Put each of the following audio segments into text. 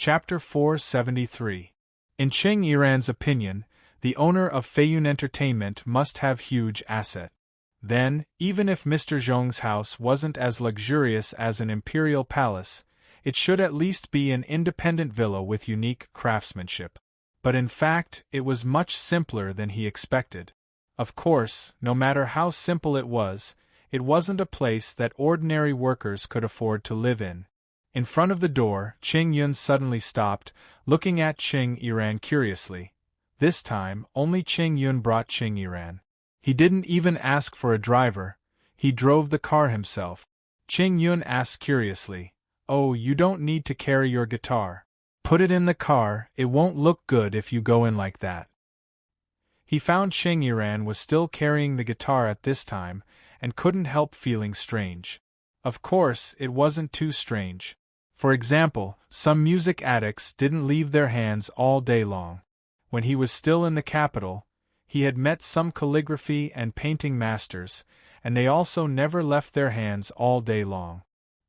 Chapter 473. In Ching Yiran's opinion, the owner of Feiyun Entertainment must have huge asset. Then, even if Mr. Zhong's house wasn't as luxurious as an imperial palace, it should at least be an independent villa with unique craftsmanship. But in fact, it was much simpler than he expected. Of course, no matter how simple it wasn't a place that ordinary workers could afford to live in. In front of the door, Qing Yun suddenly stopped, looking at Qing Yiran curiously. This time, only Qing Yun brought Qing Yiran. He didn't even ask for a driver, he drove the car himself. Qing Yun asked curiously, "Oh, you don't need to carry your guitar. Put it in the car, it won't look good if you go in like that." He found Qing Yiran was still carrying the guitar at this time, and couldn't help feeling strange. Of course, it wasn't too strange. For example, some music addicts didn't leave their hands all day long. When he was still in the capital, he had met some calligraphy and painting masters, and they also never left their hands all day long.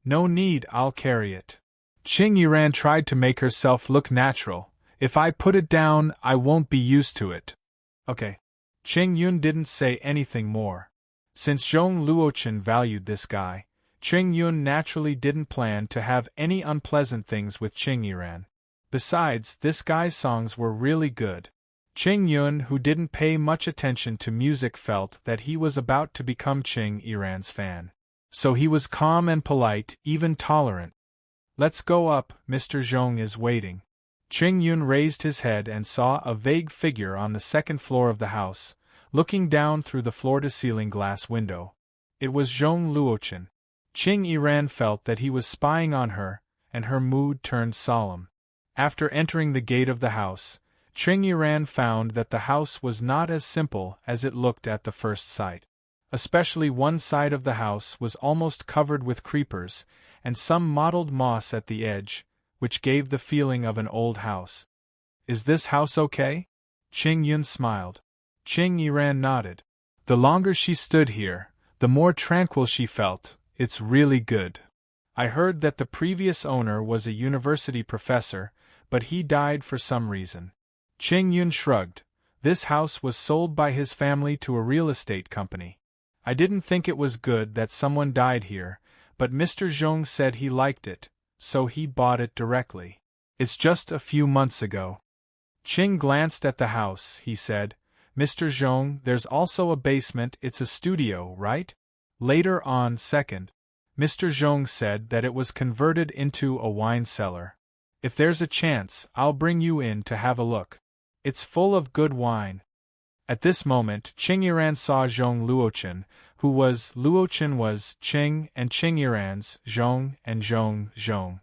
"No need, I'll carry it." Qing Yiran tried to make herself look natural. "If I put it down, I won't be used to it." "Okay." Qing Yun didn't say anything more. Since Zhong Luochen valued this guy, Qing Yun naturally didn't plan to have any unpleasant things with Qing Yiran. Besides, this guy's songs were really good. Qing Yun, who didn't pay much attention to music, felt that he was about to become Qing Yiran's fan. So he was calm and polite, even tolerant. "Let's go up, Mr. Zhong is waiting." Qing Yun raised his head and saw a vague figure on the second floor of the house, looking down through the floor-to-ceiling glass window. It was Zhong Luochen. Qing Yiran felt that he was spying on her, and her mood turned solemn. After entering the gate of the house, Qing Yiran found that the house was not as simple as it looked at the first sight. Especially one side of the house was almost covered with creepers, and some mottled moss at the edge, which gave the feeling of an old house. "Is this house okay?" Qing Yun smiled. Qing Yiran nodded. The longer she stood here, the more tranquil she felt. "It's really good. I heard that the previous owner was a university professor, but he died for some reason." Qing Yun shrugged. "This house was sold by his family to a real estate company. I didn't think it was good that someone died here, but Mr. Zhong said he liked it, so he bought it directly. It's just a few months ago." Qing glanced at the house, he said, "Mr. Zhong, there's also a basement, it's a studio, right?" Later on, Mr. Zhong said that it was converted into a wine cellar. "If there's a chance, I'll bring you in to have a look. It's full of good wine." At this moment, Qing Yiran saw Zhong Luochen, Luochen was Qing and Qing Yiran's Zhong and Zhong.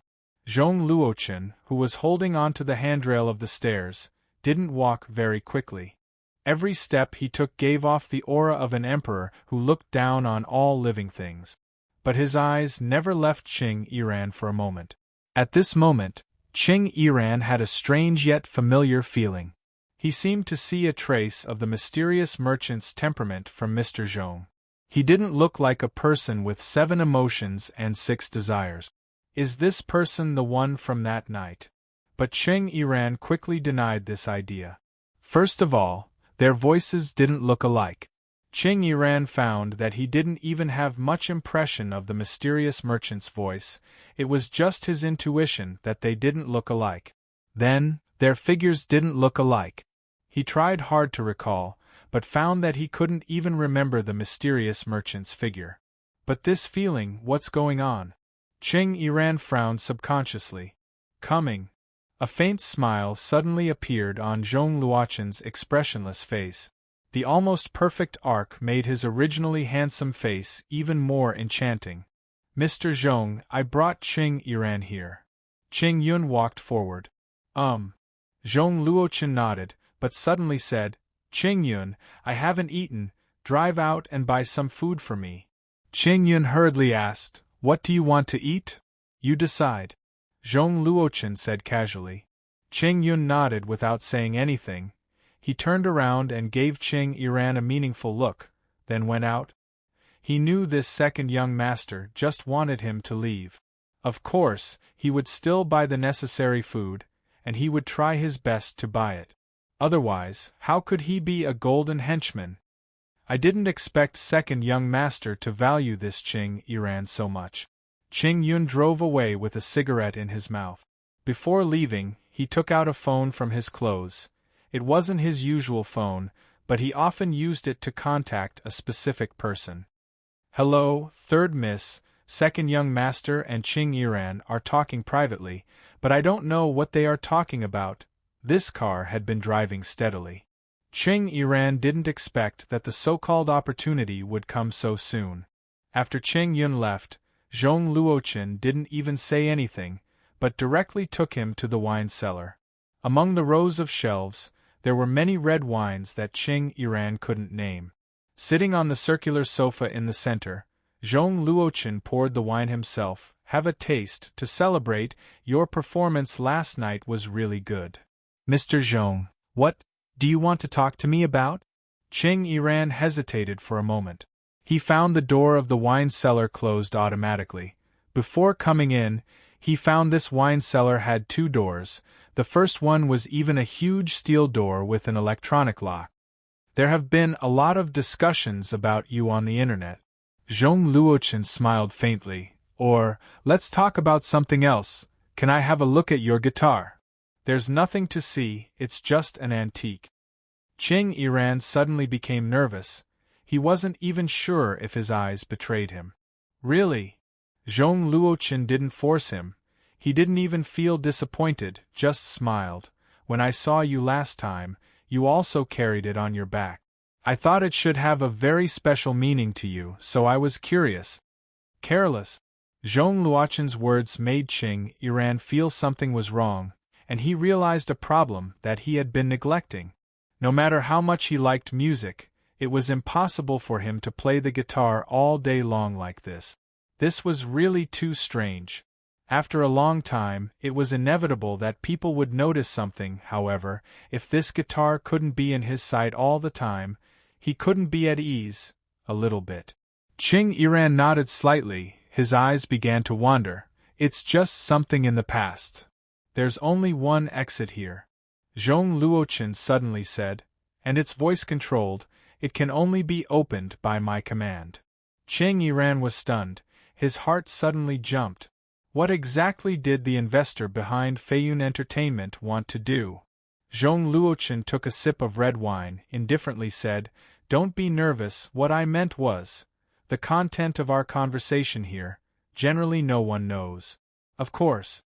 Zhong Luochen, who was holding onto the handrail of the stairs, didn't walk very quickly. Every step he took gave off the aura of an emperor who looked down on all living things. But his eyes never left Qing Yiran for a moment. At this moment, Qing Yiran had a strange yet familiar feeling. He seemed to see a trace of the mysterious merchant's temperament from Mr. Zhong. He didn't look like a person with 7 emotions and 6 desires. Is this person the one from that night? But Qing Yiran quickly denied this idea. First of all, their voices didn't look alike. Qing Yiran found that he didn't even have much impression of the mysterious merchant's voice, it was just his intuition that they didn't look alike. Then, their figures didn't look alike. He tried hard to recall, but found that he couldn't even remember the mysterious merchant's figure. But this feeling, what's going on? Qing Yiran frowned subconsciously. Coming. A faint smile suddenly appeared on Zhong Luochen's expressionless face. The almost perfect arc made his originally handsome face even more enchanting. "Mr. Zhong, I brought Qing Yiran here." Qing Yun walked forward. Zhong Luochen nodded, but suddenly said, "Qing Yun, I haven't eaten, drive out and buy some food for me." Qing Yun hurriedly asked, "What do you want to eat?" "You decide." Zhong Luochen said casually. Qing Yun nodded without saying anything. He turned around and gave Qing Yiran a meaningful look, then went out. He knew this second young master just wanted him to leave. Of course, he would still buy the necessary food, and he would try his best to buy it. Otherwise, how could he be a golden henchman? I didn't expect second young master to value this Ching Yiran so much. Ching Yun drove away with a cigarette in his mouth. Before leaving, he took out a phone from his clothes. It wasn't his usual phone, but he often used it to contact a specific person. Hello, third miss, second young master and Ching Yiran are talking privately, but I don't know what they are talking about. This car had been driving steadily. Ching Yiran didn't expect that the so-called opportunity would come so soon. After Ching Yun left, Zhong Luochen didn't even say anything, but directly took him to the wine cellar. Among the rows of shelves, there were many red wines that Ching Yiran couldn't name. Sitting on the circular sofa in the center, Zhong Luochen poured the wine himself. Have a taste to celebrate. Your performance last night was really good. Mr. Zhong, what do you want to talk to me about? Ching Yiran hesitated for a moment. He found the door of the wine cellar closed automatically. Before coming in, he found this wine cellar had 2 doors. The first one was even a huge steel door with an electronic lock. There have been a lot of discussions about you on the internet. Zhong Luochen smiled faintly. Or, let's talk about something else. Can I have a look at your guitar? There's nothing to see, it's just an antique. Ching Yiran suddenly became nervous. He wasn't even sure if his eyes betrayed him. Really? Zhong Luochen didn't force him. He didn't even feel disappointed, just smiled. When I saw you last time, you also carried it on your back. I thought it should have a very special meaning to you, so I was curious. Careless. Zhong Luochen's words made Ching Yiran feel something was wrong, and he realized a problem that he had been neglecting. No matter how much he liked music, it was impossible for him to play the guitar all day long like this. This was really too strange. After a long time, it was inevitable that people would notice something. However, if this guitar couldn't be in his sight all the time, he couldn't be at ease, a little bit. Ching Yiran nodded slightly. His eyes began to wander. It's just something in the past. There's only one exit here. Zhong Luochen suddenly said, and it's voice-controlled. It can only be opened by my command. Ching Yiran was stunned. His heart suddenly jumped. What exactly did the investor behind Feiyun Entertainment want to do? Zhong Luochen took a sip of red wine, indifferently said, Don't be nervous, what I meant was the content of our conversation here, generally no one knows. Of course.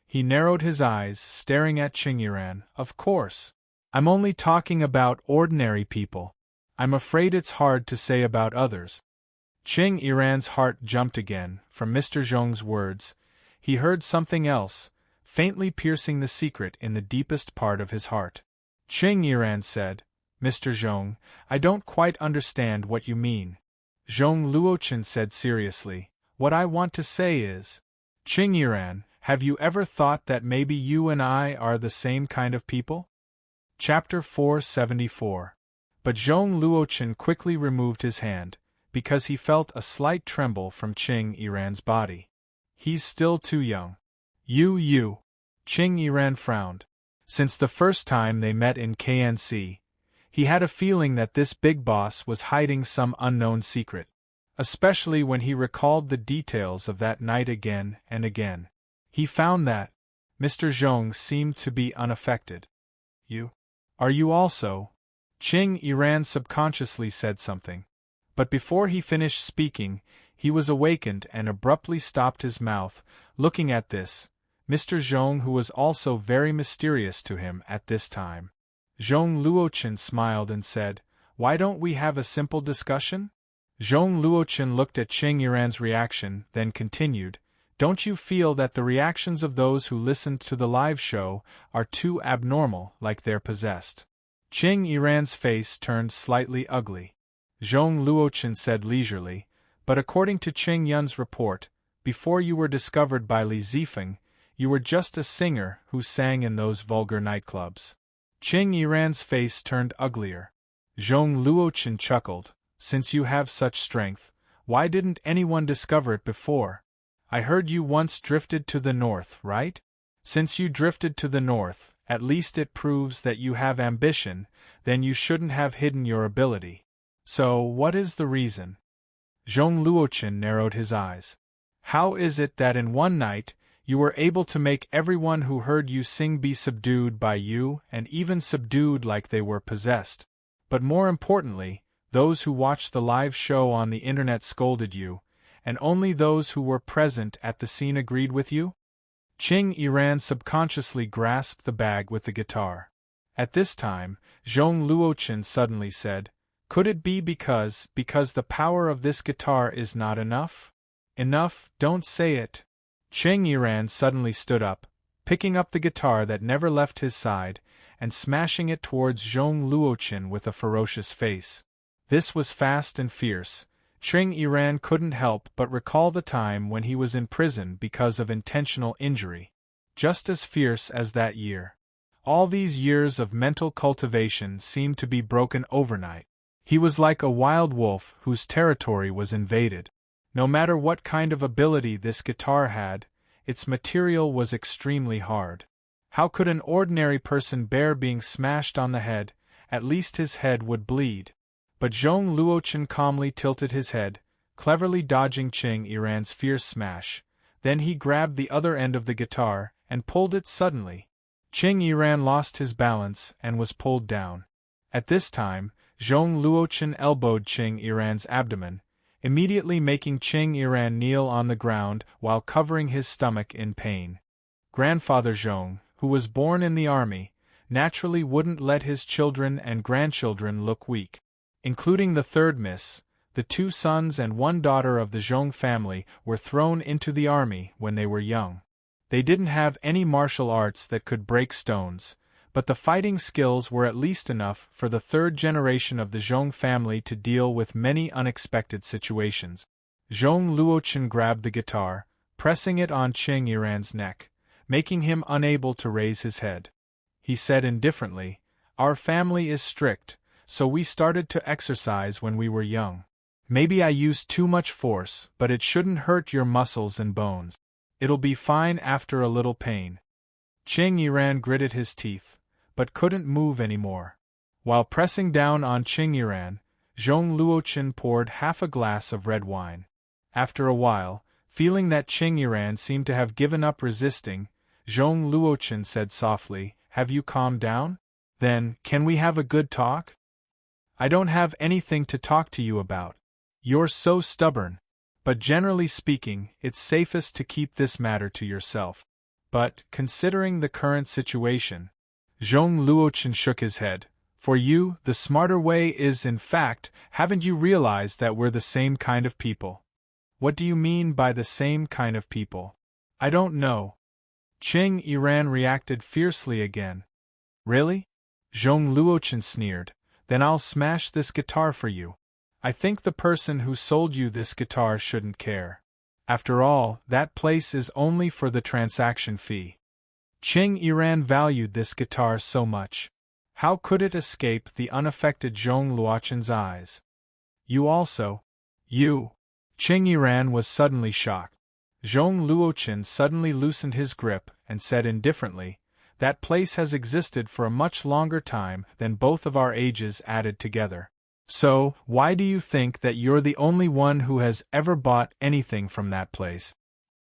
He narrowed his eyes, staring at Ching Yiran. Of course. I'm only talking about ordinary people. I'm afraid it's hard to say about others. Ching Yiran's heart jumped again. From Mr. Zhong's words, he heard something else, faintly piercing the secret in the deepest part of his heart. Ching Yiran said, Mr. Zhong, I don't quite understand what you mean. Zhong Luochen said seriously, What I want to say is, Ching Yiran, have you ever thought that maybe you and I are the same kind of people? Chapter 474. But Zhong Luochen quickly removed his hand, because he felt a slight tremble from Ching Yiran's body. He's still too young. You. Ching Yiran frowned. Since the first time they met in KNC, he had a feeling that this big boss was hiding some unknown secret, especially when he recalled the details of that night again and again. He found that Mr. Zhong seemed to be unaffected. Are you also? Ching Yiran subconsciously said something. But before he finished speaking, he was awakened and abruptly stopped his mouth, looking at this Mr. Zhong, who was also very mysterious to him at this time. Zhong Luochen smiled and said, Why don't we have a simple discussion? Zhong Luochen looked at Ching Yiran's reaction, then continued, Don't you feel that the reactions of those who listened to the live show are too abnormal, like they're possessed? Ching Yiran's face turned slightly ugly. Zhong Luochen said leisurely, But according to Ching Yun's report, before you were discovered by Li Zifeng, you were just a singer who sang in those vulgar nightclubs. Ching Yiran's face turned uglier. Zhong Luochen chuckled, Since you have such strength, why didn't anyone discover it before? I heard you once drifted to the north, right? Since you drifted to the north, at least it proves that you have ambition, then you shouldn't have hidden your ability. So, what is the reason? Zhong Luochen narrowed his eyes. How is it that in one night, you were able to make everyone who heard you sing be subdued by you, and even subdued like they were possessed? But more importantly, those who watched the live show on the internet scolded you, and only those who were present at the scene agreed with you? Qing Yiran subconsciously grasped the bag with the guitar. At this time, Zhong Luochen suddenly said, "Could it be because the power of this guitar is not enough?" "Enough, don't say it." Qing Yiran suddenly stood up, picking up the guitar that never left his side, and smashing it towards Zhong Luochen with a ferocious face. This was fast and fierce. Qing Yiran couldn't help but recall the time when he was in prison because of intentional injury. Just as fierce as that year. All these years of mental cultivation seemed to be broken overnight. He was like a wild wolf whose territory was invaded. No matter what kind of ability this guitar had, its material was extremely hard. How could an ordinary person bear being smashed on the head? At least his head would bleed. But Zhong Luochen calmly tilted his head, cleverly dodging Qing Yiran's fierce smash. Then he grabbed the other end of the guitar and pulled it suddenly. Qing Yiran lost his balance and was pulled down. At this time, Zhong Luochen elbowed Qing Yiran's abdomen, immediately making Qing Yiran kneel on the ground while covering his stomach in pain. Grandfather Zhong, who was born in the army, naturally wouldn't let his children and grandchildren look weak. Including the third miss, the 2 sons and 1 daughter of the Zhong family were thrown into the army when they were young. They didn't have any martial arts that could break stones, but the fighting skills were at least enough for the 3rd generation of the Zhong family to deal with many unexpected situations. Zhong Luochen grabbed the guitar, pressing it on Qing Yiran's neck, making him unable to raise his head. He said indifferently, "Our family is strict, so we started to exercise when we were young. Maybe I used too much force, but it shouldn't hurt your muscles and bones. It'll be fine after a little pain." Qing Yiran gritted his teeth, but couldn't move anymore. While pressing down on Qing Yiran, Zhong Luochen poured half a glass of red wine. After a while, feeling that Qing Yiran seemed to have given up resisting, Zhong Luochen said softly, "Have you calmed down? Then, can we have a good talk?" "I don't have anything to talk to you about. You're so stubborn. But generally speaking, it's safest to keep this matter to yourself." "But, considering the current situation," Zhong Luochen shook his head, "for you, the smarter way is in fact, haven't you realized that we're the same kind of people?" "What do you mean by the same kind of people?" "I don't know." Qing Yiran reacted fiercely again. "Really?" Zhong Luochen sneered. "Then I'll smash this guitar for you. I think the person who sold you this guitar shouldn't care. After all, that place is only for the transaction fee." Qing Yiran valued this guitar so much. How could it escape the unaffected Zhong Luochen's eyes? "You also?" "You?" Qing Yiran was suddenly shocked. Zhong Luochen suddenly loosened his grip and said indifferently, "That place has existed for a much longer time than both of our ages added together. So, why do you think that you're the only one who has ever bought anything from that place?"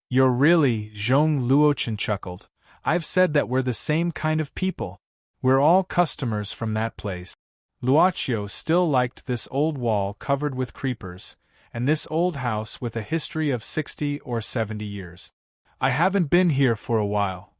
"You're really," Zhong Luochen chuckled. "I've said that we're the same kind of people. We're all customers from that place." Luochio still liked this old wall covered with creepers, and this old house with a history of 60 or 70 years. "I haven't been here for a while."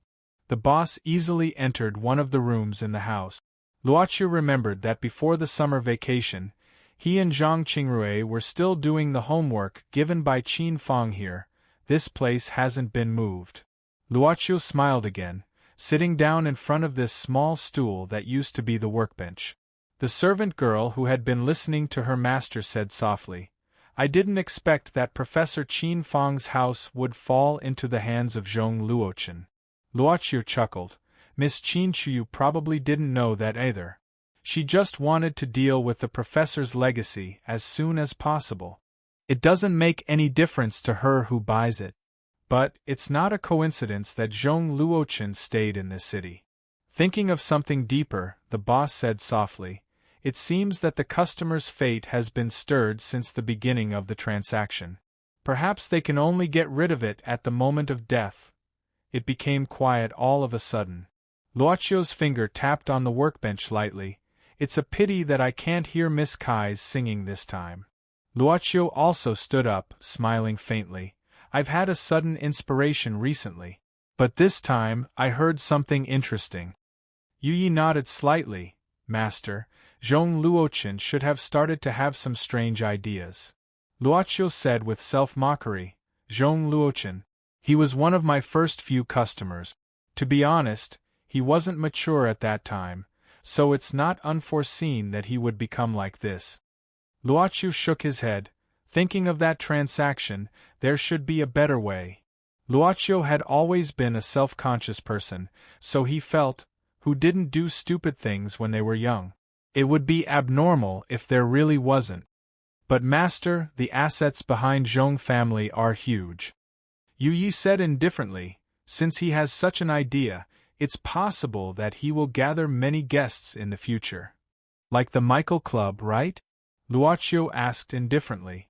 The boss easily entered one of the rooms in the house. Luochio remembered that before the summer vacation, he and Zhang Qingrui were still doing the homework given by Qin Fang here. "This place hasn't been moved." Luochio smiled again, sitting down in front of this small stool that used to be the workbench. The servant girl who had been listening to her master said softly, "I didn't expect that Professor Qin Fang's house would fall into the hands of Zhong Luochen." Luochio chuckled. "Miss Qin Chuyu probably didn't know that either. She just wanted to deal with the professor's legacy as soon as possible. It doesn't make any difference to her who buys it. But it's not a coincidence that Zhong Luochen stayed in this city. Thinking of something deeper, the boss said softly, it seems that the customer's fate has been stirred since the beginning of the transaction. Perhaps they can only get rid of it at the moment of death. It became quiet all of a sudden. Luochio's finger tapped on the workbench lightly. It's a pity that I can't hear Miss Kai's singing this time. Luochio also stood up, smiling faintly. I've had a sudden inspiration recently. But this time, I heard something interesting. Yu Yi nodded slightly. Master, Zhong Luochen should have started to have some strange ideas. Luochio said with self-mockery. Zhong Luochen. He was one of my first few customers. To be honest, he wasn't mature at that time, so it's not unforeseen that he would become like this. Luochio shook his head. Thinking of that transaction, there should be a better way. Luochio had always been a self-conscious person, so he felt, who didn't do stupid things when they were young. It would be abnormal if there really wasn't. But master, the assets behind Zhong family are huge. Yu Yi said indifferently, since he has such an idea, it's possible that he will gather many guests in the future. Like the Michael Club, right? Luochio asked indifferently.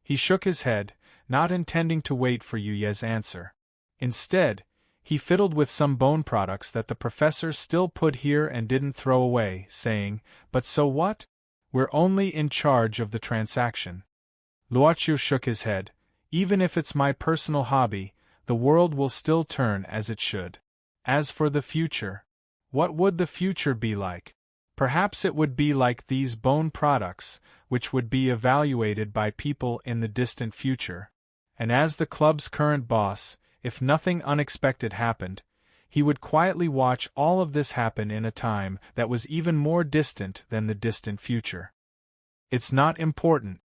He shook his head, not intending to wait for Yu Ye's answer. Instead, he fiddled with some bone products that the professor still put here and didn't throw away, saying, but so what? We're only in charge of the transaction. Luochio shook his head. Even if it's my personal hobby, the world will still turn as it should. As for the future, what would the future be like? Perhaps it would be like these bone products, which would be evaluated by people in the distant future. And as the club's current boss, if nothing unexpected happened, he would quietly watch all of this happen in a time that was even more distant than the distant future. It's not important.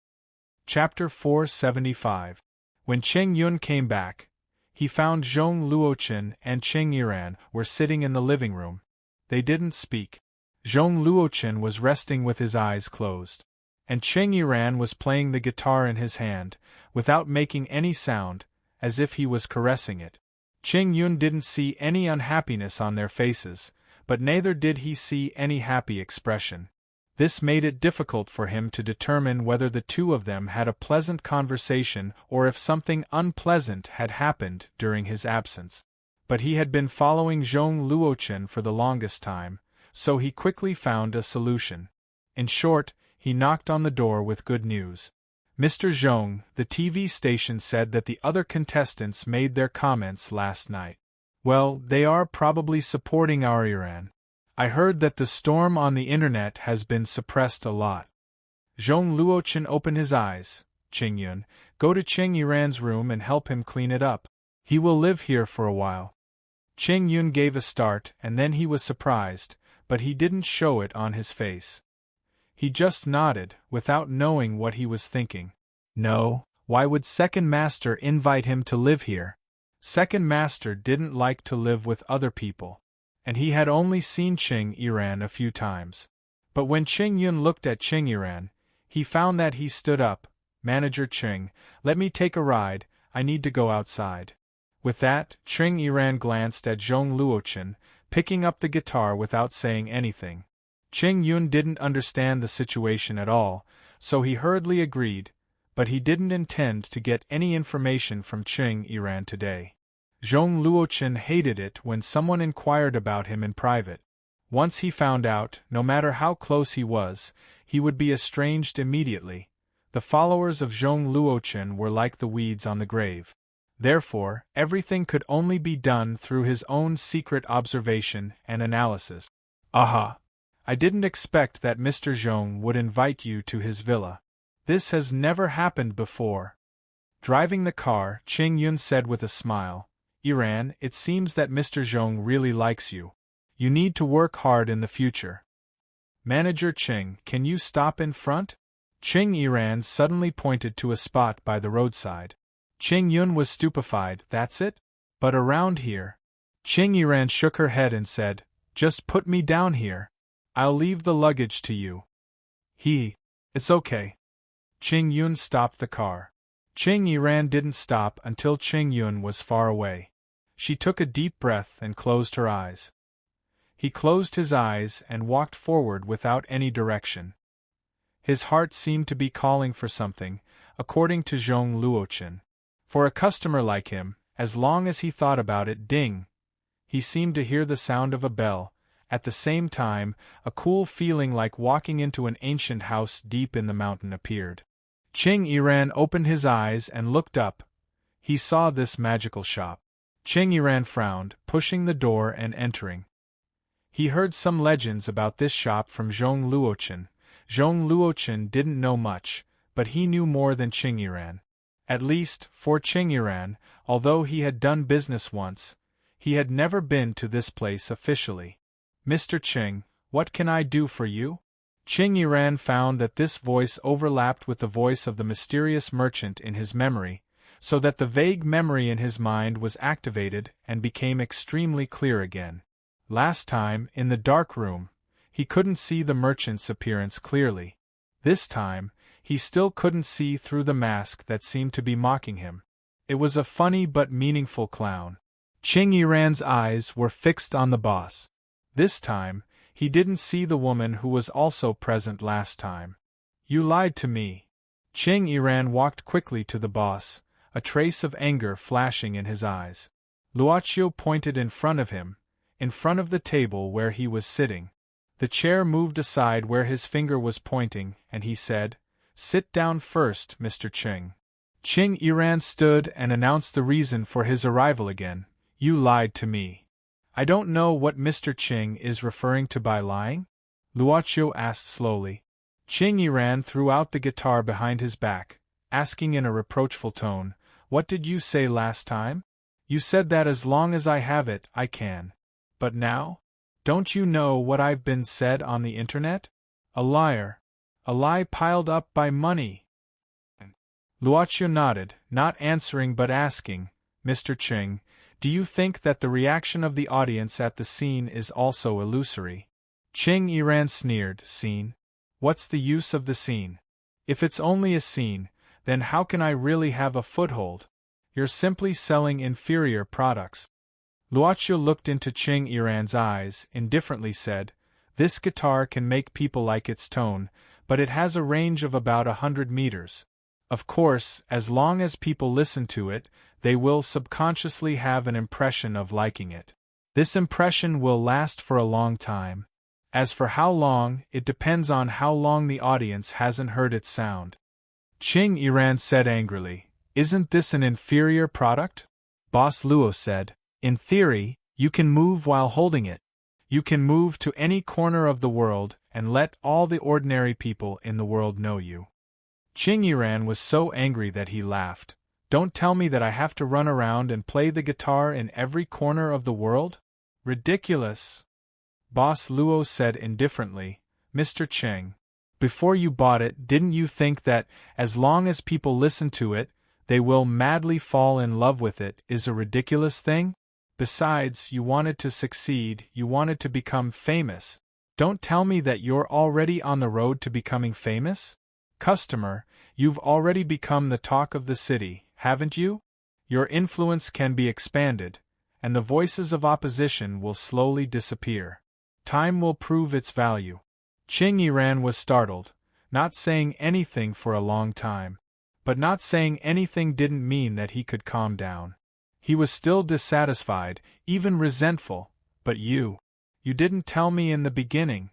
Chapter 475. When Qing Yun came back, he found Zhong Luochen and Qing Yiran were sitting in the living room. They didn't speak. Zhong Luochen was resting with his eyes closed, and Qing Yiran was playing the guitar in his hand, without making any sound, as if he was caressing it. Qing Yun didn't see any unhappiness on their faces, but neither did he see any happy expression. This made it difficult for him to determine whether the two of them had a pleasant conversation or if something unpleasant had happened during his absence. But he had been following Zhong Luochen for the longest time, so he quickly found a solution. In short, he knocked on the door with good news. Mr. Zhong, the TV station said that the other contestants made their comments last night. Well, they are probably supporting our Iran. I heard that the storm on the internet has been suppressed a lot. Zhong Luochen opened his eyes. Qing Yun, go to Qing Yiran's room and help him clean it up. He will live here for a while. Qing Yun gave a start and then he was surprised, but he didn't show it on his face. He just nodded, without knowing what he was thinking. No, why would Second Master invite him to live here? Second Master didn't like to live with other people, and he had only seen Qing Yiran a few times. But when Qing Yun looked at Qing Yiran, he found that he stood up. Manager Qing, let me take a ride, I need to go outside. With that, Qing Yiran glanced at Zhong Luochen, picking up the guitar without saying anything. Qing Yun didn't understand the situation at all, so he hurriedly agreed, but he didn't intend to get any information from Qing Yiran today. Zhong Luochen hated it when someone inquired about him in private. Once he found out, no matter how close he was, he would be estranged immediately. The followers of Zhong Luochen were like the weeds on the grave. Therefore, everything could only be done through his own secret observation and analysis. Aha! I didn't expect that Mr. Zhong would invite you to his villa. This has never happened before. Driving the car, Qing Yun said with a smile, Iran, it seems that Mr. Zhong really likes you. You need to work hard in the future. Manager Qing, can you stop in front? Qing Yiran suddenly pointed to a spot by the roadside. Qing Yun was stupefied, that's it? But around here? Qing Yiran shook her head and said, just put me down here. I'll leave the luggage to you. It's okay. Qing Yun stopped the car. Qing Yiran didn't stop until Qing Yun was far away. She took a deep breath and closed her eyes. He closed his eyes and walked forward without any direction. His heart seemed to be calling for something, according to Zhong Luochen. For a customer like him, as long as he thought about it, ding! He seemed to hear the sound of a bell. At the same time, a cool feeling like walking into an ancient house deep in the mountain appeared. Qing Yiran opened his eyes and looked up. He saw this magical shop. Qing Yiran frowned, pushing the door and entering. He heard some legends about this shop from Zhong Luochen. Zhong Luochen didn't know much, but he knew more than Qing Yiran. At least, for Qing Yiran, although he had done business once, he had never been to this place officially. "Mr. Qing, what can I do for you?" Qing Yiran found that this voice overlapped with the voice of the mysterious merchant in his memory, so that the vague memory in his mind was activated and became extremely clear again. Last time, in the dark room, he couldn't see the merchant's appearance clearly. This time, he still couldn't see through the mask that seemed to be mocking him. It was a funny but meaningful clown. Qing Yiran's eyes were fixed on the boss. This time, he didn't see the woman who was also present last time. "You lied to me." Qing Yiran walked quickly to the boss, a trace of anger flashing in his eyes. Luoqiu pointed in front of him, in front of the table where he was sitting. The chair moved aside where his finger was pointing, and he said, "Sit down first, Mr. Qing." Qing Yiran stood and announced the reason for his arrival again. "You lied to me." "I don't know what Mr. Qing is referring to by lying?" Luoqiu asked slowly. Qing Yiran threw out the guitar behind his back, asking in a reproachful tone, "What did you say last time? You said that as long as I have it, I can. But now? Don't you know what I've been said on the internet? A liar. A lie piled up by money." Luoqiu nodded, not answering but asking, "Mr. Qing, do you think that the reaction of the audience at the scene is also illusory?" Qing Yiran sneered, "Scene? What's the use of the scene? If it's only a scene, then how can I really have a foothold? You're simply selling inferior products." Luoqiu looked into Qing Yiran's eyes, indifferently said, "This guitar can make people like its tone, but it has a range of about 100 meters. Of course, as long as people listen to it, they will subconsciously have an impression of liking it. This impression will last for a long time. As for how long, it depends on how long the audience hasn't heard its sound." Qing Yiran said angrily, "Isn't this an inferior product?" Boss Luo said, "In theory, you can move while holding it. You can move to any corner of the world and let all the ordinary people in the world know you." Qing Yiran was so angry that he laughed. "Don't tell me that I have to run around and play the guitar in every corner of the world? Ridiculous." Boss Luo said indifferently, "Mr. Qing, before you bought it, didn't you think that, as long as people listen to it, they will madly fall in love with it is a ridiculous thing? Besides, you wanted to succeed, you wanted to become famous. Don't tell me that you're already on the road to becoming famous? Customer, you've already become the talk of the city, haven't you? Your influence can be expanded, and the voices of opposition will slowly disappear. Time will prove its value." Qing Yiran was startled, not saying anything for a long time. But not saying anything didn't mean that he could calm down. He was still dissatisfied, even resentful. "But you didn't tell me in the beginning."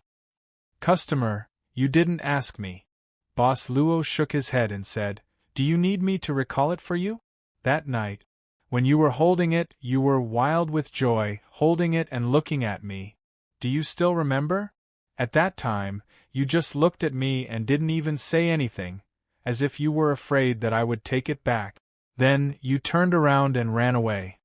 "Customer, you didn't ask me." Boss Luo shook his head and said, "Do you need me to recall it for you? That night, when you were holding it, you were wild with joy, holding it and looking at me. Do you still remember? At that time, you just looked at me and didn't even say anything, as if you were afraid that I would take it back. Then, you turned around and ran away."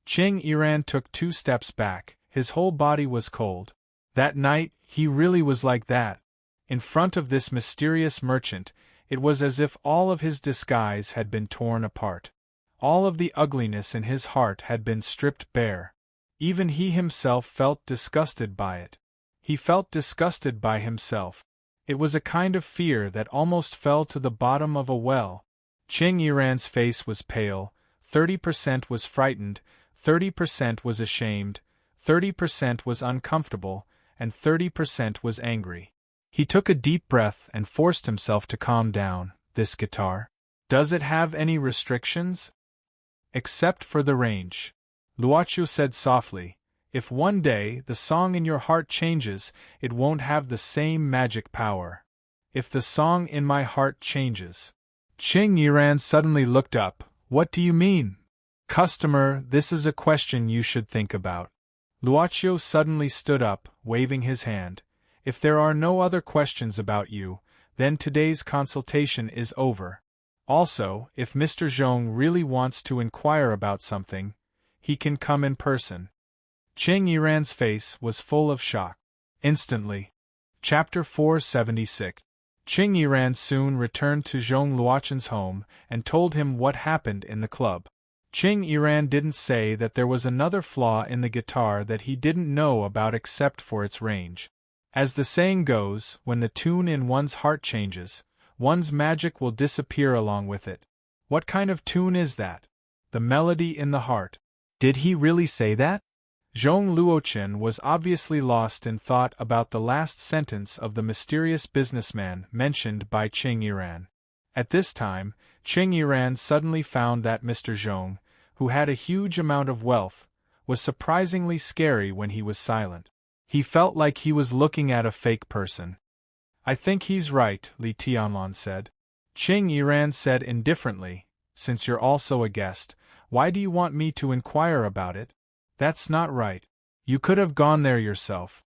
Qing Yiran took 2 steps back, his whole body was cold. That night, he really was like that. In front of this mysterious merchant, it was as if all of his disguise had been torn apart. All of the ugliness in his heart had been stripped bare. Even he himself felt disgusted by it. He felt disgusted by himself. It was a kind of fear that almost fell to the bottom of a well. Qing Yiran's face was pale, 30% was frightened, 30% was ashamed, 30% was uncomfortable, and 30% was angry. He took a deep breath and forced himself to calm down. This guitar? Does it have any restrictions? Except for the range. Luochu said softly, if one day the song in your heart changes, it won't have the same magic power. If the song in my heart changes. Qing Yiran suddenly looked up. What do you mean? Customer, this is a question you should think about. Luochu suddenly stood up, waving his hand. If there are no other questions about you, then today's consultation is over. Also, if Mr. Zhong really wants to inquire about something, he can come in person. Qing Yiran's face was full of shock. Instantly. Chapter 476. Qing Yiran soon returned to Zhong Luochun's home and told him what happened in the club. Qing Yiran didn't say that there was another flaw in the guitar that he didn't know about except for its range. As the saying goes, when the tune in one's heart changes, one's magic will disappear along with it. What kind of tune is that? The melody in the heart. Did he really say that? Zhong Luochun was obviously lost in thought about the last sentence of the mysterious businessman mentioned by Qing Yiran. At this time, Qing Yiran suddenly found that Mr. Zhong, who had a huge amount of wealth, was surprisingly scary when he was silent. He felt like he was looking at a fake person. I think he's right, Li Tianlong said. Qing Yiran said indifferently, since you're also a guest, why do you want me to inquire about it? That's not right. You could have gone there yourself.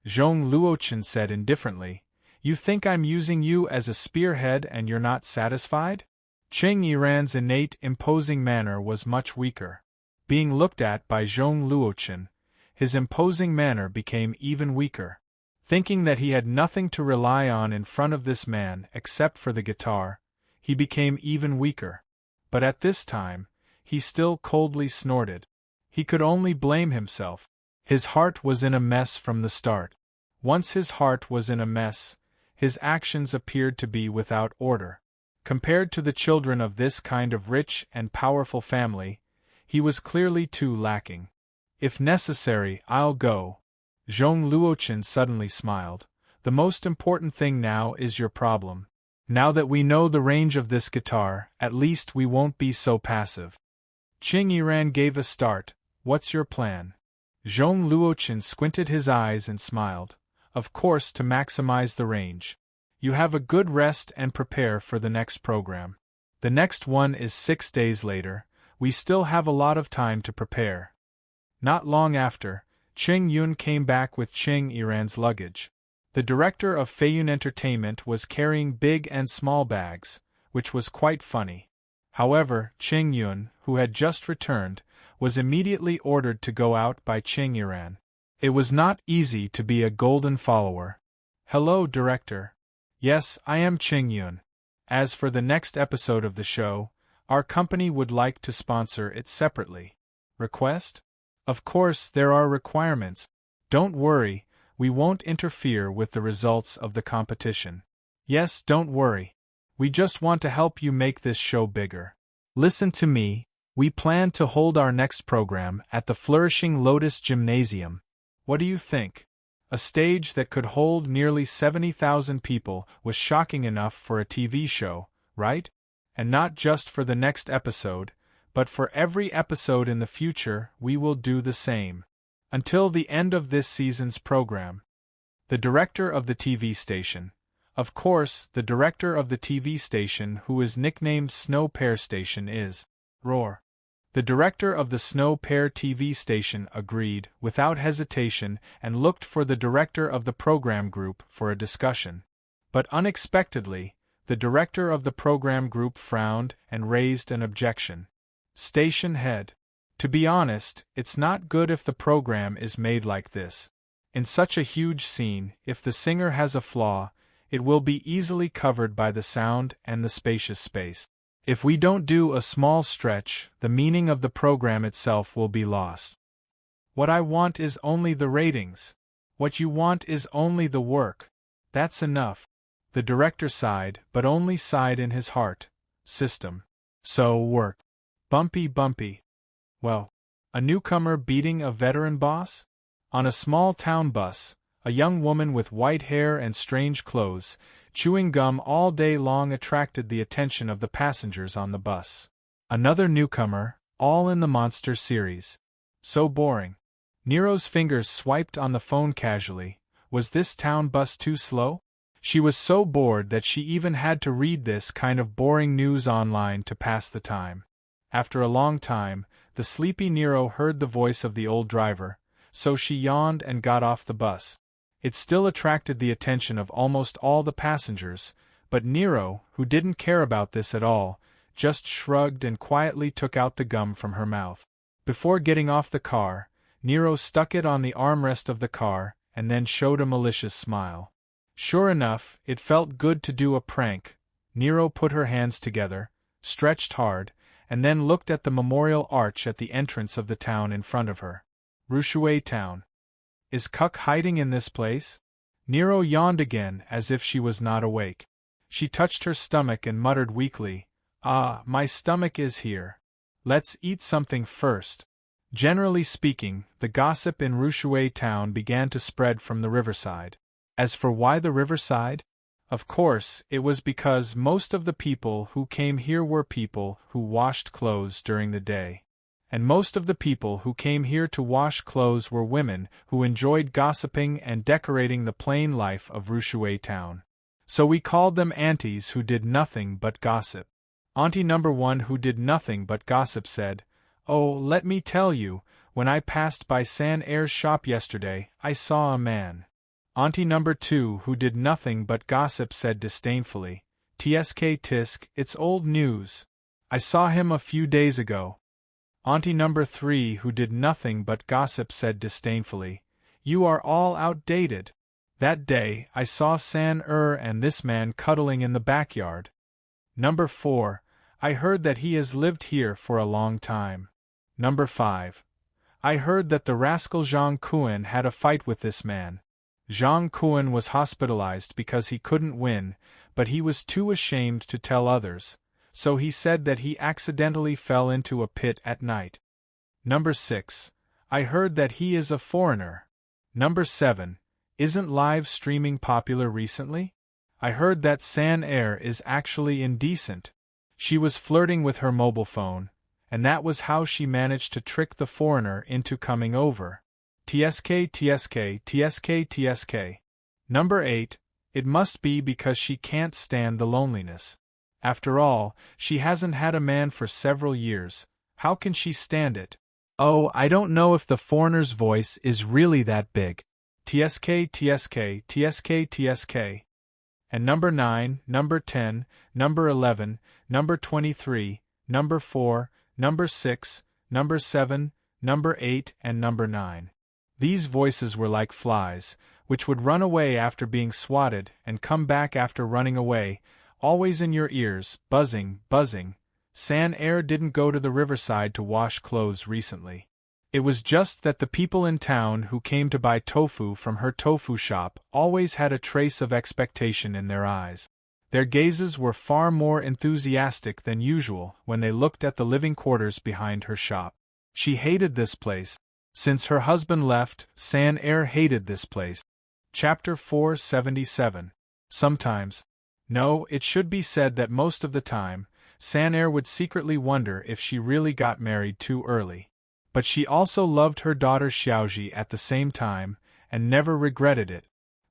Zhong Luochun said indifferently, you think I'm using you as a spearhead and you're not satisfied? Qing Yiran's innate imposing manner was much weaker. Being looked at by Zhong Luochun, his imposing manner became even weaker. Thinking that he had nothing to rely on in front of this man except for the guitar, he became even weaker. But at this time, he still coldly snorted. He could only blame himself. His heart was in a mess from the start. Once his heart was in a mess, his actions appeared to be without order. Compared to the children of this kind of rich and powerful family, he was clearly too lacking. If necessary, I'll go. Zhong Luochun suddenly smiled. The most important thing now is your problem. Now that we know the range of this guitar, at least we won't be so passive. Qing Yiran gave a start. What's your plan? Zhong Luochun squinted his eyes and smiled. Of course, to maximize the range. You have a good rest and prepare for the next program. The next one is 6 days later. We still have a lot of time to prepare. Not long after, Qing Yun came back with Qing Yiran's luggage. The director of Feiyun Entertainment was carrying big and small bags, which was quite funny. However, Qing Yun, who had just returned, was immediately ordered to go out by Qing Yiran. It was not easy to be a golden follower. Hello, director. Yes, I am Qing Yun. As for the next episode of the show, our company would like to sponsor it separately. Request? Of course, there are requirements. Don't worry, we won't interfere with the results of the competition. Yes, don't worry. We just want to help you make this show bigger. Listen to me, we plan to hold our next program at the Flourishing Lotus Gymnasium. What do you think? A stage that could hold nearly 70,000 people was shocking enough for a TV show, right? And not just for the next episode, but for every episode in the future, we will do the same. Until the end of this season's program. The director of the TV station. Of course, the director of the TV station, who is nicknamed Snow Pear Station, is Roar. The director of the Snow Pear TV station agreed, without hesitation, and looked for the director of the program group for a discussion. But unexpectedly, the director of the program group frowned and raised an objection. Station head. To be honest, it's not good if the program is made like this. In such a huge scene, if the singer has a flaw, it will be easily covered by the sound and the spacious space. If we don't do a small stretch, the meaning of the program itself will be lost. What I want is only the ratings. What you want is only the work. That's enough. The director sighed, but only sighed in his heart. system. So work. Bumpy bumpy. Well, a newcomer beating a veteran boss? On a small town bus, a young woman with white hair and strange clothes, chewing gum all day long attracted the attention of the passengers on the bus. Another newcomer, all in the monster series. So boring. Nero's fingers swiped on the phone casually. Was this town bus too slow? She was so bored that she even had to read this kind of boring news online to pass the time. After a long time, the sleepy Nero heard the voice of the old driver, so she yawned and got off the bus. It still attracted the attention of almost all the passengers, but Nero, who didn't care about this at all, just shrugged and quietly took out the gum from her mouth. Before getting off the car, Nero stuck it on the armrest of the car and then showed a malicious smile. Sure enough, it felt good to do a prank. Nero put her hands together, stretched hard, and then looked at the memorial arch at the entrance of the town in front of her. Rushui Town. Is Cuck hiding in this place? Nero yawned again as if she was not awake. She touched her stomach and muttered weakly, "Ah, my stomach is here. Let's eat something first." Generally speaking, the gossip in Rushui Town began to spread from the riverside. As for why the riverside? Of course, it was because most of the people who came here were people who washed clothes during the day. And most of the people who came here to wash clothes were women who enjoyed gossiping and decorating the plain life of Rushui Town. So we called them aunties who did nothing but gossip. Auntie number 1 who did nothing but gossip said, "Oh, let me tell you, when I passed by San Air's shop yesterday, I saw a man." Auntie number 2 who did nothing but gossip said disdainfully, "Tsk tisk, it's old news. I saw him a few days ago." Auntie number 3 who did nothing but gossip said disdainfully, "You are all outdated. That day I saw San and this man cuddling in the backyard." Number 4, "I heard that he has lived here for a long time." Number 5, "I heard that the rascal Zhang Kuan had a fight with this man. Zhang Kuan was hospitalized because he couldn't win, but he was too ashamed to tell others, so he said that he accidentally fell into a pit at night." Number 6, "I heard that he is a foreigner." Number 7, "Isn't live streaming popular recently? I heard that San Air is actually indecent. She was flirting with her mobile phone, and that was how she managed to trick the foreigner into coming over. Tsk tsk tsk tsk." Number 8, "It must be because she can't stand the loneliness. After all, she hasn't had a man for several years. How can she stand it? Oh, I don't know if the foreigner's voice is really that big. Tsk tsk tsk tsk." And number 9, number 10, number 11, number 23, number 4, number 6, number 7, number 8 and number 9. These voices were like flies, which would run away after being swatted and come back after running away, always in your ears, buzzing, buzzing. San Air didn't go to the riverside to wash clothes recently. It was just that the people in town who came to buy tofu from her tofu shop always had a trace of expectation in their eyes. Their gazes were far more enthusiastic than usual when they looked at the living quarters behind her shop. She hated this place. Since her husband left, San Air hated this place. Chapter 477. Sometimes. No, it should be said that most of the time, San Air would secretly wonder if she really got married too early. But she also loved her daughter Xiaoji at the same time, and never regretted it.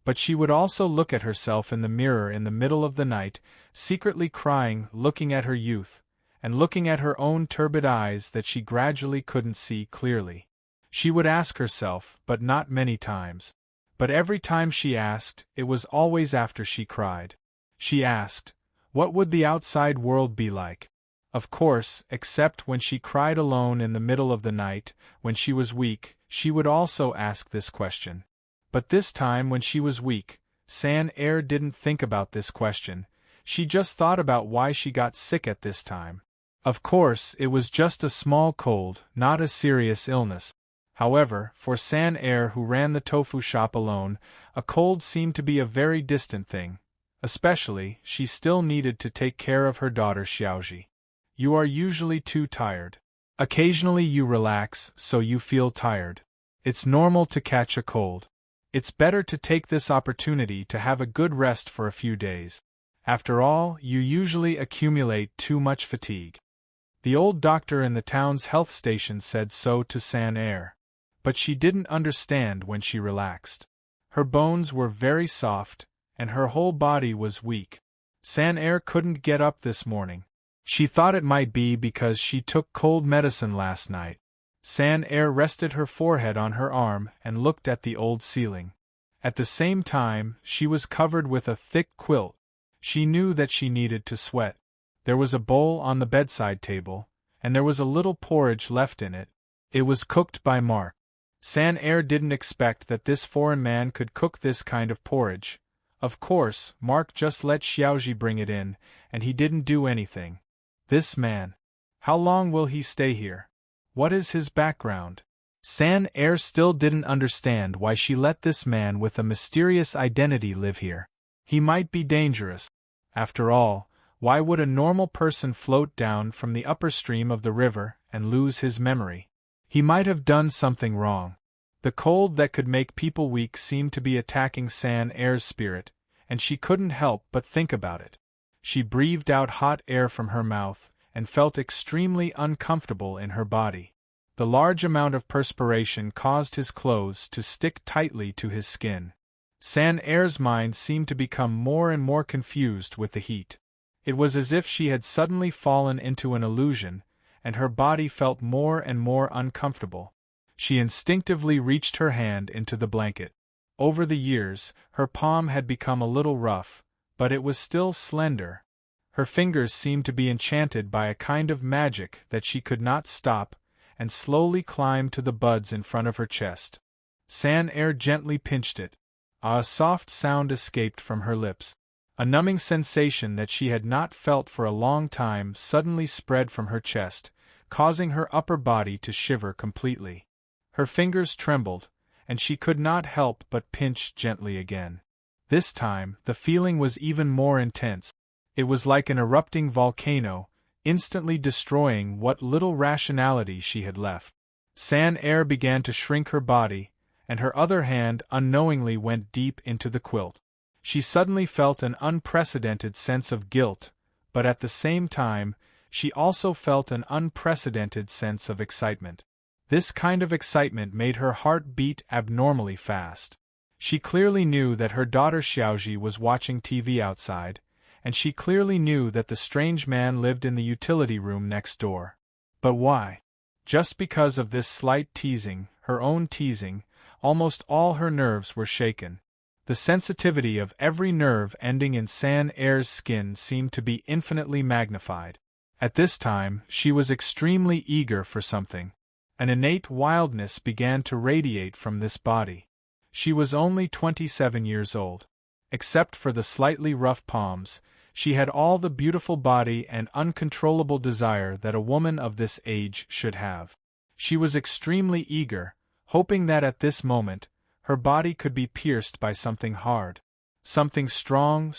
But she would also look at herself in the mirror in the middle of the night, secretly crying, looking at her youth, and looking at her own turbid eyes that she gradually couldn't see clearly. She would ask herself, but not many times. But every time she asked, it was always after she cried. She asked, what would the outside world be like? Of course, except when she cried alone in the middle of the night, when she was weak, she would also ask this question. But this time when she was weak, San Air didn't think about this question, she just thought about why she got sick at this time. Of course, it was just a small cold, not a serious illness. However, for San Air who ran the tofu shop alone, a cold seemed to be a very distant thing. Especially, she still needed to take care of her daughter Xiaoji. You are usually too tired. Occasionally you relax, so you feel tired. It's normal to catch a cold. It's better to take this opportunity to have a good rest for a few days. After all, you usually accumulate too much fatigue. The old doctor in the town's health station said so to San Er. But she didn't understand when she relaxed. Her bones were very soft, and her whole body was weak. San Er couldn't get up this morning. She thought it might be because she took cold medicine last night. San Er rested her forehead on her arm and looked at the old ceiling. At the same time, she was covered with a thick quilt. She knew that she needed to sweat. There was a bowl on the bedside table, and there was a little porridge left in it. It was cooked by Mark. San Er didn't expect that this foreign man could cook this kind of porridge. Of course, Mark just let Xiaoji bring it in, and he didn't do anything. This man. How long will he stay here? What is his background? San Er still didn't understand why she let this man with a mysterious identity live here. He might be dangerous. After all, why would a normal person float down from the upper stream of the river and lose his memory? He might have done something wrong. The cold that could make people weak seemed to be attacking San Er's spirit, and she couldn't help but think about it. She breathed out hot air from her mouth and felt extremely uncomfortable in her body. The large amount of perspiration caused his clothes to stick tightly to his skin. San Er's mind seemed to become more and more confused with the heat. It was as if she had suddenly fallen into an illusion, and her body felt more and more uncomfortable. She instinctively reached her hand into the blanket. Over the years, her palm had become a little rough, but it was still slender. Her fingers seemed to be enchanted by a kind of magic that she could not stop, and slowly climbed to the buds in front of her chest. San Er gently pinched it. A soft sound escaped from her lips. A numbing sensation that she had not felt for a long time suddenly spread from her chest, causing her upper body to shiver completely. Her fingers trembled, and she could not help but pinch gently again. This time, the feeling was even more intense. It was like an erupting volcano, instantly destroying what little rationality she had left. San Er began to shrink her body, and her other hand unknowingly went deep into the quilt. She suddenly felt an unprecedented sense of guilt, but at the same time, she also felt an unprecedented sense of excitement. This kind of excitement made her heart beat abnormally fast. She clearly knew that her daughter Xiaoji was watching TV outside, and she clearly knew that the strange man lived in the utility room next door. But why? Just because of this slight teasing, her own teasing, almost all her nerves were shaken. The sensitivity of every nerve ending in San Er's skin seemed to be infinitely magnified. At this time, she was extremely eager for something. An innate wildness began to radiate from this body. She was only 27 years old. Except for the slightly rough palms, she had all the beautiful body and uncontrollable desire that a woman of this age should have. She was extremely eager, hoping that at this moment, her body could be pierced by something hard. Something strong,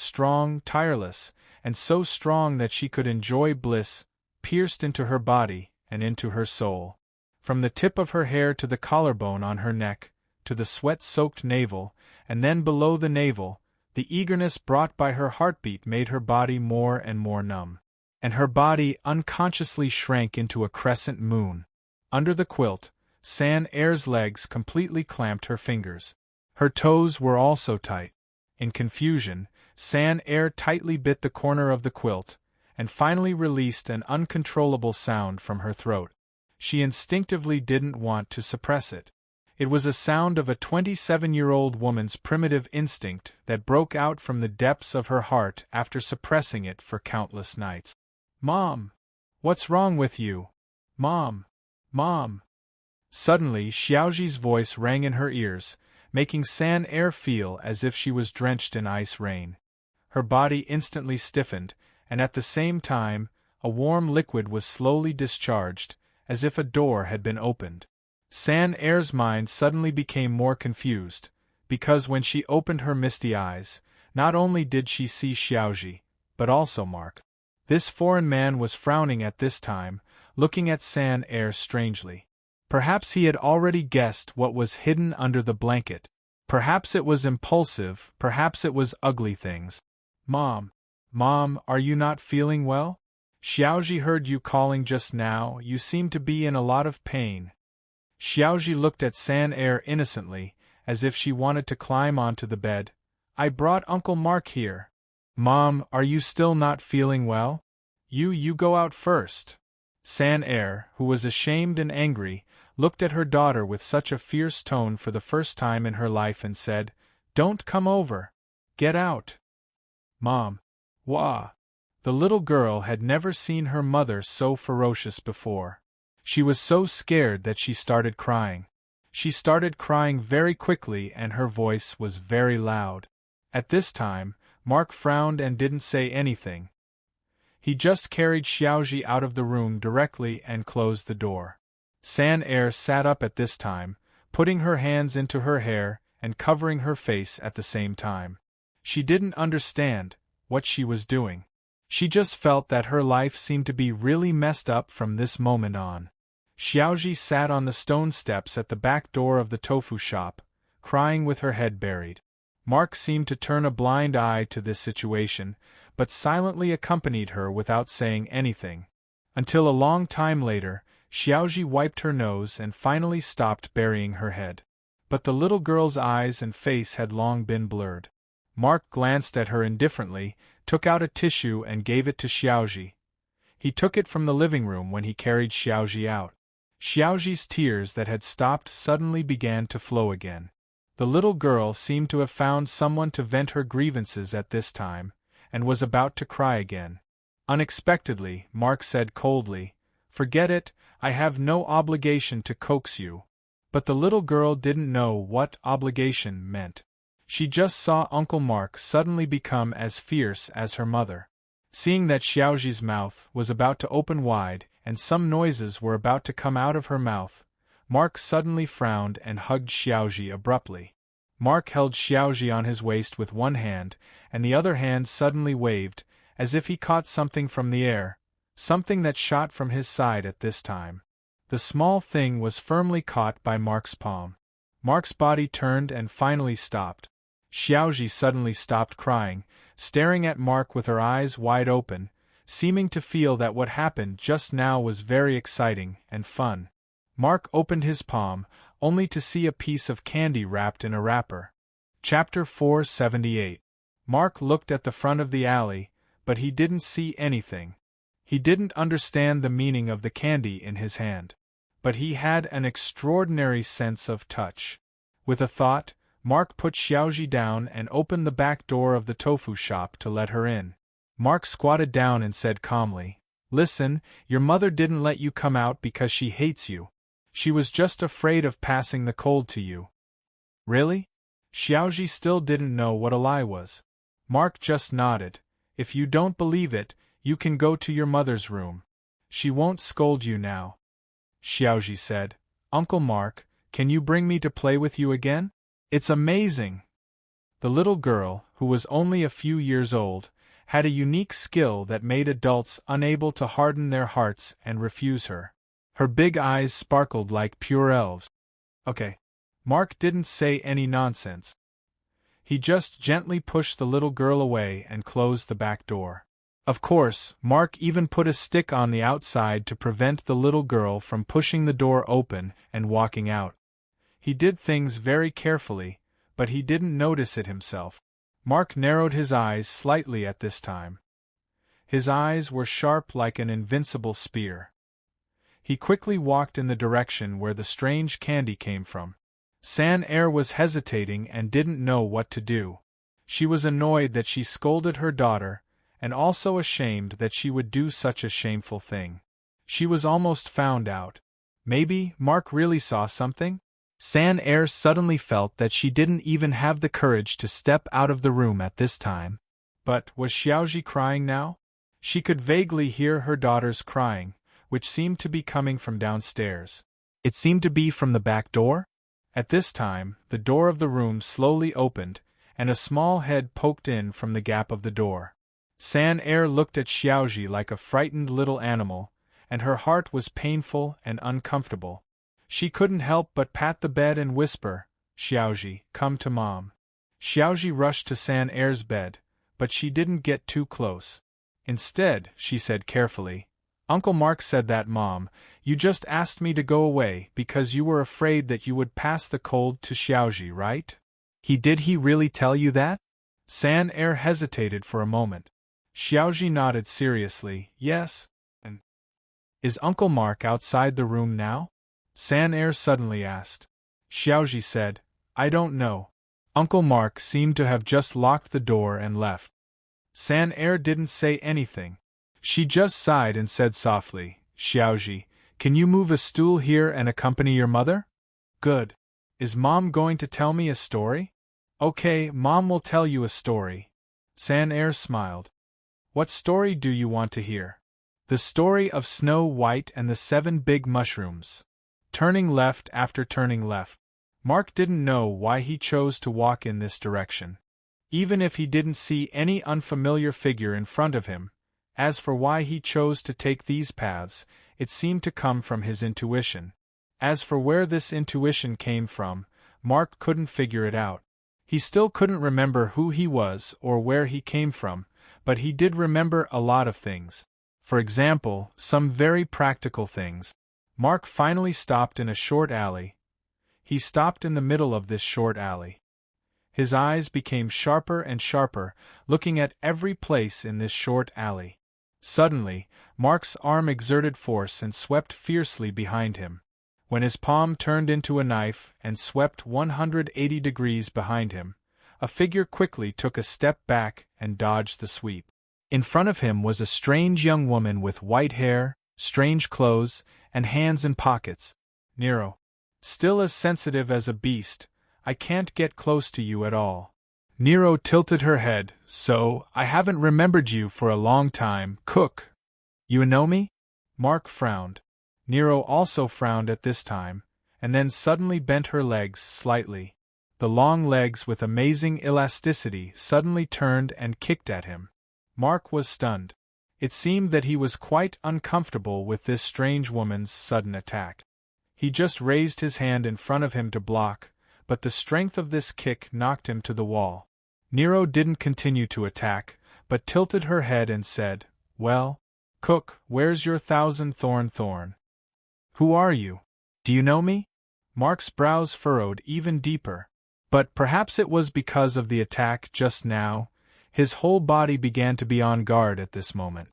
tireless, and so strong that she could enjoy bliss, pierced into her body and into her soul. From the tip of her hair to the collarbone on her neck, to the sweat-soaked navel, and then below the navel, the eagerness brought by her heartbeat made her body more and more numb. And her body unconsciously shrank into a crescent moon. Under the quilt, San Er's legs completely clamped her fingers. Her toes were also tight. In confusion, San Er tightly bit the corner of the quilt, and finally released an uncontrollable sound from her throat. She instinctively didn't want to suppress it. It was a sound of a 27-year-old woman's primitive instinct that broke out from the depths of her heart after suppressing it for countless nights. "Mom! What's wrong with you? Mom! Mom!" Suddenly, Xiaoji's voice rang in her ears, making San Er feel as if she was drenched in ice rain. Her body instantly stiffened, and at the same time, a warm liquid was slowly discharged, as if a door had been opened. San Er's mind suddenly became more confused, because when she opened her misty eyes, Not only did she see Xiaoji, but also Mark. This foreign man was frowning at this time, looking at San Er strangely. Perhaps he had already guessed what was hidden under the blanket. Perhaps it was impulsive, perhaps it was ugly things. Mom, are you not feeling well? Xiaoji heard you calling just now, you seem to be in a lot of pain. Xiaoji looked at San Er innocently, as if she wanted to climb onto the bed. I brought Uncle Mark here. Mom, are you still not feeling well? You go out first. San Er, who was ashamed and angry, looked at her daughter with such a fierce tone for the first time in her life and said, Don't come over. Get out. Mom. Wah. The little girl had never seen her mother so ferocious before. She was so scared that she started crying. She started crying very quickly and her voice was very loud. At this time, Mark frowned and didn't say anything. He just carried Xiaoji out of the room directly and closed the door. San Er sat up at this time, putting her hands into her hair and covering her face at the same time. She didn't understand what she was doing. She just felt that her life seemed to be really messed up from this moment on. Xiaoji sat on the stone steps at the back door of the tofu shop, crying with her head buried. Mark seemed to turn a blind eye to this situation, but silently accompanied her without saying anything. Until a long time later, Xiaoji wiped her nose and finally stopped burying her head. But the little girl's eyes and face had long been blurred. Mark glanced at her indifferently, took out a tissue and gave it to Xiaoji. He took it from the living room when he carried Xiaoji out. Xiaoji's tears that had stopped suddenly began to flow again. The little girl seemed to have found someone to vent her grievances at this time, and was about to cry again. Unexpectedly, Mark said coldly, Forget it, I have no obligation to coax you. But the little girl didn't know what obligation meant. She just saw Uncle Mark suddenly become as fierce as her mother. Seeing that Xiaoji's mouth was about to open wide and some noises were about to come out of her mouth, Mark suddenly frowned and hugged Xiaoji abruptly. Mark held Xiaoji on his waist with one hand, and the other hand suddenly waved, as if he caught something from the air, something that shot from his side at this time. The small thing was firmly caught by Mark's palm. Mark's body turned and finally stopped. Xiaoji suddenly stopped crying, staring at Mark with her eyes wide open, seeming to feel that what happened just now was very exciting and fun. Mark opened his palm, only to see a piece of candy wrapped in a wrapper. Chapter 478. Mark looked at the front of the alley, but he didn't see anything. He didn't understand the meaning of the candy in his hand. But he had an extraordinary sense of touch. With a thought, Mark put Xiaoji down and opened the back door of the tofu shop to let her in. Mark squatted down and said calmly, Listen, your mother didn't let you come out because she hates you. She was just afraid of passing the cold to you. Really? Xiaoji still didn't know what a lie was. Mark just nodded. If you don't believe it, you can go to your mother's room. She won't scold you now. Xiaoji said, Uncle Mark, can you bring me to play with you again? It's amazing! The little girl, who was only a few years old, had a unique skill that made adults unable to harden their hearts and refuse her. Her big eyes sparkled like pure elves. Okay. Mark didn't say any nonsense. He just gently pushed the little girl away and closed the back door. Of course, Mark even put a stick on the outside to prevent the little girl from pushing the door open and walking out. He did things very carefully, but he didn't notice it himself. Mark narrowed his eyes slightly at this time. His eyes were sharp like an invincible spear. He quickly walked in the direction where the strange candy came from. San Er was hesitating and didn't know what to do. She was annoyed that she scolded her daughter, and also ashamed that she would do such a shameful thing. She was almost found out. Maybe Mark really saw something? San Er suddenly felt that she didn't even have the courage to step out of the room at this time. But was Xiaoji crying now? She could vaguely hear her daughter's crying, which seemed to be coming from downstairs. It seemed to be from the back door? At this time, the door of the room slowly opened, and a small head poked in from the gap of the door. San-Er looked at Xiaozhi like a frightened little animal, and her heart was painful and uncomfortable. She couldn't help but pat the bed and whisper, "Xiaozhi, come to Mom." Xiaozhi rushed to San-Er's bed, but she didn't get too close. Instead, she said carefully, "Uncle Mark said that, Mom, you just asked me to go away because you were afraid that you would pass the cold to Xiaozhi, right? Did he really tell you that?" San-Er hesitated for a moment. Xiaozhi nodded seriously, "Yes." "And is Uncle Mark outside the room now?" San-Er suddenly asked. Xiaozhi said, "I don't know. Uncle Mark seemed to have just locked the door and left." San-Er didn't say anything. She just sighed and said softly, "Xiaozhi, can you move a stool here and accompany your mother?" "Good. Is Mom going to tell me a story?" "Okay, Mom will tell you a story." San-Er smiled. "What story do you want to hear?" "The story of Snow White and the 7 big mushrooms." Turning left after turning left. Mark didn't know why he chose to walk in this direction. Even if he didn't see any unfamiliar figure in front of him, as for why he chose to take these paths, it seemed to come from his intuition. As for where this intuition came from, Mark couldn't figure it out. He still couldn't remember who he was or where he came from, but he did remember a lot of things. For example, some very practical things. Mark finally stopped in a short alley. He stopped in the middle of this short alley. His eyes became sharper and sharper, looking at every place in this short alley. Suddenly, Mark's arm exerted force and swept fiercely behind him. When his palm turned into a knife and swept 180 degrees behind him, a figure quickly took a step back and dodged the sweep. In front of him was a strange young woman with white hair, strange clothes, and hands in pockets. "Nero. Still as sensitive as a beast, I can't get close to you at all." Nero tilted her head. "So, I haven't remembered you for a long time, Cook. You know me?" Mark frowned. Nero also frowned at this time, and then suddenly bent her legs slightly. The long legs with amazing elasticity suddenly turned and kicked at him. Mark was stunned. It seemed that he was quite uncomfortable with this strange woman's sudden attack. He just raised his hand in front of him to block, but the strength of this kick knocked him to the wall. Nero didn't continue to attack, but tilted her head and said, "Well, Cook, where's your 1,000-thorn thorn? Who are you? Do you know me?" Mark's brows furrowed even deeper. But perhaps it was because of the attack just now, his whole body began to be on guard at this moment.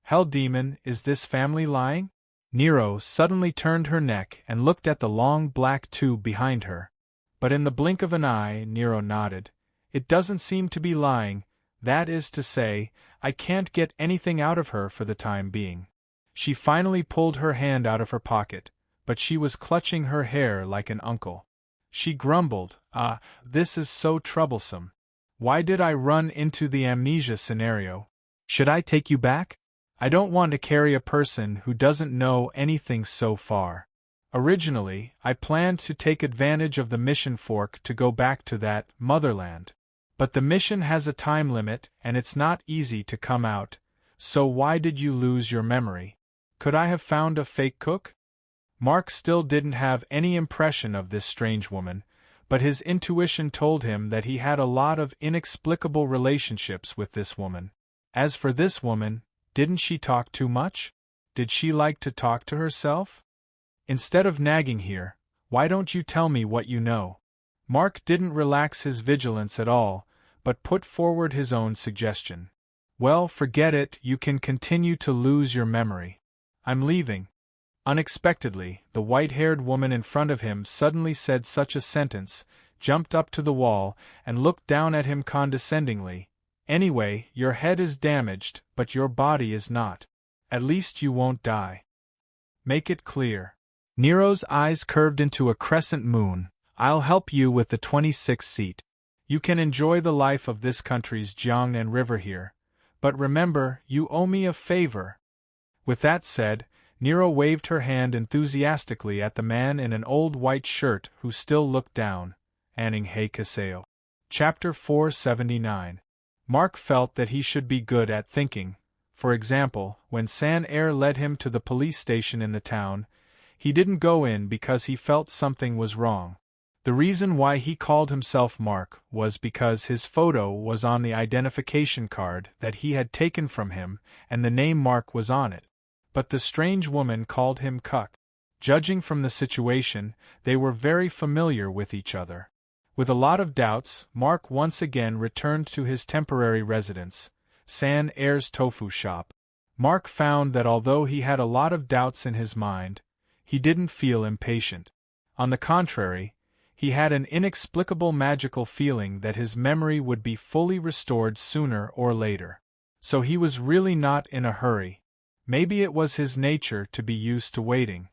"Hell demon, is this family lying?" Nero suddenly turned her neck and looked at the long black tube behind her. But in the blink of an eye, Nero nodded. "It doesn't seem to be lying, that is to say, I can't get anything out of her for the time being." She finally pulled her hand out of her pocket, but she was clutching her hair like an uncle. She grumbled, "This is so troublesome. Why did I run into the amnesia scenario? Should I take you back? I don't want to carry a person who doesn't know anything so far. Originally, I planned to take advantage of the mission fork to go back to that motherland. But the mission has a time limit and it's not easy to come out, so why did you lose your memory? Could I have found a fake cook?" Mark still didn't have any impression of this strange woman, but his intuition told him that he had a lot of inexplicable relationships with this woman. As for this woman, didn't she talk too much? Did she like to talk to herself? Instead of nagging here, why don't you tell me what you know? Mark didn't relax his vigilance at all, but put forward his own suggestion. "Well, forget it, you can continue to lose your memory. I'm leaving." Unexpectedly, the white-haired woman in front of him suddenly said such a sentence, jumped up to the wall, and looked down at him condescendingly. "Anyway, your head is damaged, but your body is not. At least you won't die. Make it clear." Nero's eyes curved into a crescent moon. "I'll help you with the 26th seat. You can enjoy the life of this country's Jiang and river here. But remember, you owe me a favor." With that said, Nero waved her hand enthusiastically at the man in an old white shirt who still looked down. "Anning hei kaseo." Chapter 479. Mark felt that he should be good at thinking. For example, when San Air led him to the police station in the town, he didn't go in because he felt something was wrong. The reason why he called himself Mark was because his photo was on the identification card that he had taken from him, and the name Mark was on it. But the strange woman called him Cuck. Judging from the situation, they were very familiar with each other. With a lot of doubts, Mark once again returned to his temporary residence, San Air's tofu shop. Mark found that although he had a lot of doubts in his mind, he didn't feel impatient. On the contrary, he had an inexplicable magical feeling that his memory would be fully restored sooner or later. So he was really not in a hurry. Maybe it was his nature to be used to waiting.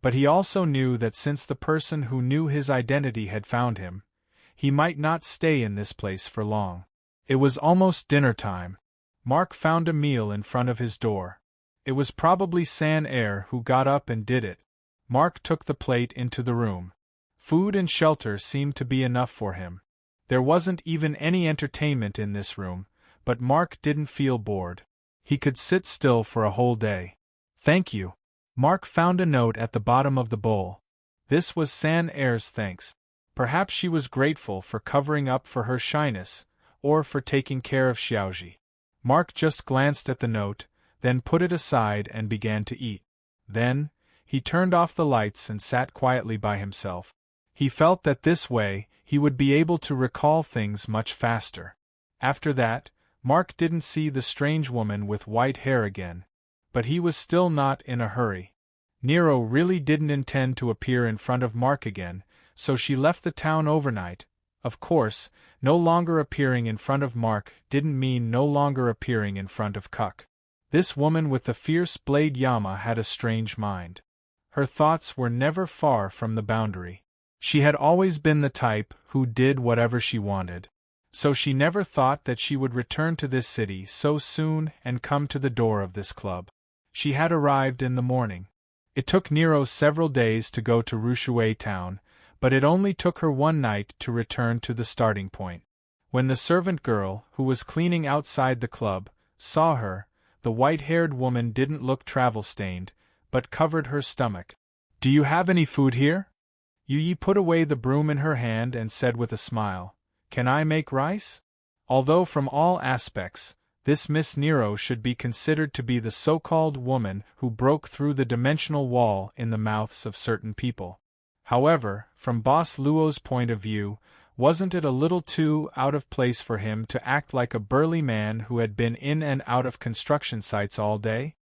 But he also knew that since the person who knew his identity had found him, he might not stay in this place for long. It was almost dinner time. Mark found a meal in front of his door. It was probably San Air who got up and did it. Mark took the plate into the room. Food and shelter seemed to be enough for him. There wasn't even any entertainment in this room, but Mark didn't feel bored. He could sit still for a whole day. "Thank you." Mark found a note at the bottom of the bowl. This was San Air's thanks. Perhaps she was grateful for covering up for her shyness, or for taking care of Xiaoji. Mark just glanced at the note, then put it aside and began to eat. Then, he turned off the lights and sat quietly by himself. He felt that this way, he would be able to recall things much faster. After that, Mark didn't see the strange woman with white hair again. But he was still not in a hurry. Nero really didn't intend to appear in front of Mark again, so she left the town overnight. Of course, no longer appearing in front of Mark didn't mean no longer appearing in front of Cuck. This woman with the fierce blade Yama had a strange mind. Her thoughts were never far from the boundary. She had always been the type who did whatever she wanted. So she never thought that she would return to this city so soon and come to the door of this club. She had arrived in the morning. It took Nero several days to go to Rushui town, but it only took her one night to return to the starting point. When the servant girl, who was cleaning outside the club, saw her, the white-haired woman didn't look travel-stained, but covered her stomach. "Do you have any food here?" Yi put away the broom in her hand and said with a smile, "Can I make rice?" Although from all aspects, this Miss Nero should be considered to be the so-called woman who broke through the dimensional wall in the mouths of certain people. However, from Boss Luo's point of view, wasn't it a little too out of place for him to act like a burly man who had been in and out of construction sites all day?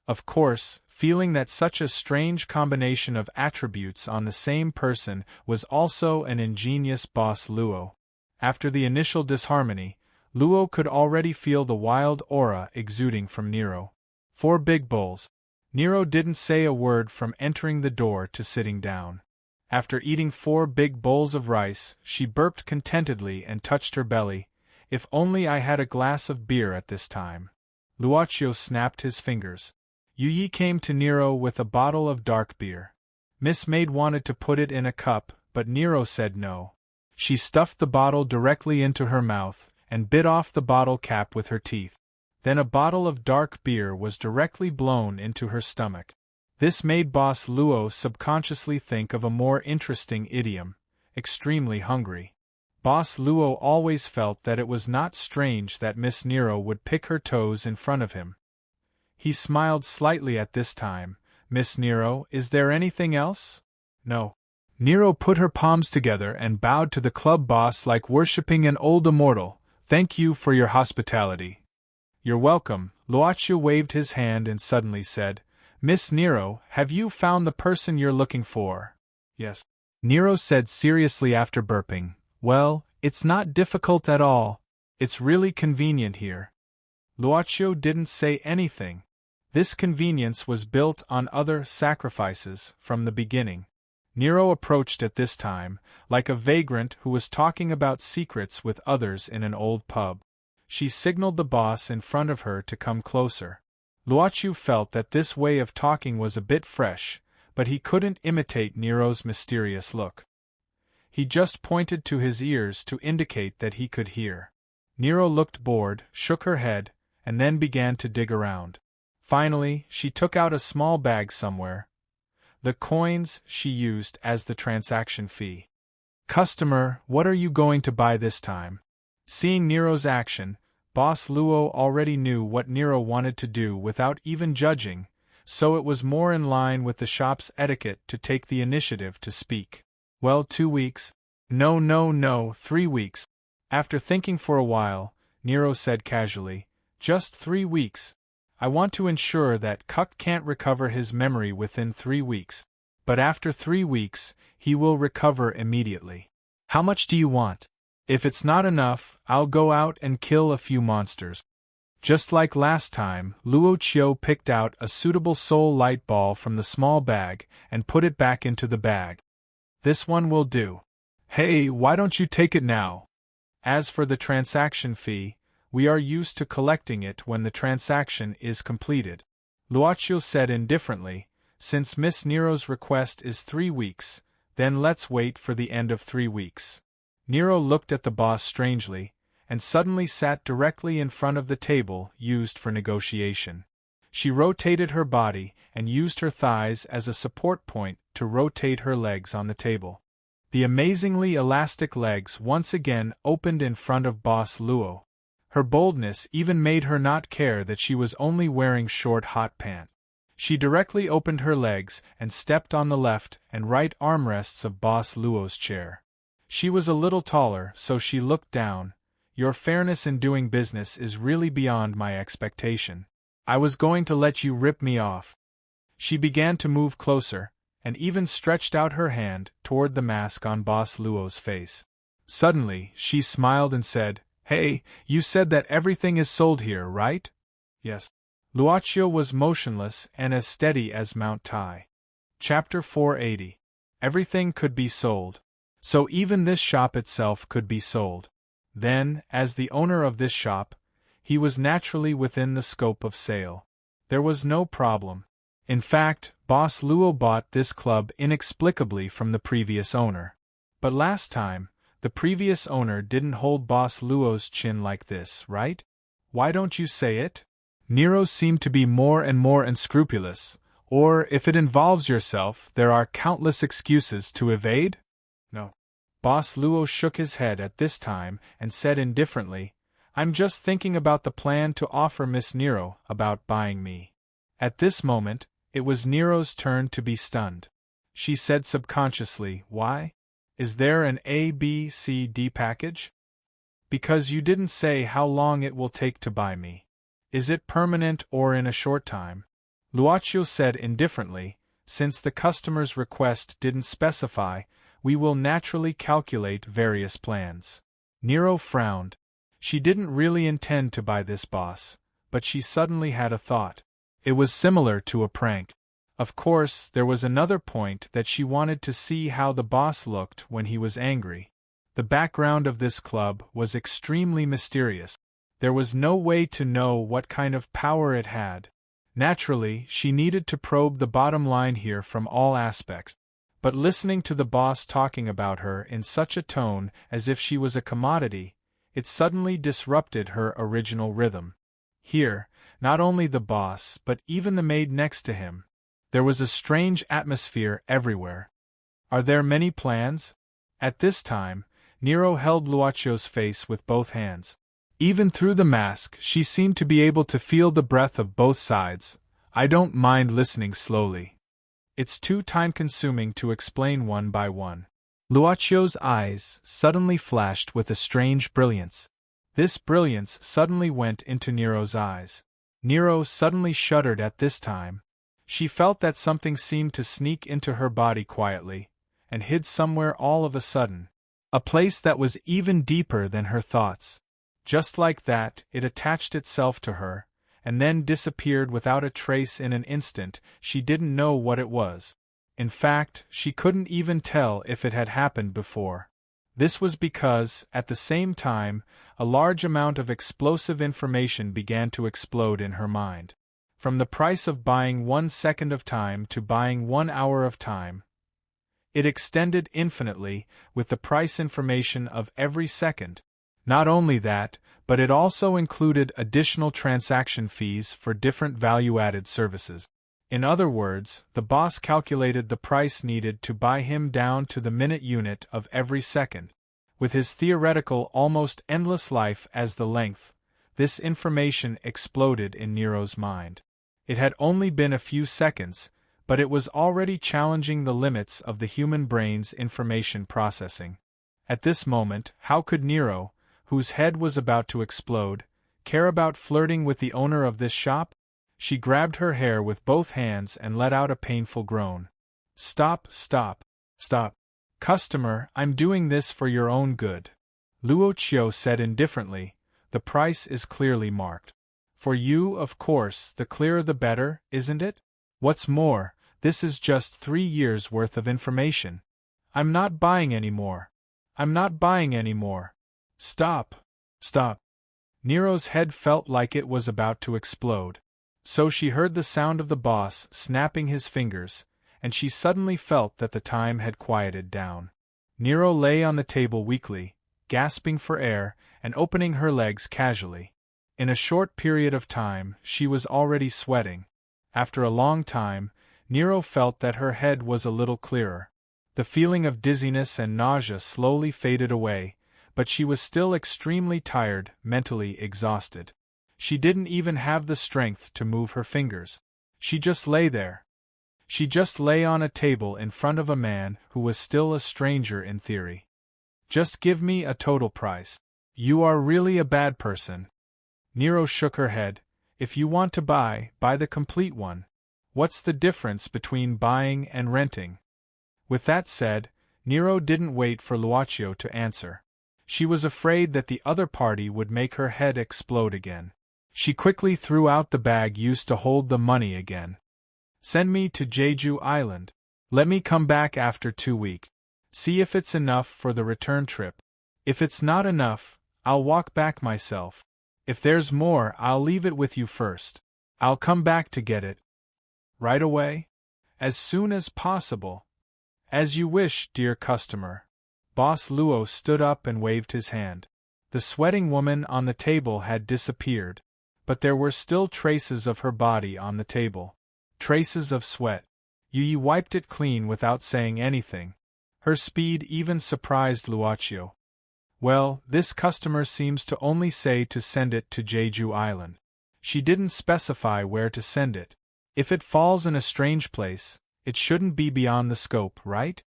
Of course, feeling that such a strange combination of attributes on the same person was also an ingenious Boss Luo. After the initial disharmony, Luo could already feel the wild aura exuding from Nero. 4 big bowls. Nero didn't say a word from entering the door to sitting down. After eating 4 big bowls of rice, she burped contentedly and touched her belly. "If only I had a glass of beer at this time." Luocio snapped his fingers. Yi came to Nero with a bottle of dark beer. Miss Maid wanted to put it in a cup, but Nero said no. She stuffed the bottle directly into her mouth, and bit off the bottle cap with her teeth. Then a bottle of dark beer was directly blown into her stomach. This made Boss Luo subconsciously think of a more interesting idiom: extremely hungry. Boss Luo always felt that it was not strange that Miss Nero would pick her toes in front of him. He smiled slightly at this time. "Miss Nero, is there anything else?" "No." Nero put her palms together and bowed to the club boss like worshipping an old immortal. "Thank you for your hospitality." "You're welcome." Luocio waved his hand and suddenly said, "Miss Nero, have you found the person you're looking for?" "Yes," Nero said seriously after burping. "Well, it's not difficult at all. It's really convenient here." Luocio didn't say anything. This convenience was built on other sacrifices from the beginning. Nero approached at this time, like a vagrant who was talking about secrets with others in an old pub. She signaled the boss in front of her to come closer. Luocio felt that this way of talking was a bit fresh, but he couldn't imitate Nero's mysterious look. He just pointed to his ears to indicate that he could hear. Nero looked bored, shook her head, and then began to dig around. Finally, she took out a small bag somewhere. The coins she used as the transaction fee. Customer, what are you going to buy this time? Seeing Nero's action, Boss Luo already knew what Nero wanted to do without even judging, so it was more in line with the shop's etiquette to take the initiative to speak. Well, 2 weeks. No, 3 weeks. After thinking for a while, Nero said casually, just 3 weeks. I want to ensure that Cuck can't recover his memory within 3 weeks. But after 3 weeks, he will recover immediately. How much do you want? If it's not enough, I'll go out and kill a few monsters. Just like last time, Luo Qiu picked out a suitable soul light ball from the small bag and put it back into the bag. This one will do. Hey, why don't you take it now? As for the transaction fee, we are used to collecting it when the transaction is completed. Luo Qiu said indifferently, since Miss Nero's request is 3 weeks, then let's wait for the end of 3 weeks. Nero looked at the boss strangely, and suddenly sat directly in front of the table used for negotiation. She rotated her body and used her thighs as a support point to rotate her legs on the table. The amazingly elastic legs once again opened in front of Boss Luo. Her boldness even made her not care that she was only wearing short hot pants. She directly opened her legs and stepped on the left and right armrests of Boss Luo's chair. She was a little taller, so she looked down. Your fairness in doing business is really beyond my expectation. I was going to let you rip me off. She began to move closer, and even stretched out her hand toward the mask on Boss Luo's face. Suddenly, she smiled and said, Hey, you said that everything is sold here, right? Yes. Luo Qiu was motionless and as steady as Mount Tai. Chapter 480. Everything could be sold. So even this shop itself could be sold. Then, as the owner of this shop, he was naturally within the scope of sale. There was no problem. In fact, Boss Luo bought this club inexplicably from the previous owner. But last time, the previous owner didn't hold Boss Luo's chin like this, right? Why don't you say it? Nero seemed to be more and more unscrupulous, or if it involves yourself, there are countless excuses to evade? No. Boss Luo shook his head at this time and said indifferently, I'm just thinking about the plan to offer Miss Nero about buying me. At this moment, it was Nero's turn to be stunned. She said subconsciously, Why? Is there an A, B, C, D package? Because you didn't say how long it will take to buy me. Is it permanent or in a short time? Luo Qiu said indifferently, since the customer's request didn't specify, we will naturally calculate various plans. Nero frowned. She didn't really intend to buy this boss, but she suddenly had a thought. It was similar to a prank. Of course, there was another point that she wanted to see how the boss looked when he was angry. The background of this club was extremely mysterious. There was no way to know what kind of power it had. Naturally, she needed to probe the bottom line here from all aspects. But listening to the boss talking about her in such a tone as if she was a commodity, it suddenly disrupted her original rhythm. Here, not only the boss but even the maid next to him. There was a strange atmosphere everywhere. Are there many plans? At this time, Nero held Luo Qiu's face with both hands. Even through the mask, she seemed to be able to feel the breath of both sides. I don't mind listening slowly. It's too time-consuming to explain one by one. Luo Qiu's eyes suddenly flashed with a strange brilliance. This brilliance suddenly went into Nero's eyes. Nero suddenly shuddered at this time. She felt that something seemed to sneak into her body quietly, and hid somewhere all of a sudden. A place that was even deeper than her thoughts. Just like that, it attached itself to her, and then disappeared without a trace in an instant. She didn't know what it was. In fact, she couldn't even tell if it had happened before. This was because, at the same time, a large amount of explosive information began to explode in her mind. From the price of buying 1 second of time to buying 1 hour of time. It extended infinitely, with the price information of every second. Not only that, but it also included additional transaction fees for different value-added services. In other words, the boss calculated the price needed to buy him down to the minute unit of every second. With his theoretical, almost endless life as the length, this information exploded in Nero's mind. It had only been a few seconds, but it was already challenging the limits of the human brain's information processing. At this moment, how could Nero, whose head was about to explode, care about flirting with the owner of this shop? She grabbed her hair with both hands and let out a painful groan. Stop, stop, stop. Customer, I'm doing this for your own good. Luochio said indifferently, the price is clearly marked. For you, of course, the clearer the better, isn't it? What's more, this is just 3 years' worth of information. I'm not buying any more. I'm not buying any more. Stop. Stop. Nero's head felt like it was about to explode. So she heard the sound of the boss snapping his fingers, and she suddenly felt that the time had quieted down. Nero lay on the table weakly, gasping for air, and opening her legs casually. In a short period of time, she was already sweating. After a long time, Nero felt that her head was a little clearer. The feeling of dizziness and nausea slowly faded away, but she was still extremely tired, mentally exhausted. She didn't even have the strength to move her fingers. She just lay there. She just lay on a table in front of a man who was still a stranger in theory. Just give me a total price. You are really a bad person. Nero shook her head. If you want to buy the complete one. What's the difference between buying and renting? With that said, Nero didn't wait for Luochio to answer. She was afraid that the other party would make her head explode again. She quickly threw out the bag used to hold the money again. Send me to Jeju Island. Let me come back after 2 weeks. See if it's enough for the return trip. If it's not enough, I'll walk back myself. If there's more, I'll leave it with you first. I'll come back to get it. Right away? As soon as possible. As you wish, dear customer. Boss Luo stood up and waved his hand. The sweating woman on the table had disappeared, but there were still traces of her body on the table. Traces of sweat. Yi wiped it clean without saying anything. Her speed even surprised Luochio. Well, this customer seems to only say to send it to Jeju Island. She didn't specify where to send it. If it falls in a strange place, it shouldn't be beyond the scope, right?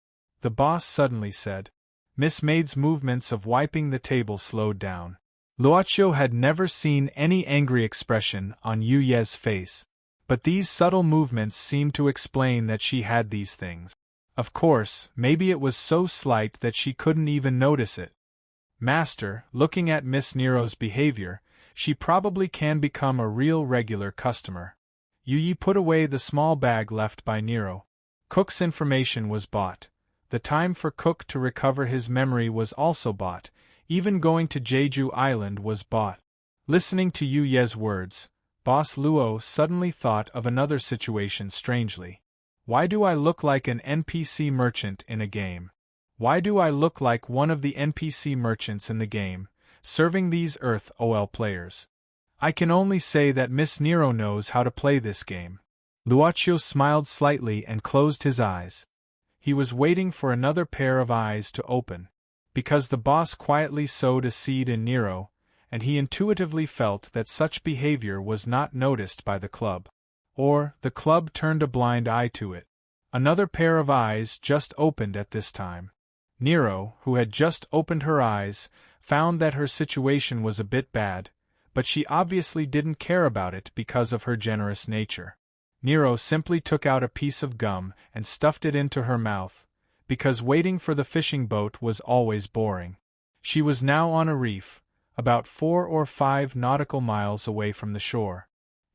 The boss suddenly said. Miss Maid's movements of wiping the table slowed down. Luochio had never seen any angry expression on Yu Ye's face, but these subtle movements seemed to explain that she had these things. Of course, maybe it was so slight that she couldn't even notice it. Master, looking at Miss Nero's behavior, she probably can become a real regular customer. Yu put away the small bag left by Nero. Cook's information was bought. The time for Cook to recover his memory was also bought. Even going to Jeju Island was bought. Listening to Yu Ye's words, Boss Luo suddenly thought of another situation strangely. Why do I look like an NPC merchant in a game? Why do I look like one of the NPC merchants in the game, serving these Earth OL players? I can only say that Miss Nero knows how to play this game. Luochio smiled slightly and closed his eyes. He was waiting for another pair of eyes to open, because the boss quietly sowed a seed in Nero, and he intuitively felt that such behavior was not noticed by the club. Or, the club turned a blind eye to it. Another pair of eyes just opened at this time. Nero, who had just opened her eyes, found that her situation was a bit bad, but she obviously didn't care about it because of her generous nature. Nero simply took out a piece of gum and stuffed it into her mouth, because waiting for the fishing boat was always boring. She was now on a reef, about 4 or 5 nautical miles away from the shore.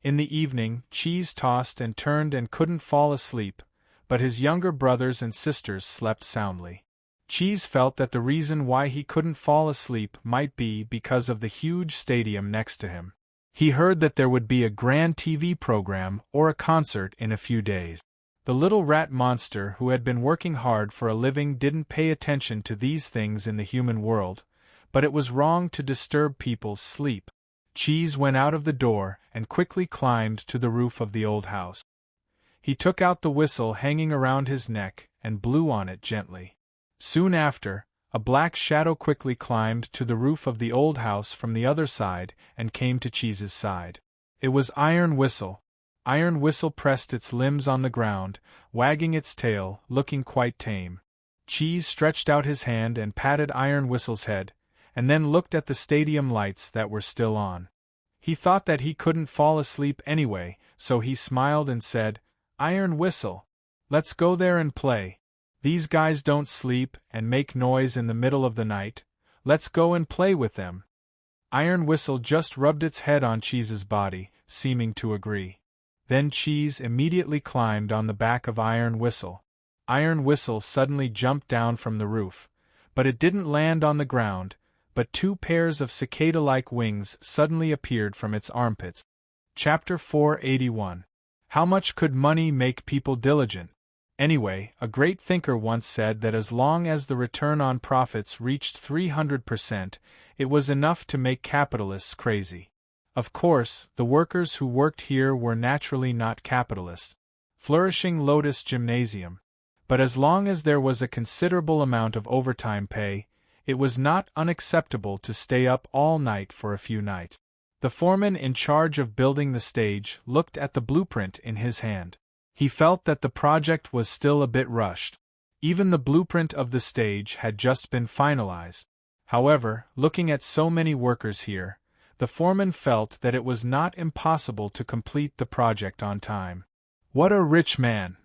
In the evening, Cheese tossed and turned and couldn't fall asleep, but his younger brothers and sisters slept soundly. Cheese felt that the reason why he couldn't fall asleep might be because of the huge stadium next to him. He heard that there would be a grand TV program or a concert in a few days. The little rat monster who had been working hard for a living didn't pay attention to these things in the human world, but it was wrong to disturb people's sleep. Cheese went out of the door and quickly climbed to the roof of the old house. He took out the whistle hanging around his neck and blew on it gently. Soon after, a black shadow quickly climbed to the roof of the old house from the other side and came to Cheese's side. It was Iron Whistle. Iron Whistle pressed its limbs on the ground, wagging its tail, looking quite tame. Cheese stretched out his hand and patted Iron Whistle's head, and then looked at the stadium lights that were still on. He thought that he couldn't fall asleep anyway, so he smiled and said, "Iron Whistle, let's go there and play. These guys don't sleep and make noise in the middle of the night. Let's go and play with them." Iron Whistle just rubbed its head on Cheese's body, seeming to agree. Then Cheese immediately climbed on the back of Iron Whistle. Iron Whistle suddenly jumped down from the roof, but it didn't land on the ground, but two pairs of cicada-like wings suddenly appeared from its armpits. Chapter 481. How much could money make people diligent? Anyway, a great thinker once said that as long as the return on profits reached 300%, it was enough to make capitalists crazy. Of course, the workers who worked here were naturally not capitalists. Flourishing Lotus Gymnasium. But as long as there was a considerable amount of overtime pay, it was not unacceptable to stay up all night for a few nights. The foreman in charge of building the stage looked at the blueprint in his hand. He felt that the project was still a bit rushed. Even the blueprint of the stage had just been finalized. However, looking at so many workers here, the foreman felt that it was not impossible to complete the project on time. What a rich man!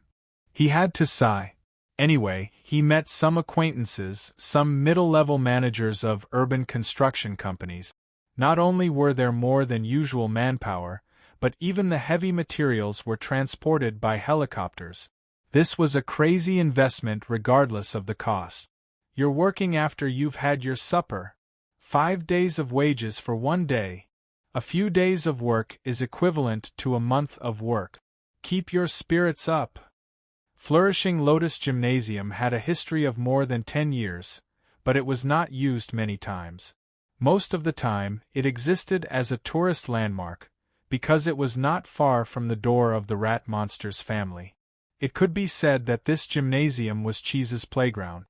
He had to sigh. Anyway, he met some acquaintances, some middle-level managers of urban construction companies. Not only were there more than usual manpower, but even the heavy materials were transported by helicopters. This was a crazy investment regardless of the cost. You're working after you've had your supper. 5 days of wages for 1 day. A few days of work is equivalent to a month of work. Keep your spirits up. Flourishing Lotus Gymnasium had a history of more than 10 years, but it was not used many times. Most of the time, it existed as a tourist landmark, because it was not far from the door of the rat monster's family. It could be said that this gymnasium was Cheese's playground.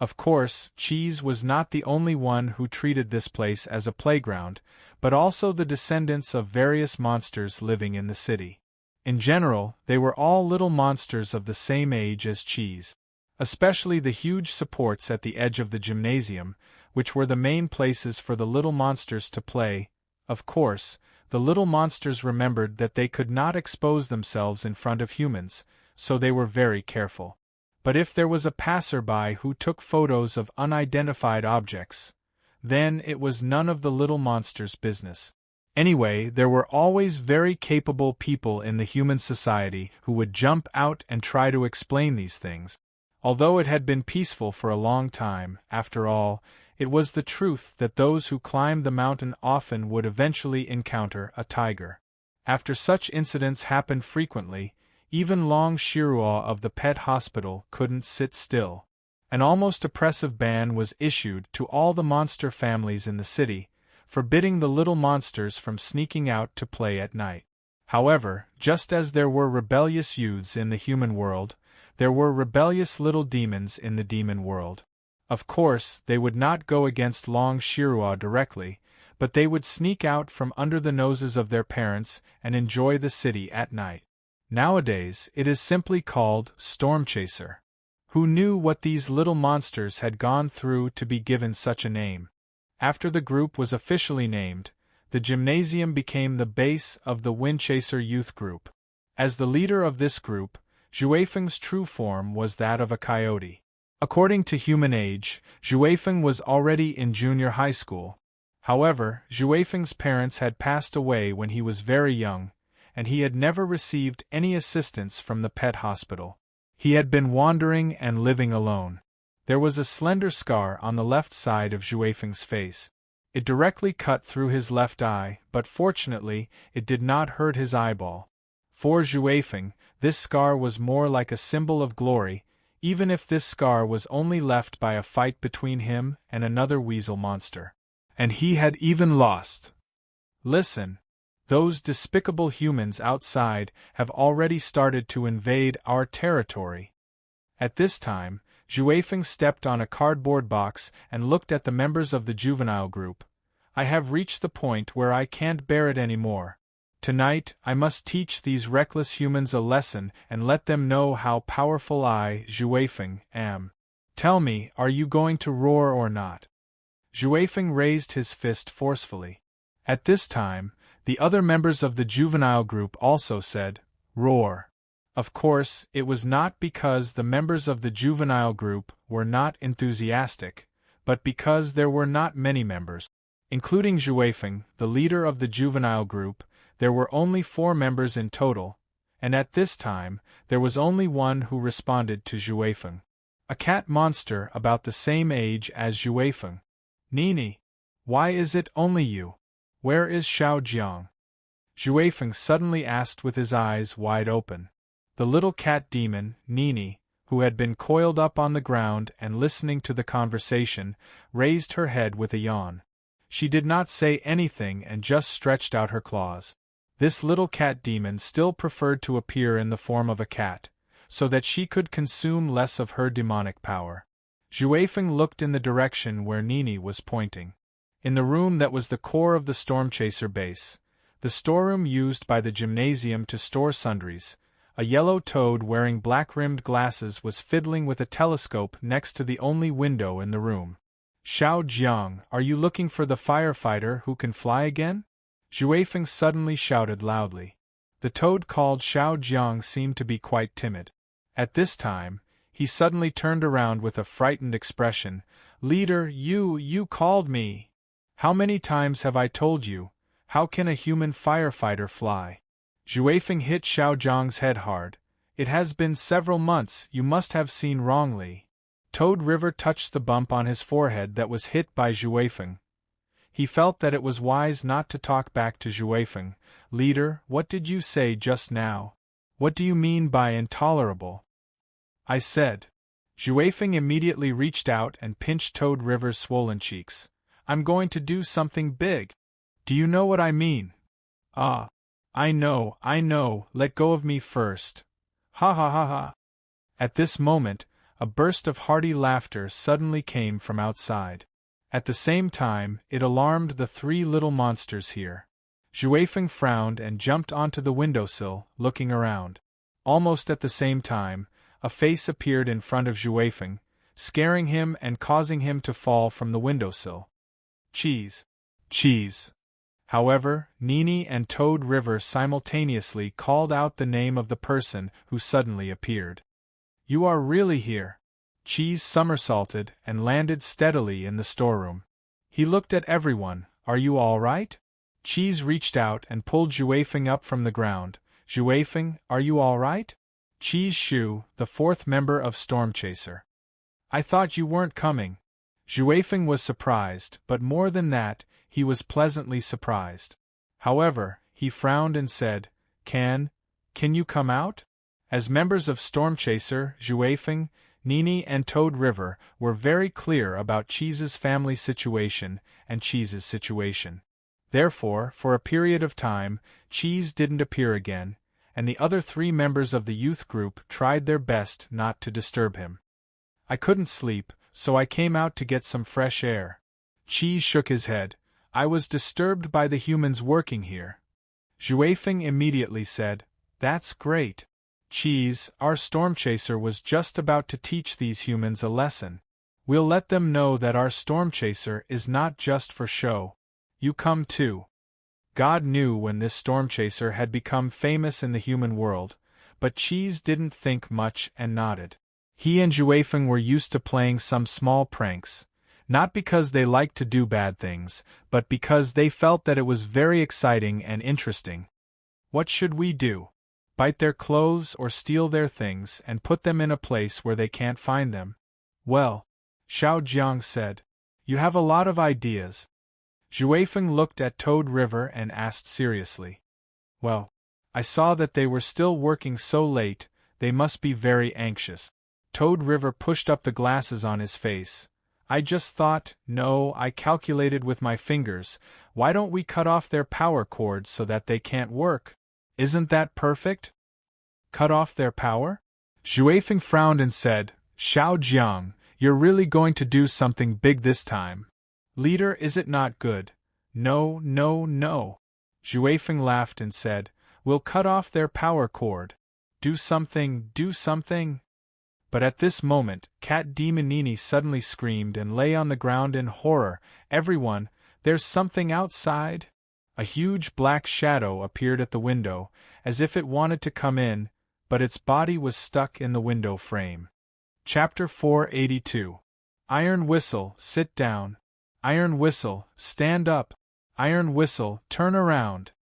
Of course, Cheese was not the only one who treated this place as a playground, but also the descendants of various monsters living in the city. In general, they were all little monsters of the same age as Cheese. Especially the huge supports at the edge of the gymnasium, which were the main places for the little monsters to play. Of course, the little monsters remembered that they could not expose themselves in front of humans, so they were very careful. But if there was a passerby who took photos of unidentified objects, then it was none of the little monsters' business. Anyway, there were always very capable people in the human society who would jump out and try to explain these things. Although it had been peaceful for a long time, after all, it was the truth that those who climbed the mountain often would eventually encounter a tiger. After such incidents happened frequently, even Long Shirua of the pet hospital couldn't sit still. An almost oppressive ban was issued to all the monster families in the city, forbidding the little monsters from sneaking out to play at night. However, just as there were rebellious youths in the human world, there were rebellious little demons in the demon world. Of course, they would not go against Long Shirua directly, but they would sneak out from under the noses of their parents and enjoy the city at night. Nowadays, it is simply called Storm Chaser. Who knew what these little monsters had gone through to be given such a name? After the group was officially named, the gymnasium became the base of the Windchaser Youth Group. As the leader of this group, Xuefeng's true form was that of a coyote. According to human age, Xuefeng was already in junior high school. However, Xuefeng's parents had passed away when he was very young, and he had never received any assistance from the pet hospital. He had been wandering and living alone. There was a slender scar on the left side of Xuefeng's face. It directly cut through his left eye, but fortunately, it did not hurt his eyeball. For Juefeng, this scar was more like a symbol of glory, even if this scar was only left by a fight between him and another weasel monster. And he had even lost. Listen. Those despicable humans outside have already started to invade our territory. At this time, Juefeng stepped on a cardboard box and looked at the members of the juvenile group. I have reached the point where I can't bear it anymore. Tonight, I must teach these reckless humans a lesson and let them know how powerful I, Juefeng, am. Tell me, are you going to roar or not? Juefeng raised his fist forcefully. At this time, the other members of the juvenile group also said, "Roar." Of course, it was not because the members of the juvenile group were not enthusiastic, but because there were not many members. Including Juefeng, the leader of the juvenile group, there were only 4 members in total, and at this time, there was only one who responded to Juefeng. A cat monster about the same age as Juefeng. "Nini, why is it only you? Where is Xiao Jiang?" Juefeng suddenly asked with his eyes wide open. The little cat demon, Nini, who had been coiled up on the ground and listening to the conversation, raised her head with a yawn. She did not say anything and just stretched out her claws. This little cat demon still preferred to appear in the form of a cat, so that she could consume less of her demonic power. Juefeng looked in the direction where Nini was pointing. In the room that was the core of the Stormchaser base, the storeroom used by the gymnasium to store sundries, a yellow toad wearing black-rimmed glasses was fiddling with a telescope next to the only window in the room. "Xiao Jiang, are you looking for the firefighter who can fly again?" Juefeng suddenly shouted loudly. The toad called Xiao Jiang seemed to be quite timid. At this time, he suddenly turned around with a frightened expression. "Leader, you called me. How many times have I told you? How can a human firefighter fly?" Juefeng hit Xiao Jiang's head hard. "It has been several months, you must have seen wrongly." Toad River touched the bump on his forehead that was hit by Juefeng. He felt that it was wise not to talk back to Juefeng. "Leader, what did you say just now? What do you mean by intolerable?" "I said." Juefeng immediately reached out and pinched Toad River's swollen cheeks. "I'm going to do something big. Do you know what I mean?" "Ah. I know, let go of me first. Ha ha ha ha." At this moment, a burst of hearty laughter suddenly came from outside. At the same time, it alarmed the 3 little monsters here. Juefeng frowned and jumped onto the windowsill, looking around. Almost at the same time, a face appeared in front of Juefeng, scaring him and causing him to fall from the windowsill. "Cheese! Cheese!" However, Nini and Toad River simultaneously called out the name of the person who suddenly appeared. "You are really here." Cheese somersaulted and landed steadily in the storeroom. He looked at everyone. "Are you all right?" Cheese reached out and pulled Juefeng up from the ground. "Juefeng, are you all right?" Cheese Shu, the 4th member of Stormchaser. "I thought you weren't coming." Juefeng was surprised, but more than that, he was pleasantly surprised. However, he frowned and said, Can you come out?" As members of Stormchaser, Juefeng, Nini and Toad River were very clear about Cheese's family situation and Cheese's situation. Therefore, for a period of time, Cheese didn't appear again, and the other 3 members of the youth group tried their best not to disturb him. "I couldn't sleep, so I came out to get some fresh air." Cheese shook his head. "I was disturbed by the humans working here." Juefeng immediately said, "That's great. Cheese, our Stormchaser was just about to teach these humans a lesson. We'll let them know that our Stormchaser is not just for show. You come too." God knew when this Stormchaser had become famous in the human world, but Cheese didn't think much and nodded. He and Juefeng were used to playing some small pranks, not because they liked to do bad things, but because they felt that it was very exciting and interesting. "What should we do? Bite their clothes or steal their things and put them in a place where they can't find them?" "Well," Xiao Jiang said, "you have a lot of ideas." Juefeng looked at Toad River and asked seriously, "Well, I saw that they were still working so late, they must be very anxious. Toad River pushed up the glasses on his face. I just thought, no, I calculated with my fingers, why don't we cut off their power cords so that they can't work? Isn't that perfect? Cut off their power? Xuefeng frowned and said, Xiao Jiang, you're really going to do something big this time. Leader, is it not good? No, no, no. Xuefeng laughed and said, we'll cut off their power cord. Do something, do something. But at this moment, Cat Demon Nini suddenly screamed and lay on the ground in horror. Everyone, there's something outside. A huge black shadow appeared at the window, as if it wanted to come in, but its body was stuck in the window frame. Chapter 482. Iron Whistle, sit down. Iron Whistle, stand up. Iron Whistle, turn around.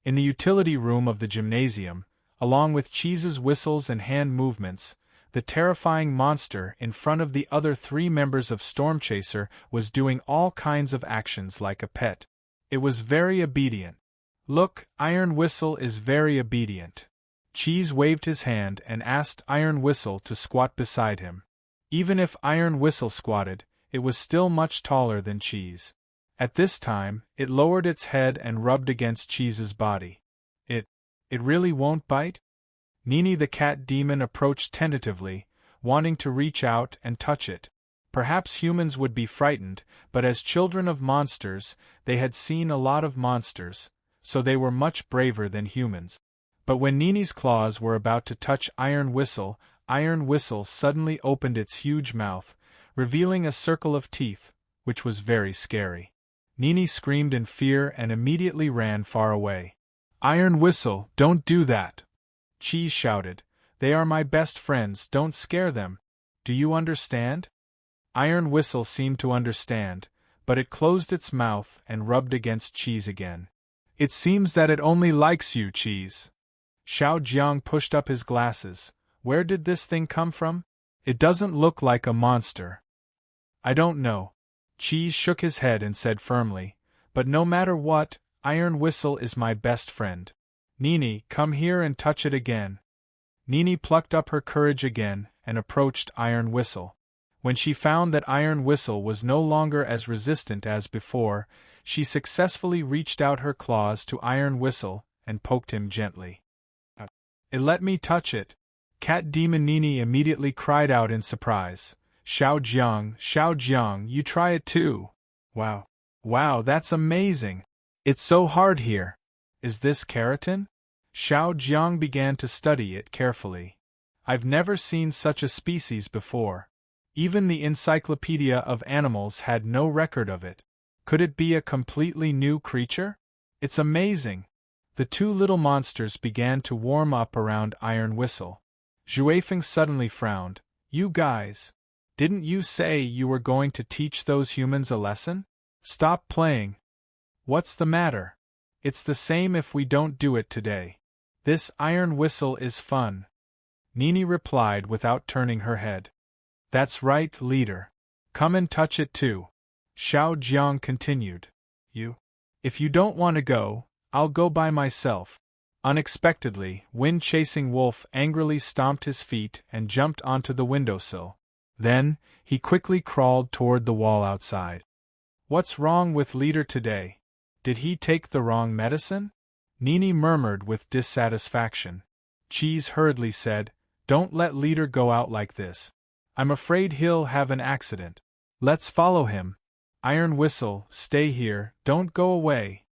In the utility room of the gymnasium, along with Cheese's whistles and hand movements, the terrifying monster in front of the other 3 members of Stormchaser was doing all kinds of actions like a pet. It was very obedient. Look, Iron Whistle is very obedient. Cheese waved his hand and asked Iron Whistle to squat beside him. Even if Iron Whistle squatted, it was still much taller than Cheese. At this time, it lowered its head and rubbed against Cheese's body. It really won't bite? Nini the cat demon approached tentatively, wanting to reach out and touch it. Perhaps humans would be frightened, but as children of monsters, they had seen a lot of monsters, so they were much braver than humans. But when Nini's claws were about to touch Iron Whistle suddenly opened its huge mouth, revealing a circle of teeth, which was very scary. Nini screamed in fear and immediately ran far away. Iron Whistle, don't do that! Cheese shouted. They are my best friends, don't scare them. Do you understand? Iron Whistle seemed to understand, but it closed its mouth and rubbed against Cheese again. It seems that it only likes you, Cheese. Xiao Jiang pushed up his glasses. Where did this thing come from? It doesn't look like a monster. I don't know. Cheese shook his head and said firmly, but no matter what, Iron Whistle is my best friend. Nini, come here and touch it again. Nini plucked up her courage again and approached Iron Whistle. When she found that Iron Whistle was no longer as resistant as before, she successfully reached out her claws to Iron Whistle and poked him gently. Let me touch it. Cat Demon Nini immediately cried out in surprise. Xiao Jiang, you try it too. Wow, that's amazing. It's so hard here. Is this keratin? Xiao Jiang began to study it carefully. I've never seen such a species before. Even the Encyclopedia of Animals had no record of it. Could it be a completely new creature? It's amazing. The 2 little monsters began to warm up around Iron Whistle. Xuefeng suddenly frowned. You guys. Didn't you say you were going to teach those humans a lesson? Stop playing. What's the matter? It's the same if we don't do it today. This Iron Whistle is fun. Nini replied without turning her head. That's right, leader. Come and touch it too. Xiao Jiang continued. If you don't want to go, I'll go by myself. Unexpectedly, Wind-Chasing Wolf angrily stomped his feet and jumped onto the windowsill. Then, he quickly crawled toward the wall outside. What's wrong with Leader today? Did he take the wrong medicine? Nini murmured with dissatisfaction. Cheese hurriedly said, Don't let Leader go out like this. I'm afraid he'll have an accident. Let's follow him. Iron Whistle, stay here, don't go away.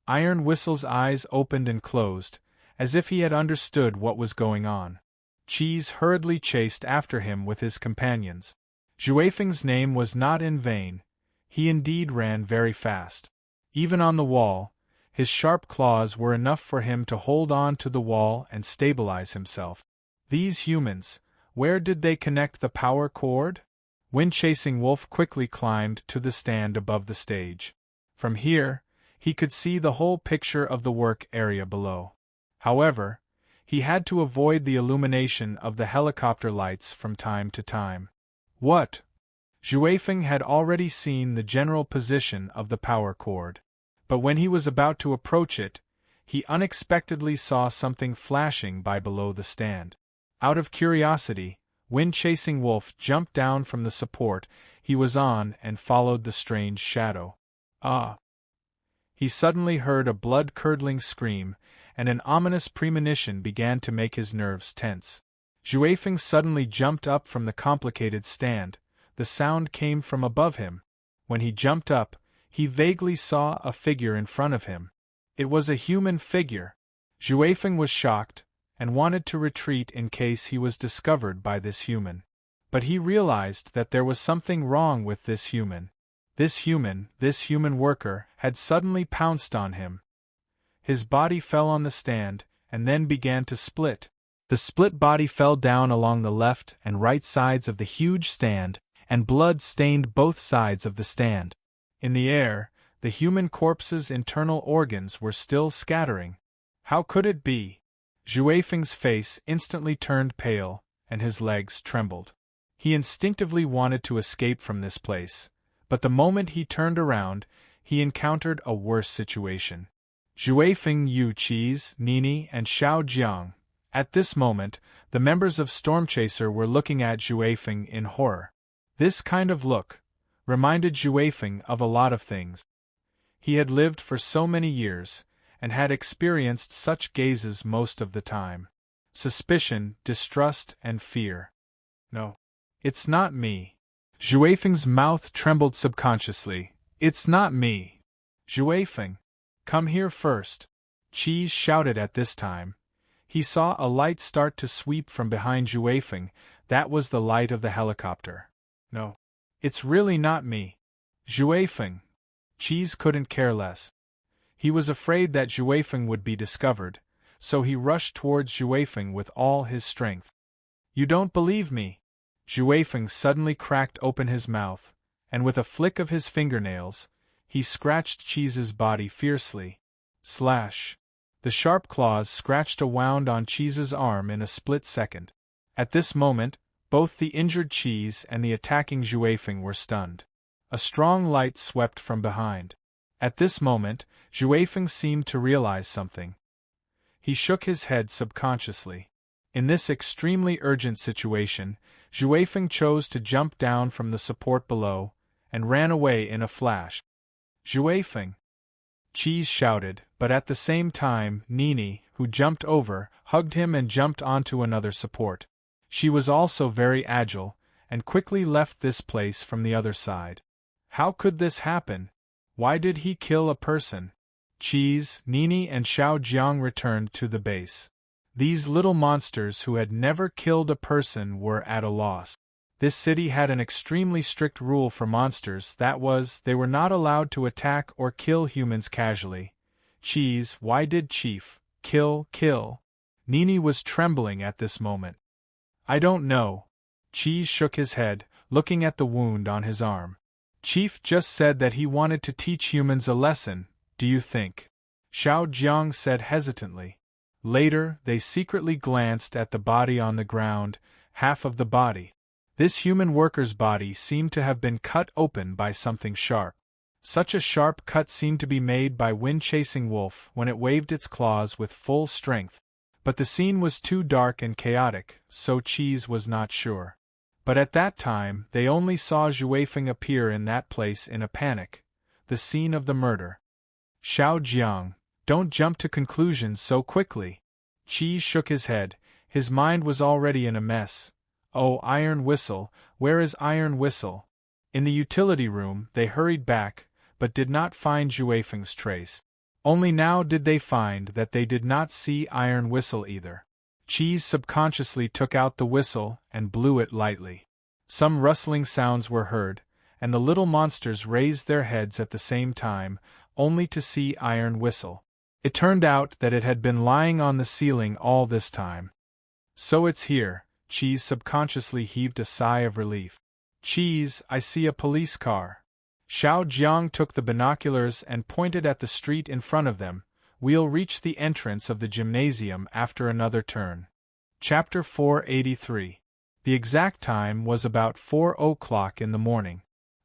Iron Whistle's eyes opened and closed, as if he had understood what was going on. Cheese hurriedly chased after him with his companions. Xuefeng's name was not in vain. He indeed ran very fast. Even on the wall, his sharp claws were enough for him to hold on to the wall and stabilize himself. These humans, where did they connect the power cord? Wind-Chasing Wolf quickly climbed to the stand above the stage. From here, he could see the whole picture of the work area below. However, he had to avoid the illumination of the helicopter lights from time to time. What? Xuefeng had already seen the general position of the power cord. But when he was about to approach it, he unexpectedly saw something flashing by below the stand. Out of curiosity, wind-chasing Wolf jumped down from the support he was on and followed the strange shadow. Ah! He suddenly heard a blood-curdling scream, and an ominous premonition began to make his nerves tense. Xuefeng suddenly jumped up from the complicated stand. The sound came from above him. When he jumped up, he vaguely saw a figure in front of him. It was a human figure. Xuefeng was shocked, and wanted to retreat in case he was discovered by this human. But he realized that there was something wrong with this human. This human worker, had suddenly pounced on him. His body fell on the stand, and then began to split. The split body fell down along the left and right sides of the huge stand, and blood stained both sides of the stand. In the air, the human corpse's internal organs were still scattering. How could it be? Xuefeng's face instantly turned pale, and his legs trembled. He instinctively wanted to escape from this place, but the moment he turned around, he encountered a worse situation. Xuefeng, Yu Cheese, Nini, and Xiao Jiang. At this moment, the members of Stormchaser were looking at Xuefeng in horror. This kind of look reminded Xuefeng of a lot of things. He had lived for so many years, and had experienced such gazes most of the time. Suspicion, distrust, and fear. No. It's not me. Xuefeng's mouth trembled subconsciously. It's not me. Xuefeng, come here first. Cheese shouted at this time. He saw a light start to sweep from behind Xuefeng. That was the light of the helicopter. No. It's really not me. Xuefeng. Cheese couldn't care less. He was afraid that Xuefeng would be discovered, so he rushed towards Xuefeng with all his strength. You don't believe me? Xuefeng suddenly cracked open his mouth, and with a flick of his fingernails, he scratched Cheese's body fiercely. Slash! The sharp claws scratched a wound on Cheese's arm in a split second. At this moment, both the injured Cheese and the attacking Xuefeng were stunned. A strong light swept from behind. At this moment, Xuefeng seemed to realize something. He shook his head subconsciously. In this extremely urgent situation, Xuefeng chose to jump down from the support below, and ran away in a flash. Xuefeng! Cheese shouted, but at the same time, Nini, who jumped over, hugged him and jumped onto another support. She was also very agile, and quickly left this place from the other side. How could this happen? Why did he kill a person? Cheese, Nini, and Xiao Jiang returned to the base. These little monsters who had never killed a person were at a loss. This city had an extremely strict rule for monsters, that was, they were not allowed to attack or kill humans casually. Cheese, why did Chief kill? Nini was trembling at this moment. I don't know. Cheese shook his head, looking at the wound on his arm. Chief just said that he wanted to teach humans a lesson, do you think? Xiao Jiang said hesitantly. Later, they secretly glanced at the body on the ground, half of the body. This human worker's body seemed to have been cut open by something sharp. Such a sharp cut seemed to be made by wind-chasing Wolf when it waved its claws with full strength. But the scene was too dark and chaotic, so Cheese was not sure. But at that time, they only saw Xuefeng appear in that place in a panic, the scene of the murder. Xiao Jiang, don't jump to conclusions so quickly. Cheese shook his head, his mind was already in a mess. Oh, Iron Whistle, where is Iron Whistle? In the utility room, they hurried back, but did not find Xuefeng's trace. Only now did they find that they did not see Iron Whistle either. Cheese subconsciously took out the whistle and blew it lightly. Some rustling sounds were heard, and the little monsters raised their heads at the same time, only to see Iron Whistle. It turned out that it had been lying on the ceiling all this time. So it's here. Cheese subconsciously heaved a sigh of relief. Cheese, I see a police car. Xiao Jiang took the binoculars and pointed at the street in front of them. We'll reach the entrance of the gymnasium after another turn. Chapter 483. The exact time was about 4 o'clock in the morning.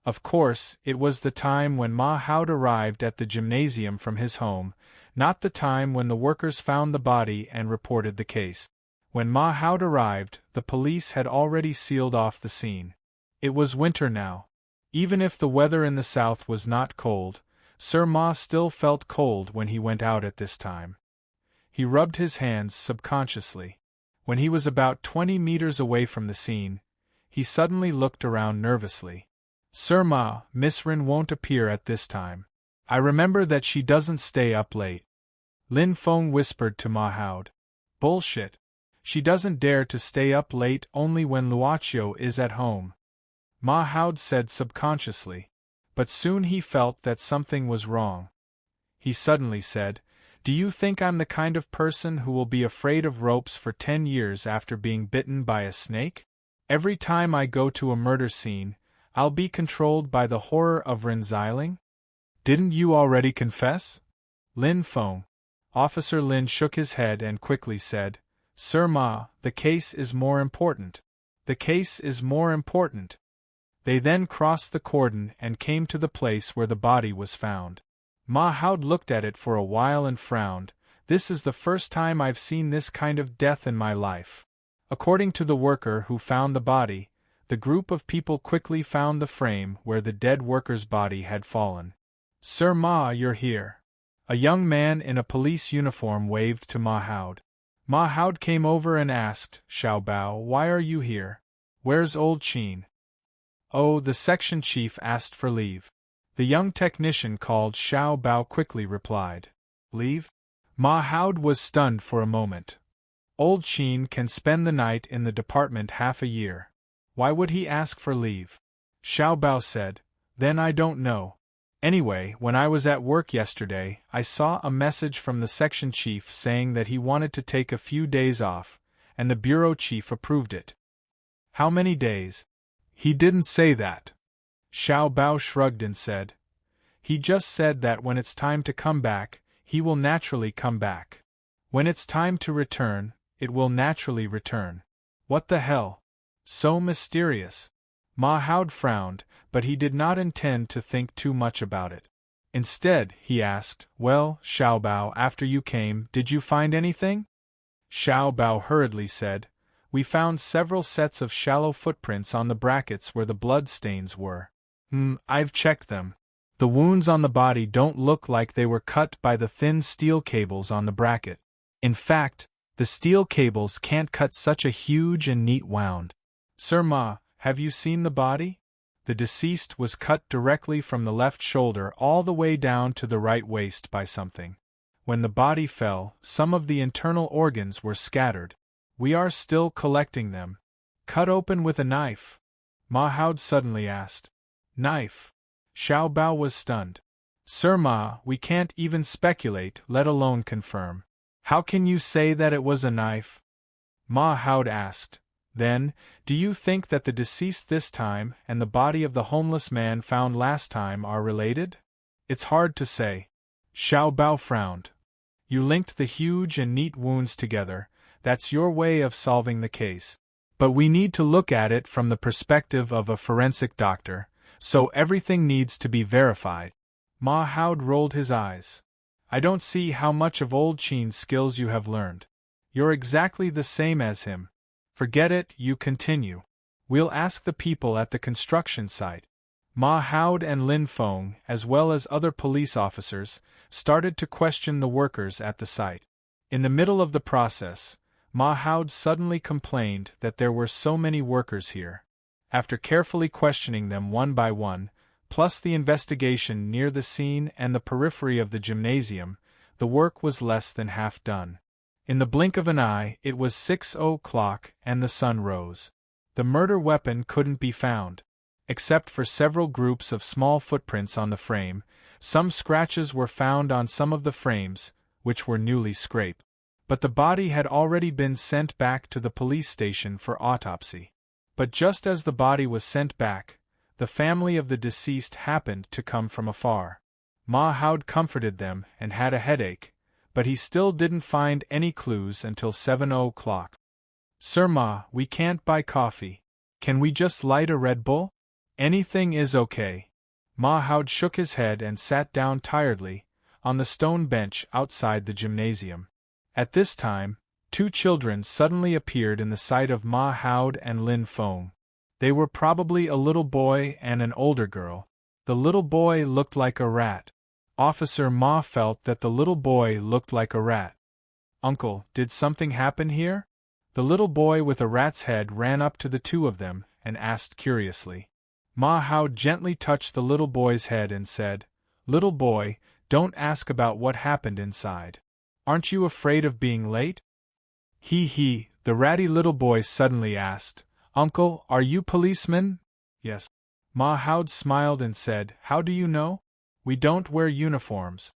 Of course, it was the time when Ma Haud arrived at the gymnasium from his home, not the time when the workers found the body and reported the case. When Ma Haud arrived, the police had already sealed off the scene. It was winter now. Even if the weather in the south was not cold, Sir Ma still felt cold when he went out at this time. He rubbed his hands subconsciously. When he was about 20 meters away from the scene, he suddenly looked around nervously. Sir Ma, Miss Rin won't appear at this time. I remember that she doesn't stay up late. Lin Feng whispered to Ma Haud. Bullshit. She doesn't dare to stay up late only when Luochio is at home. Ma Haud said subconsciously. But soon he felt that something was wrong. He suddenly said, Do you think I'm the kind of person who will be afraid of ropes for 10 years after being bitten by a snake? Every time I go to a murder scene, I'll be controlled by the horror of Rinziling? Didn't you already confess? Lin Feng. Officer Lin shook his head and quickly said, Sir Ma, the case is more important. The case is more important. They then crossed the cordon and came to the place where the body was found. Ma Haud looked at it for a while and frowned. This is the first time I've seen this kind of death in my life. According to the worker who found the body, the group of people quickly found the frame where the dead worker's body had fallen. Sir Ma, you're here. A young man in a police uniform waved to Ma Haud. Ma Haud came over and asked, Xiao Bao, why are you here? Where's old Qin? Oh, the section chief asked for leave. The young technician called Xiao Bao quickly replied. Leave? Ma Haud was stunned for a moment. Old Qin can spend the night in the department half a year. Why would he ask for leave? Xiao Bao said, Then I don't know. Anyway, when I was at work yesterday, I saw a message from the section chief saying that he wanted to take a few days off, and the bureau chief approved it. How many days? He didn't say that. Xiao Bao shrugged and said, He just said that when it's time to come back, he will naturally come back. When it's time to return, it will naturally return. What the hell? So mysterious. Ma Haud frowned, but he did not intend to think too much about it. Instead, he asked, Well, Xiao Bao, after you came, did you find anything? Xiao Bao hurriedly said, We found several sets of shallow footprints on the brackets where the blood stains were. I've checked them. The wounds on the body don't look like they were cut by the thin steel cables on the bracket. In fact, the steel cables can't cut such a huge and neat wound. Sir Ma, have you seen the body? The deceased was cut directly from the left shoulder all the way down to the right waist by something. When the body fell, some of the internal organs were scattered. We are still collecting them. Cut open with a knife? Ma Haud suddenly asked. Knife? Xiao Bao was stunned. Sir Ma, we can't even speculate, let alone confirm. How can you say that it was a knife? Ma Haud asked. Then, do you think that the deceased this time and the body of the homeless man found last time are related? It's hard to say. Xiao Bao frowned. You linked the huge and neat wounds together, that's your way of solving the case. But we need to look at it from the perspective of a forensic doctor, so everything needs to be verified. Ma Haud rolled his eyes. I don't see how much of old Qin's skills you have learned. You're exactly the same as him. Forget it, you continue. We'll ask the people at the construction site. Ma Haud and Lin Feng, as well as other police officers, started to question the workers at the site. In the middle of the process, Ma Haud suddenly complained that there were so many workers here. After carefully questioning them one by one, plus the investigation near the scene and the periphery of the gymnasium, the work was less than half done. In the blink of an eye, it was 6 o'clock and the sun rose. The murder weapon couldn't be found. Except for several groups of small footprints on the frame, some scratches were found on some of the frames, which were newly scraped. But the body had already been sent back to the police station for autopsy. But just as the body was sent back, the family of the deceased happened to come from afar. Ma Haud comforted them and had a headache, but he still didn't find any clues until 7 o'clock. Sir Ma, we can't buy coffee. Can we just light a Red Bull? Anything is okay. Ma Howd shook his head and sat down tiredly, on the stone bench outside the gymnasium. At this time, two children suddenly appeared in the sight of Ma Howd and Lin Feng. They were probably a little boy and an older girl. The little boy looked like a rat. Officer Ma felt that the little boy looked like a rat. Uncle, did something happen here? The little boy with a rat's head ran up to the two of them and asked curiously. Ma Howd gently touched the little boy's head and said, "Little boy, don't ask about what happened inside. Aren't you afraid of being late?" He, the ratty little boy suddenly asked, "Uncle, are you policeman?" "Yes." Ma Howd smiled and said, "How do you know? We don't wear uniforms."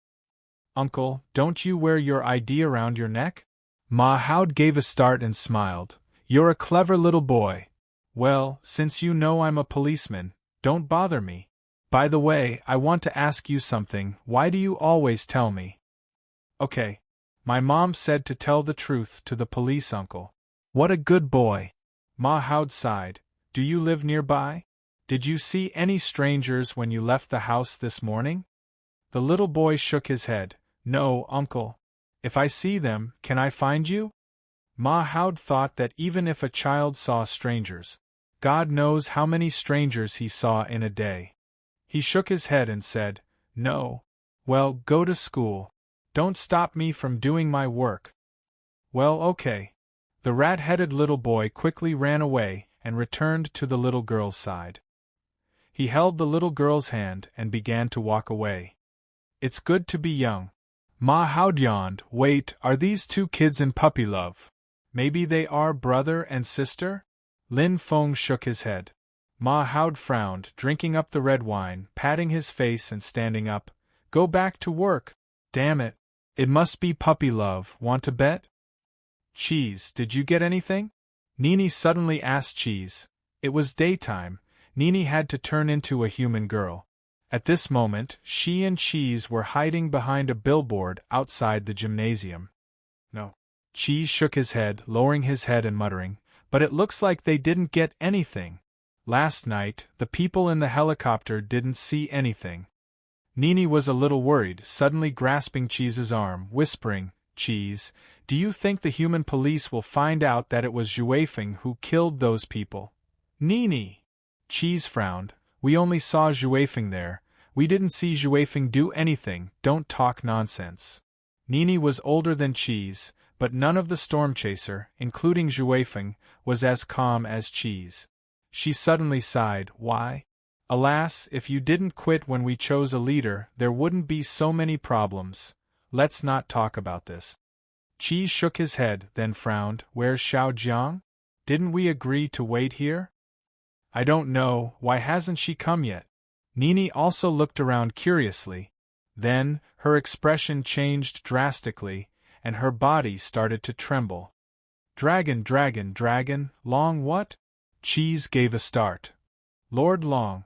"Uncle, don't you wear your ID around your neck?" Ma Howd gave a start and smiled. "You're a clever little boy. Well, since you know I'm a policeman, don't bother me. By the way, I want to ask you something. Why do you always tell me?" "Okay. My mom said to tell the truth to the police, Uncle." "What a good boy." Ma Howd sighed. "Do you live nearby? Did you see any strangers when you left the house this morning?" The little boy shook his head. "No, Uncle. If I see them, can I find you?" Ma Howd thought that even if a child saw strangers, God knows how many strangers he saw in a day. He shook his head and said, "No." "Well, go to school. Don't stop me from doing my work." "Well, okay." The rat-headed little boy quickly ran away and returned to the little girl's side. He held the little girl's hand and began to walk away. "It's good to be young." Ma Howd yawned. "Wait, are these two kids in puppy love? Maybe they are brother and sister?" Lin Feng shook his head. Ma Howd frowned, drinking up the red wine, patting his face and standing up. "Go back to work. Damn it. It must be puppy love. Want to bet?" "Cheese, did you get anything?" Nini suddenly asked Cheese. It was daytime. Nini had to turn into a human girl. At this moment, she and Cheese were hiding behind a billboard outside the gymnasium. "No." Cheese shook his head, lowering his head and muttering, "But it looks like they didn't get anything. Last night, the people in the helicopter didn't see anything." Nini was a little worried, suddenly grasping Cheese's arm, whispering, "Cheese, do you think the human police will find out that it was Zhuifeng who killed those people?" "Nini!" Cheese frowned. "We only saw Zhuifeng there. We didn't see Zhuifeng do anything. Don't talk nonsense." Nini was older than Cheese, but none of the storm chaser, including Zhuifeng, was as calm as Cheese. She suddenly sighed. "Why? Alas, if you didn't quit when we chose a leader, there wouldn't be so many problems. Let's not talk about this." Cheese shook his head, then frowned. "Where's Xiao Jiang? Didn't we agree to wait here?" "I don't know. Why hasn't she come yet?" Nini also looked around curiously. Then, her expression changed drastically, and her body started to tremble. "Dragon, dragon, dragon, Long what?" Cheese gave a start. "Lord Long."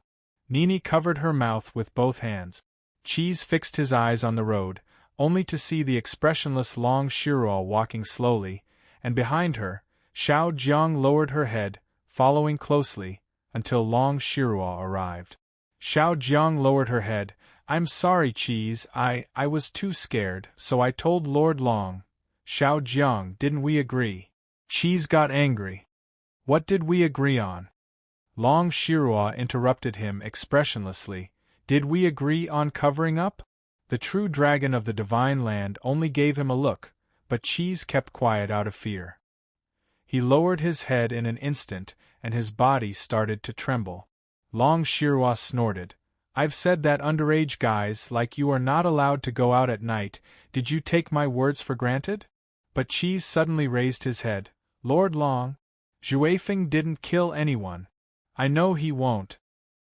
Nini covered her mouth with both hands. Cheese fixed his eyes on the road, only to see the expressionless Long Shiruo walking slowly, and behind her, Xiao Jiang lowered her head, following closely, until Long Shiruo arrived. Xiao Jiang lowered her head. "I'm sorry, Cheese, I was too scared, so I told Lord Long." "Xiao Jiang, didn't we agree?" Cheese got angry. "What did we agree on?" Long Shiruo interrupted him expressionlessly. "Did we agree on covering up?" The true dragon of the divine land only gave him a look, but Cheese kept quiet out of fear. He lowered his head in an instant, and his body started to tremble. Long Shiruo snorted. "I've said that underage guys like you are not allowed to go out at night. Did you take my words for granted?" But Cheese suddenly raised his head. "Lord Long, Zhuifeng didn't kill anyone. I know he won't."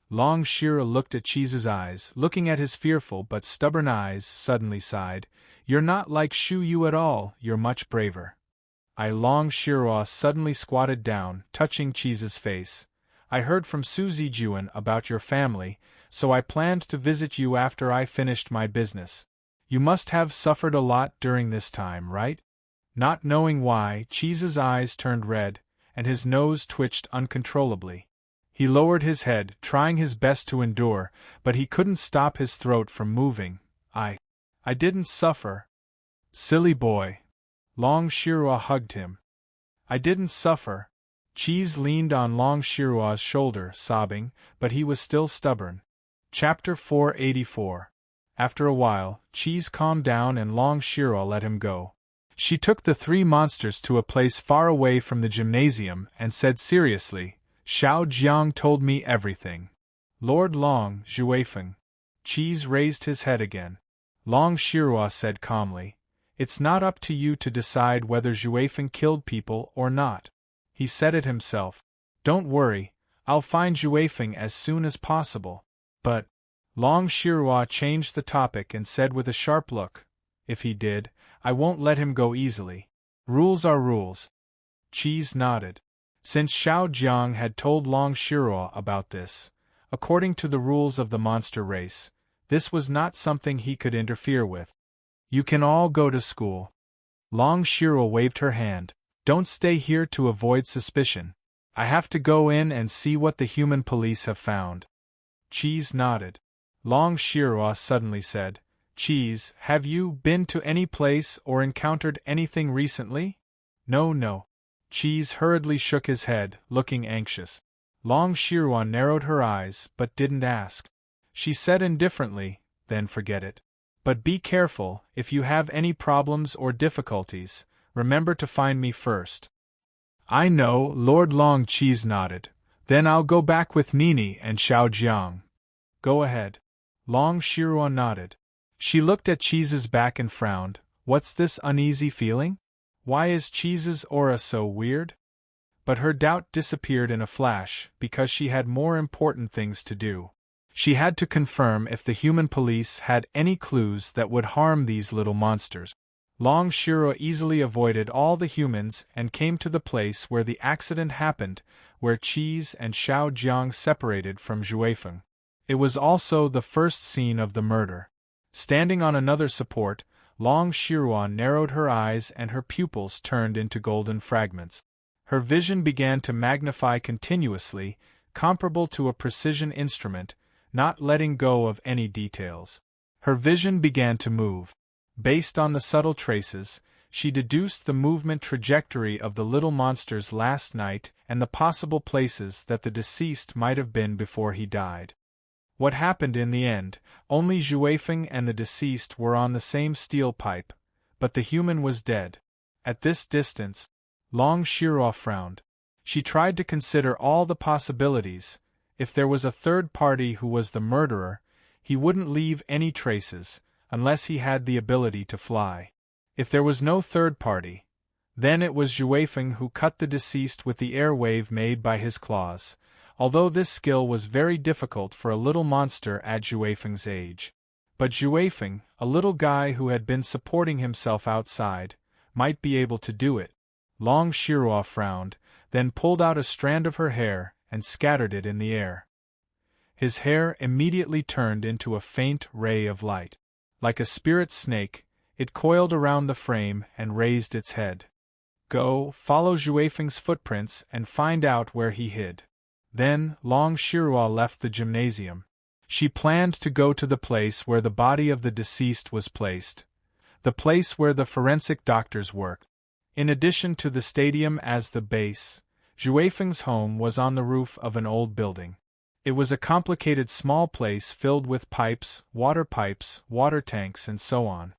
Long Shiruo looked at Cheese's eyes, looking at his fearful but stubborn eyes, suddenly sighed. "You're not like Shu Yu at all, you're much braver." Long Shiruo suddenly squatted down, touching Cheese's face. "I heard from Su Zijuan about your family, so I planned to visit you after I finished my business. You must have suffered a lot during this time, right?" Not knowing why, Cheese's eyes turned red, and his nose twitched uncontrollably. He lowered his head, trying his best to endure, but he couldn't stop his throat from moving. I didn't suffer. Silly boy. Long Shirua hugged him. I didn't suffer. Cheese leaned on Long Shirua's shoulder, sobbing, but he was still stubborn. Chapter 484. After a while, Cheese calmed down and Long Shirua let him go. She took the three monsters to a place far away from the gymnasium and said seriously, Xiao Jiang told me everything. Lord Long, Zhuefeng. Cheese raised his head again. Long Shirua said calmly, It's not up to you to decide whether Zhuefeng killed people or not. He said it himself. Don't worry, I'll find Zhuefeng as soon as possible. But Long Shirua changed the topic and said with a sharp look, If he did, I won't let him go easily. Rules are rules. Cheese nodded. Since Xiao Jiang had told Long Shirua about this, according to the rules of the monster race, this was not something he could interfere with. You can all go to school. Long Shirua waved her hand. Don't stay here to avoid suspicion. I have to go in and see what the human police have found. Cheese nodded. Long Shirua suddenly said, Cheese, have you been to any place or encountered anything recently? No. Cheese hurriedly shook his head, looking anxious. Long Shirua narrowed her eyes but didn't ask. She said indifferently, Then forget it. But be careful, if you have any problems or difficulties, remember to find me first. I know, Lord Long. Cheese nodded. Then I'll go back with Nini and Xiao Jiang. Go ahead. Long Shirua nodded. She looked at Cheese's back and frowned. What's this uneasy feeling? Why is Cheese's aura so weird? But her doubt disappeared in a flash, because she had more important things to do. She had to confirm if the human police had any clues that would harm these little monsters. Long Shirua easily avoided all the humans and came to the place where the accident happened, where Cheese and Xiao Jiang separated from Zhuefeng. It was also the first scene of the murder. Standing on another support, Long Shirua narrowed her eyes and her pupils turned into golden fragments. Her vision began to magnify continuously, comparable to a precision instrument, not letting go of any details. Her vision began to move. Based on the subtle traces, she deduced the movement trajectory of the little monsters last night and the possible places that the deceased might have been before he died. What happened in the end? Only Zhuefeng and the deceased were on the same steel pipe, but the human was dead. At this distance, Long Shirua frowned. She tried to consider all the possibilities. If there was a third party who was the murderer, he wouldn't leave any traces, unless he had the ability to fly. If there was no third party, then it was Zhuefeng who cut the deceased with the air wave made by his claws, although this skill was very difficult for a little monster at Zhuefeng's age. But Zhuefeng, a little guy who had been supporting himself outside, might be able to do it. Long Shirua frowned, then pulled out a strand of her hair and scattered it in the air. His hair immediately turned into a faint ray of light. Like a spirit snake, it coiled around the frame and raised its head. Go, follow Zhuefeng's footprints and find out where he hid. Then, Long Shirua left the gymnasium. She planned to go to the place where the body of the deceased was placed, the place where the forensic doctors worked. In addition to the stadium as the base, Zhuefeng's home was on the roof of an old building. It was a complicated small place filled with pipes, water tanks and so on.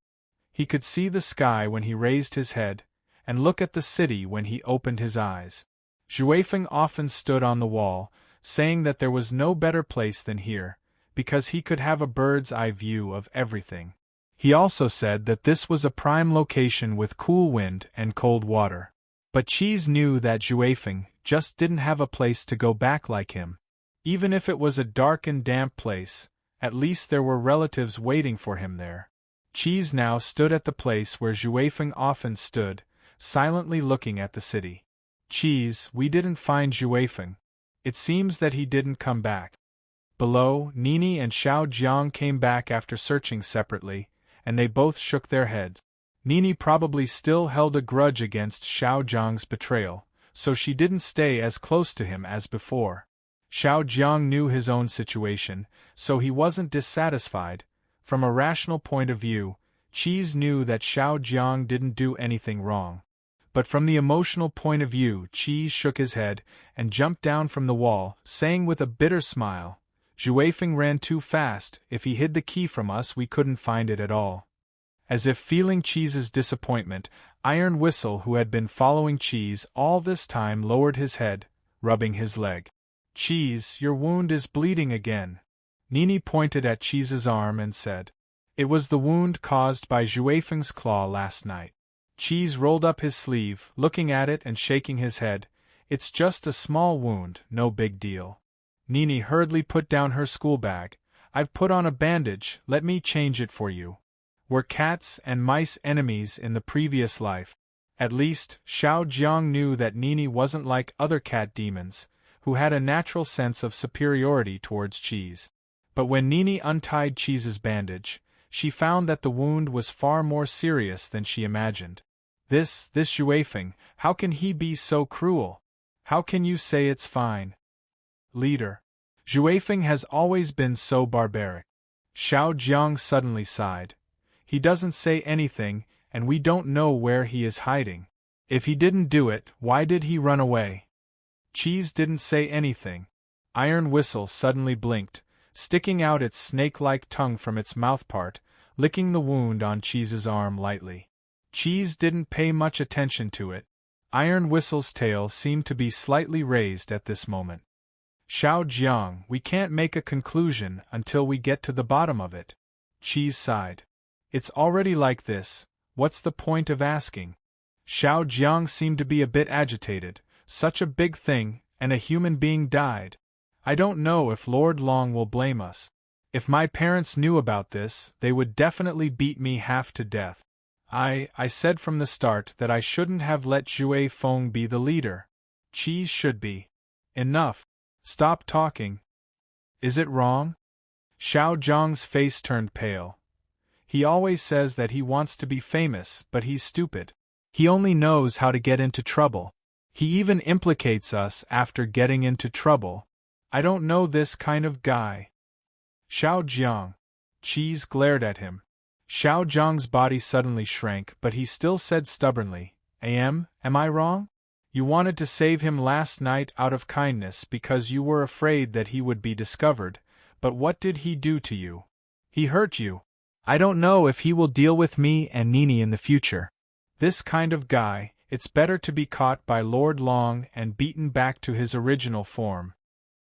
He could see the sky when he raised his head, and look at the city when he opened his eyes. Zhuefeng often stood on the wall, saying that there was no better place than here, because he could have a bird's-eye view of everything. He also said that this was a prime location with cool wind and cold water. But Cheese knew that Zhuefeng just didn't have a place to go back like him. Even if it was a dark and damp place, at least there were relatives waiting for him there. Cheese now stood at the place where Zhuefeng often stood, silently looking at the city. Cheese, we didn't find Zhuefeng. It seems that he didn't come back. Below, Nini and Xiao Jiang came back after searching separately, and they both shook their heads. Nini probably still held a grudge against Xiao Jiang's betrayal, so she didn't stay as close to him as before. Xiao Jiang knew his own situation, so he wasn't dissatisfied. From a rational point of view, Cheese knew that Xiao Jiang didn't do anything wrong. But from the emotional point of view, Cheese shook his head and jumped down from the wall, saying with a bitter smile, "Zhuefeng ran too fast. If he hid the key from us, we couldn't find it at all." As if feeling Cheese's disappointment, Iron Whistle, who had been following Cheese all this time, lowered his head, rubbing his leg. "Cheese, your wound is bleeding again." Nini pointed at Cheese's arm and said, "It was the wound caused by Zhuefeng's claw last night." Cheese rolled up his sleeve, looking at it and shaking his head. "It's just a small wound, no big deal." Nini hurriedly put down her school bag. "I've put on a bandage, let me change it for you." Were cats and mice enemies in the previous life? At least, Xiao Jiang knew that Nini wasn't like other cat demons, who had a natural sense of superiority towards Cheese. But when Nini untied Cheese's bandage, she found that the wound was far more serious than she imagined. This Zhuefeng, how can he be so cruel? How can you say it's fine? Leader. Zhuefeng has always been so barbaric. Xiao Jiang suddenly sighed. He doesn't say anything, and we don't know where he is hiding. If he didn't do it, why did he run away? Cheese didn't say anything. Iron Whistle suddenly blinked, sticking out its snake-like tongue from its mouthpart, licking the wound on Cheese's arm lightly. Cheese didn't pay much attention to it. Iron Whistle's tail seemed to be slightly raised at this moment. "Xiao Jiang, we can't make a conclusion until we get to the bottom of it." Cheese sighed. "It's already like this, what's the point of asking?" Xiao Jiang seemed to be a bit agitated. "Such a big thing, and a human being died. I don't know if Lord Long will blame us. If my parents knew about this, they would definitely beat me half to death. I said from the start that I shouldn't have let Zhuefeng be the leader. Cheese should be. Enough. Stop talking." "Is it wrong?" Xiao Jiang's face turned pale. "He always says that he wants to be famous, but he's stupid. He only knows how to get into trouble. He even implicates us after getting into trouble. I don't know this kind of guy." "Xiao Jiang." Cheese glared at him. Xiao Jiang's body suddenly shrank, but he still said stubbornly, Am I wrong? You wanted to save him last night out of kindness because you were afraid that he would be discovered, but what did he do to you? He hurt you. I don't know if he will deal with me and Nini in the future. This kind of guy, it's better to be caught by Lord Long and beaten back to his original form."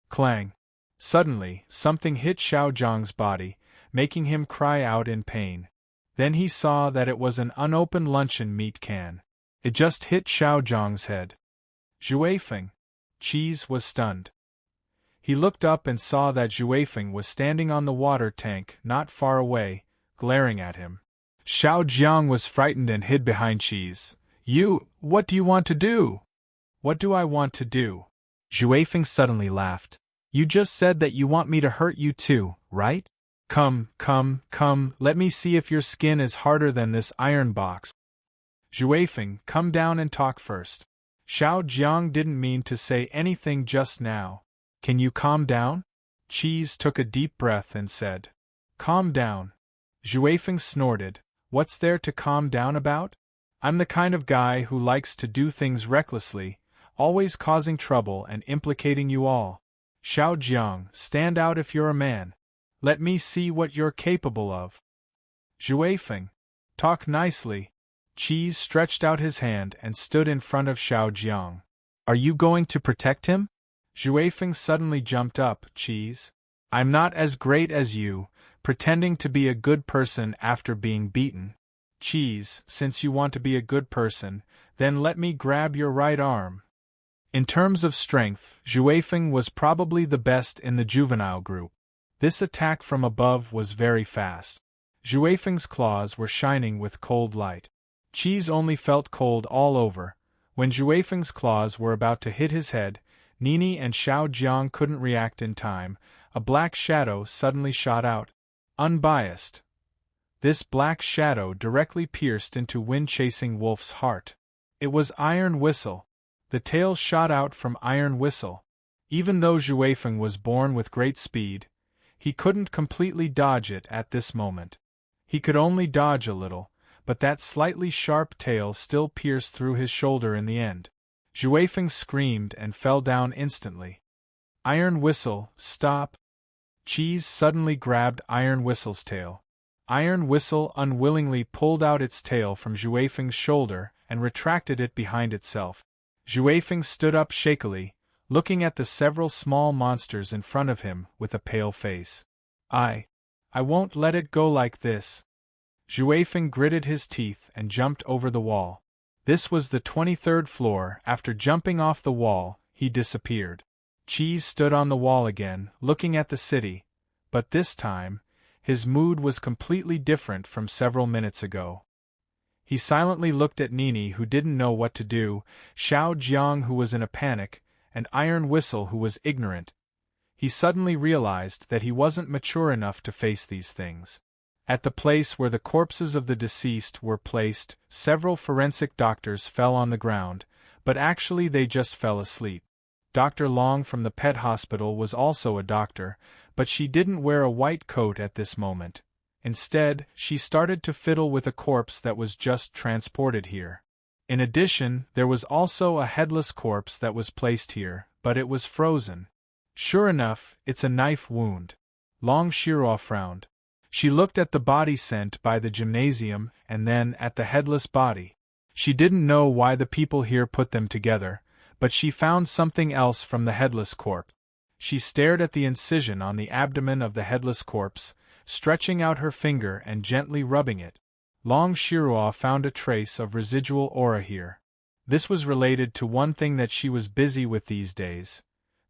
Clang! Suddenly, something hit Xiao Jiang's body, making him cry out in pain. Then he saw that it was an unopened luncheon meat can. It just hit Xiao Jiang's head. "Zhuefeng." Cheese was stunned. He looked up and saw that Zhuefeng was standing on the water tank not far away, glaring at him. Xiao Jiang was frightened and hid behind Cheese. What do you want to do?" "What do I want to do?" Zhuefeng suddenly laughed. "You just said that you want me to hurt you too, right? Come, let me see if your skin is harder than this iron box." "Zhuefeng, come down and talk first. Xiao Jiang didn't mean to say anything just now. Can you calm down?" Cheese took a deep breath and said, "Calm down." Zhuefeng snorted. "What's there to calm down about? I'm the kind of guy who likes to do things recklessly, always causing trouble and implicating you all. Xiao Jiang, stand out if you're a man. Let me see what you're capable of." "Zhuefeng, talk nicely." Cheese stretched out his hand and stood in front of Xiao Jiang. "Are you going to protect him?" Zhuefeng suddenly jumped up. "Cheese, I'm not as great as you, pretending to be a good person after being beaten. Cheese, since you want to be a good person, then let me grab your right arm." In terms of strength, Zhuefeng was probably the best in the juvenile group. This attack from above was very fast. Zhuefeng's claws were shining with cold light. Cheese only felt cold all over. When Zhuefeng's claws were about to hit his head, Nini and Xiao Jiang couldn't react in time. A black shadow suddenly shot out. Unbiased. This black shadow directly pierced into Wind-Chasing Wolf's heart. It was Iron Whistle. The tail shot out from Iron Whistle. Even though Zhou Feng was born with great speed, he couldn't completely dodge it at this moment. He could only dodge a little, but that slightly sharp tail still pierced through his shoulder in the end. Zhou Feng screamed and fell down instantly. Iron Whistle, stop! Cheese suddenly grabbed Iron Whistle's tail. Iron Whistle unwillingly pulled out its tail from Zhou Feng's shoulder and retracted it behind itself. Zhou Feng stood up shakily, looking at the several small monsters in front of him with a pale face. I won't let it go like this. Zhou Feng gritted his teeth and jumped over the wall. This was the 23rd floor. After jumping off the wall, he disappeared. Cheese stood on the wall again, looking at the city, but this time, his mood was completely different from several minutes ago. He silently looked at Nini, who didn't know what to do, Xiao Jiang, who was in a panic, and Iron Whistle, who was ignorant. He suddenly realized that he wasn't mature enough to face these things. At the place where the corpses of the deceased were placed, several forensic doctors fell on the ground, but actually they just fell asleep. Dr. Long from the pet hospital was also a doctor, but she didn't wear a white coat at this moment. Instead, she started to fiddle with a corpse that was just transported here. In addition, there was also a headless corpse that was placed here, but it was frozen. Sure enough, it's a knife wound. Long Shiro frowned. She looked at the body sent by the gymnasium and then at the headless body. She didn't know why the people here put them together, but she found something else from the headless corpse. She stared at the incision on the abdomen of the headless corpse, stretching out her finger and gently rubbing it. Long Shiro found a trace of residual aura here. This was related to one thing that she was busy with these days.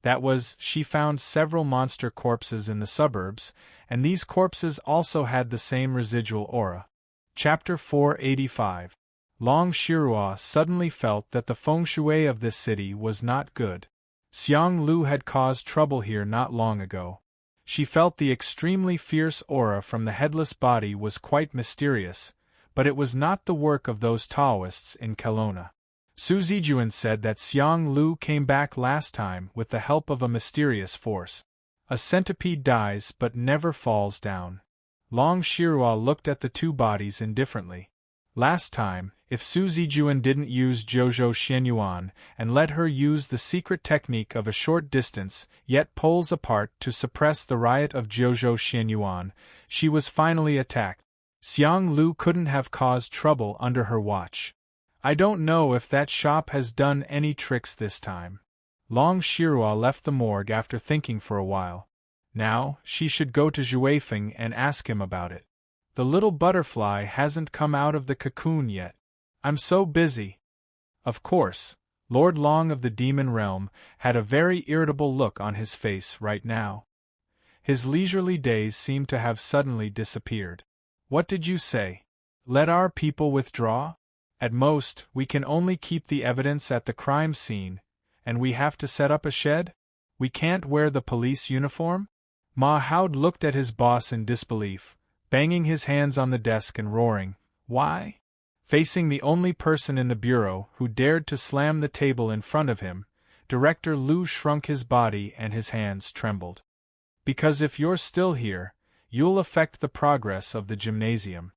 That was, she found several monster corpses in the suburbs, and these corpses also had the same residual aura. Chapter 485. Long Shiro suddenly felt that the feng shui of this city was not good. Xiang Lu had caused trouble here not long ago. She felt the extremely fierce aura from the headless body was quite mysterious, but it was not the work of those Taoists in Kelowna. Su Zijuan said that Xiang Lu came back last time with the help of a mysterious force. A centipede dies but never falls down. Long Shiro looked at the two bodies indifferently. Last time, if Su Zijuan didn't use Jojo Xianyuan and let her use the secret technique of a short distance, yet poles apart to suppress the riot of Jojo Xianyuan, she was finally attacked. Xiang Lu couldn't have caused trouble under her watch. I don't know if that shop has done any tricks this time. Long Shiro left the morgue after thinking for a while. Now, she should go to Zhou Feng and ask him about it. The little butterfly hasn't come out of the cocoon yet. I'm so busy. Of course, Lord Long of the Demon Realm had a very irritable look on his face right now. His leisurely days seemed to have suddenly disappeared. What did you say? Let our people withdraw? At most, we can only keep the evidence at the crime scene, and we have to set up a shed? We can't wear the police uniform? Ma Howd looked at his boss in disbelief, banging his hands on the desk and roaring, "Why?" Facing the only person in the bureau who dared to slam the table in front of him, Director Lu shrunk his body and his hands trembled. "Because if you're still here, you'll affect the progress of the gymnasium.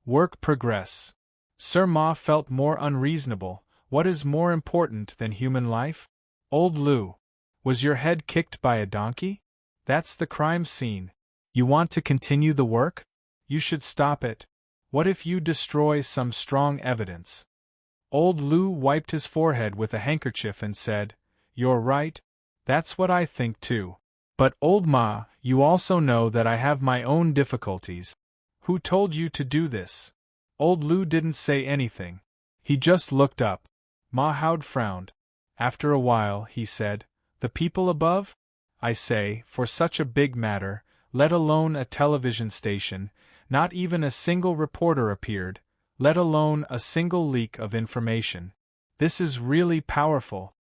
Work progress." Sir Ma felt more unreasonable. What is more important than human life? Old Lu. Was your head kicked by a donkey? That's the crime scene. You want to continue the work? You should stop it. What if you destroy some strong evidence? Old Lu wiped his forehead with a handkerchief and said, "You're right. That's what I think too. But Old Ma, you also know that I have my own difficulties. Who told you to do this?" Old Lu didn't say anything. He just looked up. Ma Howd frowned. After a while, he said, "The people above? I say, for such a big matter, let alone a television station, not even a single reporter appeared, let alone a single leak of information. This is really powerful."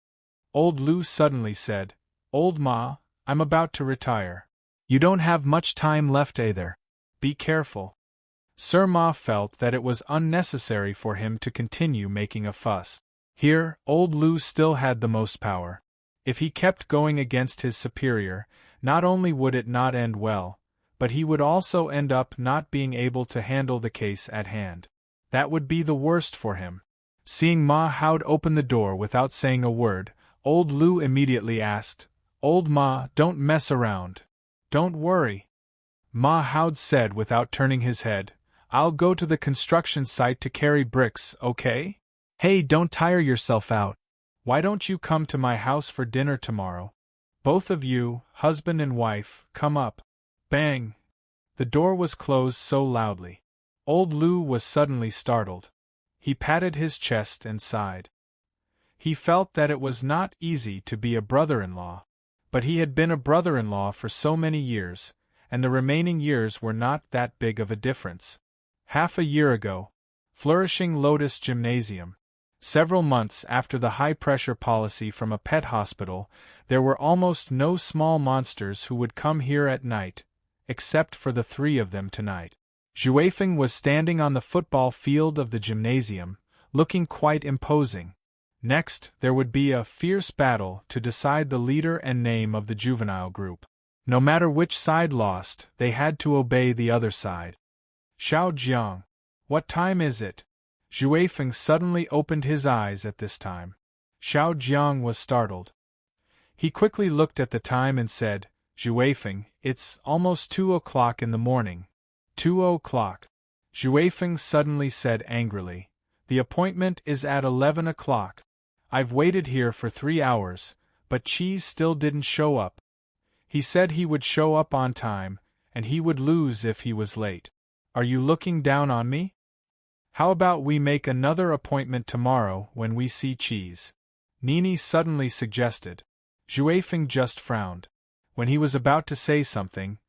Old Lu suddenly said, "Old Ma, I'm about to retire. You don't have much time left either. Be careful." Sir Ma felt that it was unnecessary for him to continue making a fuss. Here, Old Lu still had the most power. If he kept going against his superior, not only would it not end well, but he would also end up not being able to handle the case at hand. That would be the worst for him. Seeing Ma Howd open the door without saying a word, old Lou immediately asked, "Old Ma, don't mess around. Don't worry." Ma Howd said without turning his head, "I'll go to the construction site to carry bricks, okay? Hey, don't tire yourself out. Why don't you come to my house for dinner tomorrow? Both of you, husband and wife, come up." Bang! The door was closed so loudly. Old Lou was suddenly startled. He patted his chest and sighed. He felt that it was not easy to be a brother-in-law, but he had been a brother-in-law for so many years, and the remaining years were not that big of a difference. Half a year ago, flourishing Lotus Gymnasium. Several months after the high-pressure policy from a pet hospital, there were almost no small monsters who would come here at night, except for the three of them tonight. Juefeng was standing on the football field of the gymnasium, looking quite imposing. Next, there would be a fierce battle to decide the leader and name of the juvenile group. No matter which side lost, they had to obey the other side. "Xiao Jiang, what time is it?" Juefeng suddenly opened his eyes at this time. Xiao Jiang was startled. He quickly looked at the time and said, "Juefeng, it's almost 2 o'clock in the morning." 2 o'clock. Juefeng suddenly said angrily, "The appointment is at 11 o'clock. I've waited here for 3 hours, but Cheese still didn't show up. He said he would show up on time, and he would lose if he was late. Are you looking down on me? How about we make another appointment tomorrow when we see Cheese?" Nini suddenly suggested. Juefeng just frowned. When he was about to say something,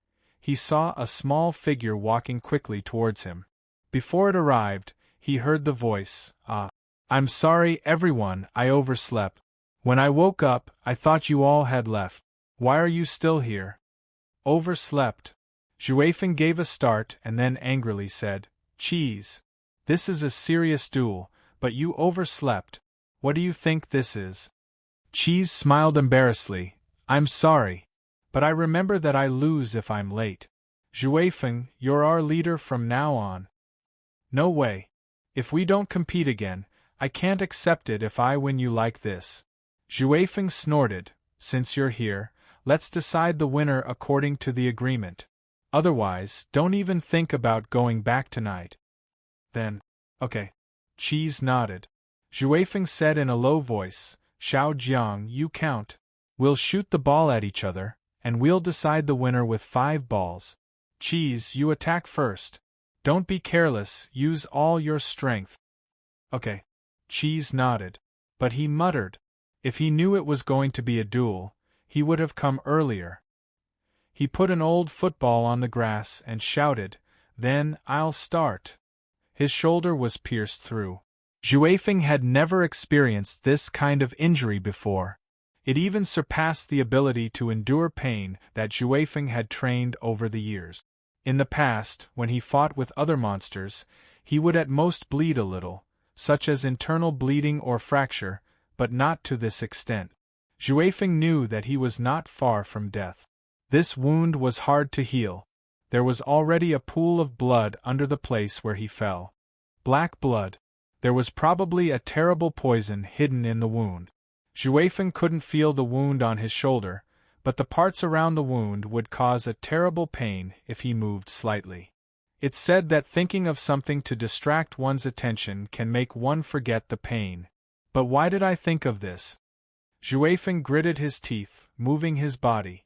he saw a small figure walking quickly towards him. Before it arrived, he heard the voice, "I'm sorry, everyone, I overslept. When I woke up, I thought you all had left. Why are you still here?" Overslept. Juefeng gave a start and then angrily said, "Cheese. This is a serious duel, but you overslept. What do you think this is?" Cheese smiled embarrassedly. "I'm sorry. But I remember that I lose if I'm late. Juefeng, you're our leader from now on." "No way. If we don't compete again, I can't accept it if I win you like this." Juefeng snorted, "Since you're here, let's decide the winner according to the agreement. Otherwise, don't even think about going back tonight." "Then, okay." Cheese nodded. Juefeng said in a low voice, "Xiao Jiang, you count. We'll shoot the ball at each other, and we'll decide the winner with 5 balls. Cheese, you attack first. Don't be careless, use all your strength." "Okay." Cheese nodded. But he muttered. If he knew it was going to be a duel, he would have come earlier. He put an old football on the grass and shouted, "Then, I'll start." His shoulder was pierced through. Juefeng had never experienced this kind of injury before. It even surpassed the ability to endure pain that Juefeng had trained over the years. In the past, when he fought with other monsters, he would at most bleed a little, such as internal bleeding or fracture, but not to this extent. Juefeng knew that he was not far from death. This wound was hard to heal. There was already a pool of blood under the place where he fell. Black blood. There was probably a terrible poison hidden in the wound. Juefeng couldn't feel the wound on his shoulder, but the parts around the wound would cause a terrible pain if he moved slightly. It's said that thinking of something to distract one's attention can make one forget the pain. But why did I think of this? Juefeng gritted his teeth, moving his body.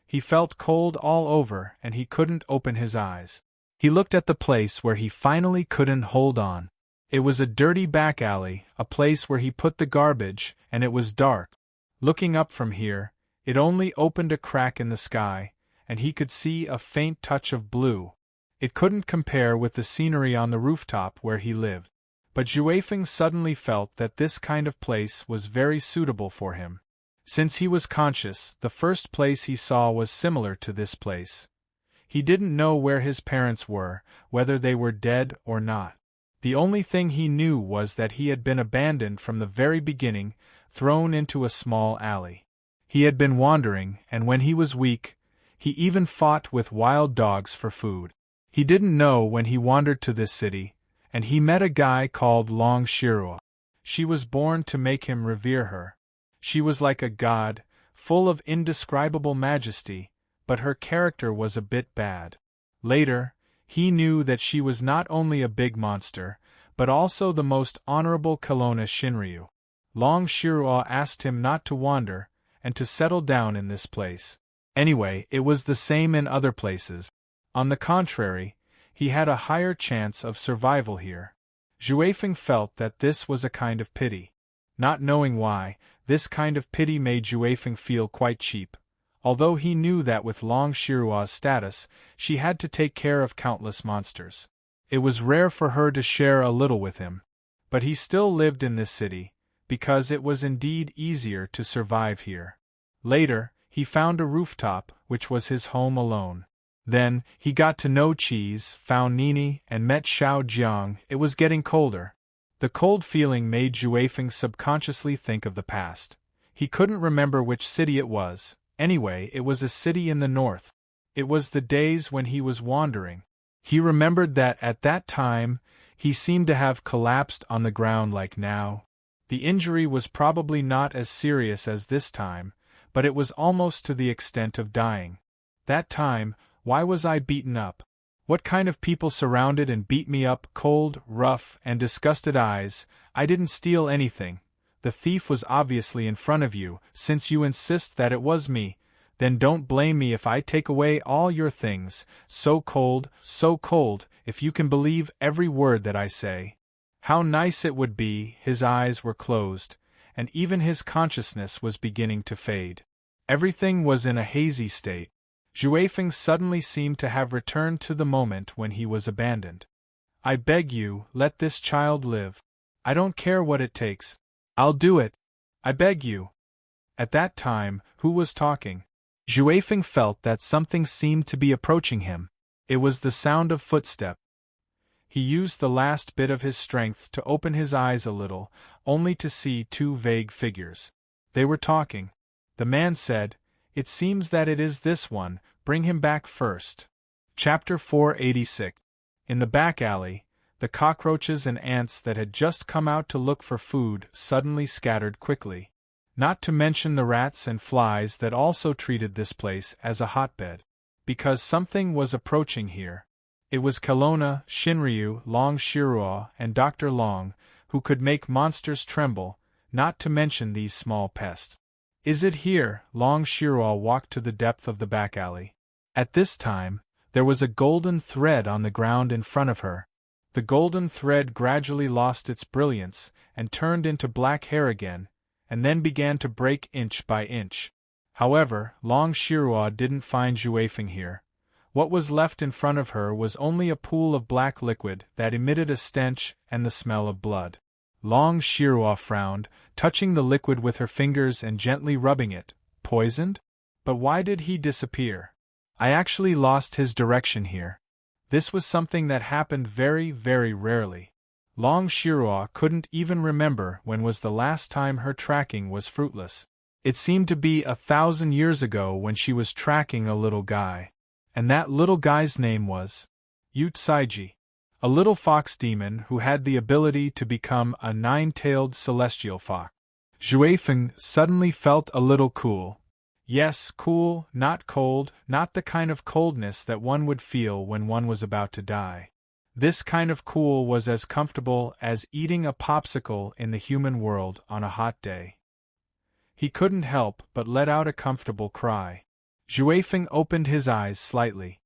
He felt cold all over and he couldn't open his eyes. He looked at the place where he finally couldn't hold on. It was a dirty back alley, a place where he put the garbage, and it was dark. Looking up from here, it only opened a crack in the sky, and he could see a faint touch of blue. It couldn't compare with the scenery on the rooftop where he lived. But Juefeng suddenly felt that this kind of place was very suitable for him. Since he was conscious, the first place he saw was similar to this place. He didn't know where his parents were, whether they were dead or not. The only thing he knew was that he had been abandoned from the very beginning, thrown into a small alley. He had been wandering, and when he was weak, he even fought with wild dogs for food. He didn't know when he wandered to this city, and he met a guy called Long Shiro. She was born to make him revere her. She was like a god, full of indescribable majesty, but her character was a bit bad. Later, he knew that she was not only a big monster, but also the most honorable Kelowna Shinryu. Long Shiro asked him not to wander, and to settle down in this place. Anyway, it was the same in other places. On the contrary, he had a higher chance of survival here. Juefeng felt that this was a kind of pity. Not knowing why, this kind of pity made Juefeng feel quite cheap, although he knew that with Long Shirua's status, she had to take care of countless monsters. It was rare for her to share a little with him, but he still lived in this city, because it was indeed easier to survive here. Later, he found a rooftop, which was his home alone. Then, he got to know Cheese, found Nini, and met Xiao Jiang. It was getting colder. The cold feeling made Juefeng subconsciously think of the past. He couldn't remember which city it was. Anyway, it was a city in the north. It was the days when he was wandering. He remembered that at that time, he seemed to have collapsed on the ground like now. The injury was probably not as serious as this time, but it was almost to the extent of dying. That time, why was I beaten up? What kind of people surrounded and beat me up? Cold, rough, and disgusted eyes. I didn't steal anything. The thief was obviously in front of you. Since you insist that it was me, then don't blame me if I take away all your things. So cold, if you can believe every word that I say. How nice it would be. His eyes were closed, and even his consciousness was beginning to fade. Everything was in a hazy state. Juefeng suddenly seemed to have returned to the moment when he was abandoned. I beg you, let this child live. I don't care what it takes. I'll do it. I beg you. At that time, who was talking? Juefeng felt that something seemed to be approaching him. It was the sound of footsteps. He used the last bit of his strength to open his eyes a little, only to see two vague figures. They were talking. The man said, "It seems that it is this one, bring him back first." Chapter 486. In the back alley, the cockroaches and ants that had just come out to look for food suddenly scattered quickly. Not to mention the rats and flies that also treated this place as a hotbed. Because something was approaching here. It was Kelowna, Shinryu, Long Shiro, and Dr. Long, who could make monsters tremble, not to mention these small pests. Is it here? Long Shiro walked to the depth of the back alley. At this time, there was a golden thread on the ground in front of her. The golden thread gradually lost its brilliance, and turned into black hair again, and then began to break inch by inch. However, Long Shiro didn't find Juefeng here. What was left in front of her was only a pool of black liquid that emitted a stench and the smell of blood. Long Shiro frowned, touching the liquid with her fingers and gently rubbing it. Poisoned? But why did he disappear? I actually lost his direction here. This was something that happened very, very rarely. Long Shiro couldn't even remember when was the last time her tracking was fruitless. It seemed to be 1,000 years ago when she was tracking a little guy. And that little guy's name was Utsaiji, a little fox demon who had the ability to become a 9-tailed celestial fox. Juefeng suddenly felt a little cool. Yes, cool, not cold, not the kind of coldness that one would feel when one was about to die. This kind of cool was as comfortable as eating a popsicle in the human world on a hot day. He couldn't help but let out a comfortable cry. Juefeng opened his eyes slightly.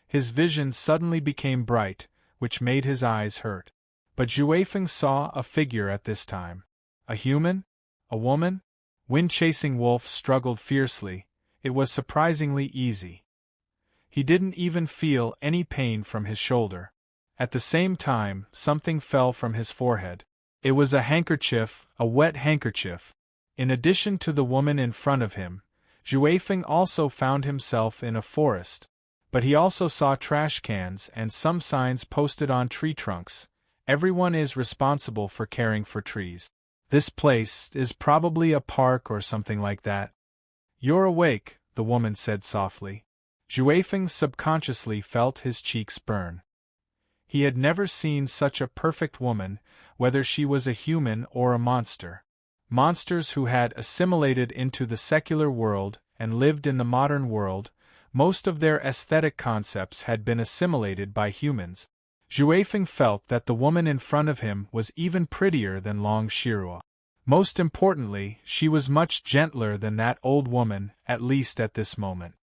His vision suddenly became bright, which made his eyes hurt. But Juefeng saw a figure at this time. A human? A woman? Wind-chasing wolf struggled fiercely. It was surprisingly easy. He didn't even feel any pain from his shoulder. At the same time, something fell from his forehead. It was a handkerchief, a wet handkerchief. In addition to the woman in front of him, Juefeng also found himself in a forest. But he also saw trash cans and some signs posted on tree trunks. Everyone is responsible for caring for trees. This place is probably a park or something like that. You're awake, the woman said softly. Juefeng subconsciously felt his cheeks burn. He had never seen such a perfect woman, whether she was a human or a monster. Monsters who had assimilated into the secular world and lived in the modern world, most of their aesthetic concepts had been assimilated by humans. Juefeng felt that the woman in front of him was even prettier than Long Shirua. Most importantly, she was much gentler than that old woman, at least at this moment.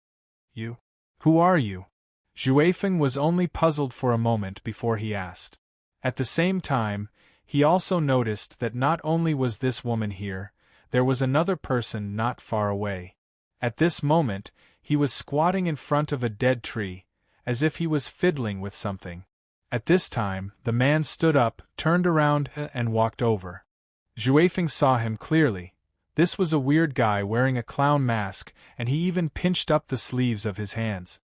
You? Who are you? Juefeng was only puzzled for a moment before he asked. At the same time, he also noticed that not only was this woman here, there was another person not far away. At this moment, he was squatting in front of a dead tree, as if he was fiddling with something. At this time, the man stood up, turned around, and walked over. Juefeng saw him clearly. This was a weird guy wearing a clown mask, and he even pinched up the sleeves of his hands.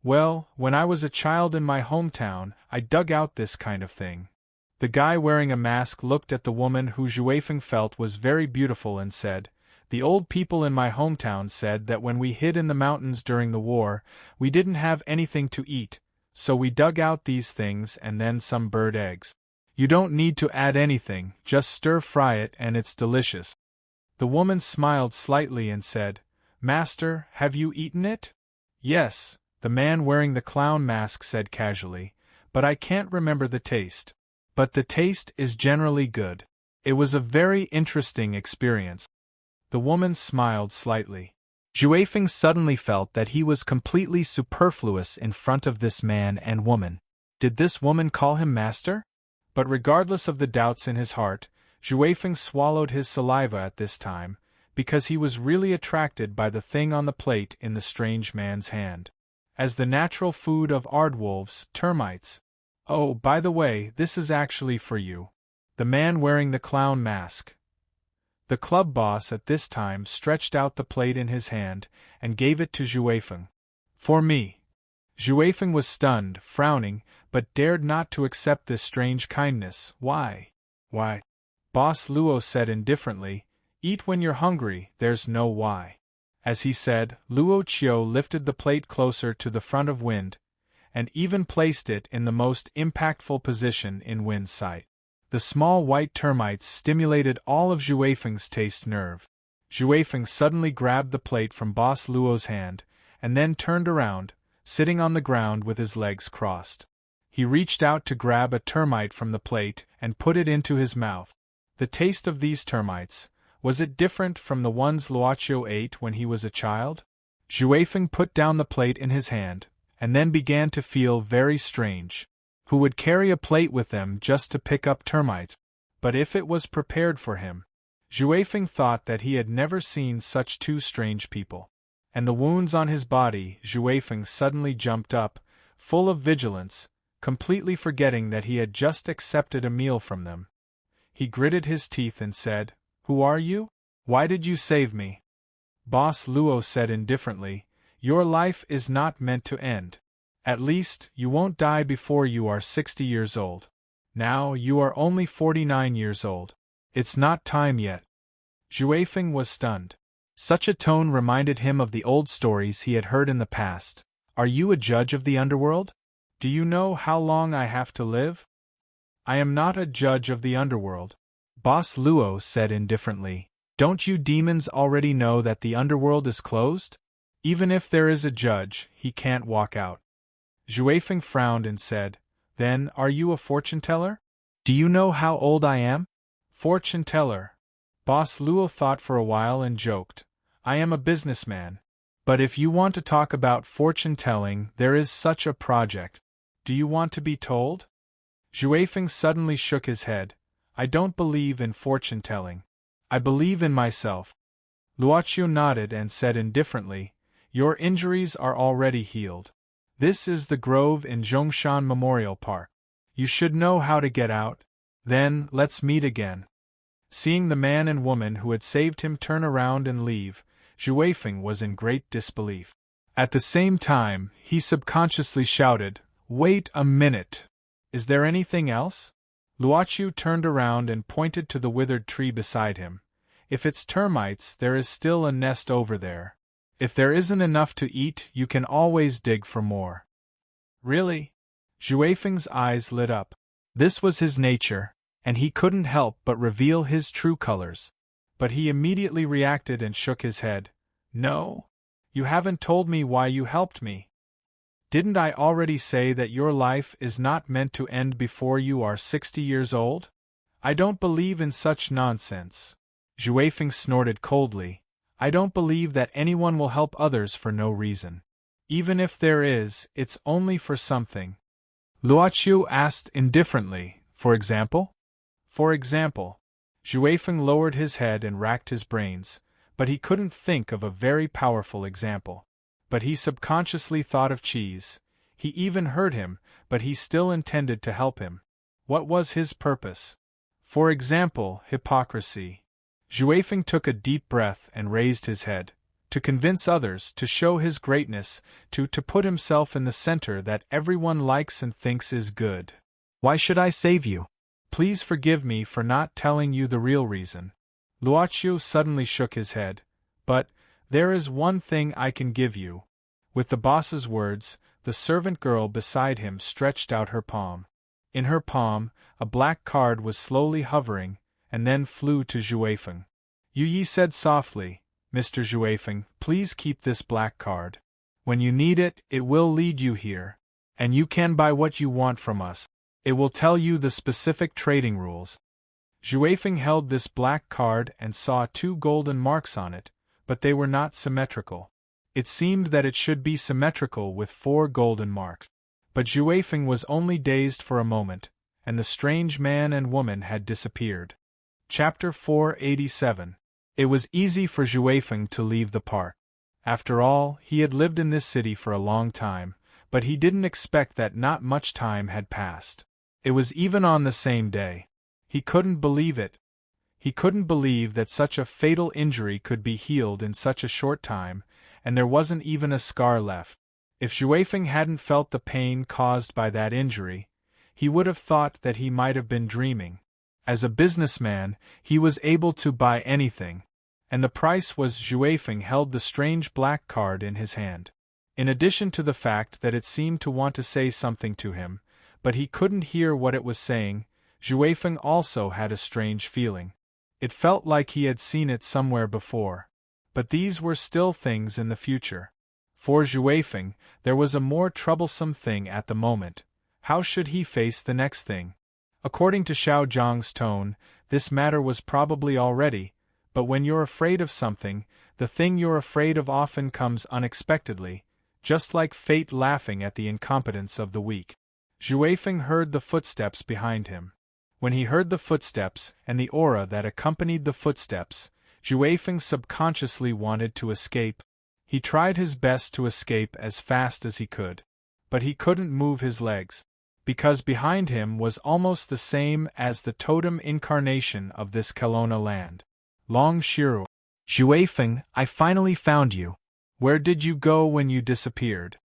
Well, when I was a child in my hometown, I dug out this kind of thing. The guy wearing a mask looked at the woman who Juefeng felt was very beautiful and said, "The old people in my hometown said that when we hid in the mountains during the war, we didn't have anything to eat, so we dug out these things and then some bird eggs. You don't need to add anything, just stir-fry it and it's delicious." The woman smiled slightly and said, "Master, have you eaten it?" "Yes," the man wearing the clown mask said casually, "but I can't remember the taste. But the taste is generally good. It was a very interesting experience." The woman smiled slightly. Juefeng suddenly felt that he was completely superfluous in front of this man and woman. Did this woman call him master? But regardless of the doubts in his heart, Juefeng swallowed his saliva at this time, because he was really attracted by the thing on the plate in the strange man's hand. As the natural food of aardwolves, termites. "Oh, by the way, this is actually for you." The man wearing the clown mask. The club boss at this time stretched out the plate in his hand and gave it to Juefeng. "For me." Juefeng was stunned, frowning, but dared not to accept this strange kindness. Why? Boss Luo said indifferently, "Eat when you're hungry, there's no why." As he said, Luo Qiu lifted the plate closer to the front of Wind, and even placed it in the most impactful position in Wind's sight. The small white termites stimulated all of Juefeng's taste nerve. Juefeng suddenly grabbed the plate from Boss Luo's hand, and then turned around, sitting on the ground with his legs crossed. He reached out to grab a termite from the plate and put it into his mouth. The taste of these termites, was it different from the ones Luoqiu ate when he was a child? Juefeng put down the plate in his hand, and then began to feel very strange. Who would carry a plate with them just to pick up termites? But if it was prepared for him? Juefeng thought that he had never seen such two strange people. And the wounds on his body, Juefeng suddenly jumped up, full of vigilance, completely forgetting that he had just accepted a meal from them. He gritted his teeth and said, "Who are you? Why did you save me?" Boss Luo said indifferently, "Your life is not meant to end. At least, you won't die before you are 60 years old. Now, you are only 49 years old. It's not time yet." Juefeng was stunned. Such a tone reminded him of the old stories he had heard in the past. "Are you a judge of the underworld? Do you know how long I have to live?" "I am not a judge of the underworld," Boss Luo said indifferently. "Don't you demons already know that the underworld is closed? Even if there is a judge, he can't walk out." Juefeng frowned and said, "Then, are you a fortune-teller? Do you know how old I am?" "Fortune-teller." Boss Luo thought for a while and joked, "I am a businessman. But if you want to talk about fortune-telling, there is such a project. Do you want to be told?" Juefeng suddenly shook his head. "I don't believe in fortune-telling. I believe in myself." Luoqiu nodded and said indifferently, "Your injuries are already healed. This is the grove in Zhongshan Memorial Park. You should know how to get out. Then, let's meet again." Seeing the man and woman who had saved him turn around and leave, Juefeng was in great disbelief. At the same time, he subconsciously shouted, "Wait a minute! Is there anything else?" Luochu turned around and pointed to the withered tree beside him. If it's termites, there is still a nest over there. If there isn't enough to eat, you can always dig for more. Really? Xuefeng's eyes lit up. This was his nature, and he couldn't help but reveal his true colors. But he immediately reacted and shook his head. No? You haven't told me why you helped me. Didn't I already say that your life is not meant to end before you are 60 years old? I don't believe in such nonsense. Xuefeng snorted coldly. I don't believe that anyone will help others for no reason. Even if there is, it's only for something. Luochu asked indifferently, for example? For example. Xuefeng lowered his head and racked his brains, but he couldn't think of a very powerful example. But he subconsciously thought of cheese. He even heard him, but he still intended to help him. What was his purpose? For example, hypocrisy. Xuefeng took a deep breath and raised his head. To convince others, to show his greatness, to put himself in the center that everyone likes and thinks is good. Why should I save you? Please forgive me for not telling you the real reason. Luochu suddenly shook his head. But there is one thing I can give you. With the boss's words, the servant girl beside him stretched out her palm. In her palm, a black card was slowly hovering, and then flew to Xuefeng. Yu Yi said softly, Mr. Xuefeng, please keep this black card. When you need it, it will lead you here. And you can buy what you want from us. It will tell you the specific trading rules. Xuefeng held this black card and saw 2 golden marks on it, but they were not symmetrical. It seemed that it should be symmetrical with 4 golden marks. But Xuefeng was only dazed for a moment, and the strange man and woman had disappeared. Chapter 487. It was easy for Xuefeng to leave the park. After all, he had lived in this city for a long time, but he didn't expect that not much time had passed. It was even on the same day. He couldn't believe it. He couldn't believe that such a fatal injury could be healed in such a short time, and there wasn't even a scar left. If Xuefeng hadn't felt the pain caused by that injury, he would have thought that he might have been dreaming. As a businessman, he was able to buy anything, and the price was Xuefeng held the strange black card in his hand. In addition to the fact that it seemed to want to say something to him, but he couldn't hear what it was saying, Xuefeng also had a strange feeling. It felt like he had seen it somewhere before. But these were still things in the future. For Xuefeng, there was a more troublesome thing at the moment. How should he face the next thing? According to Xiao Zhang's tone, this matter was probably already, but when you're afraid of something, the thing you're afraid of often comes unexpectedly, just like fate laughing at the incompetence of the weak. Xuefeng heard the footsteps behind him. When he heard the footsteps and the aura that accompanied the footsteps, Xuefeng subconsciously wanted to escape. He tried his best to escape as fast as he could. But he couldn't move his legs, because behind him was almost the same as the totem incarnation of this Kelowna land. Long Shiru. Xuefeng, I finally found you. Where did you go when you disappeared?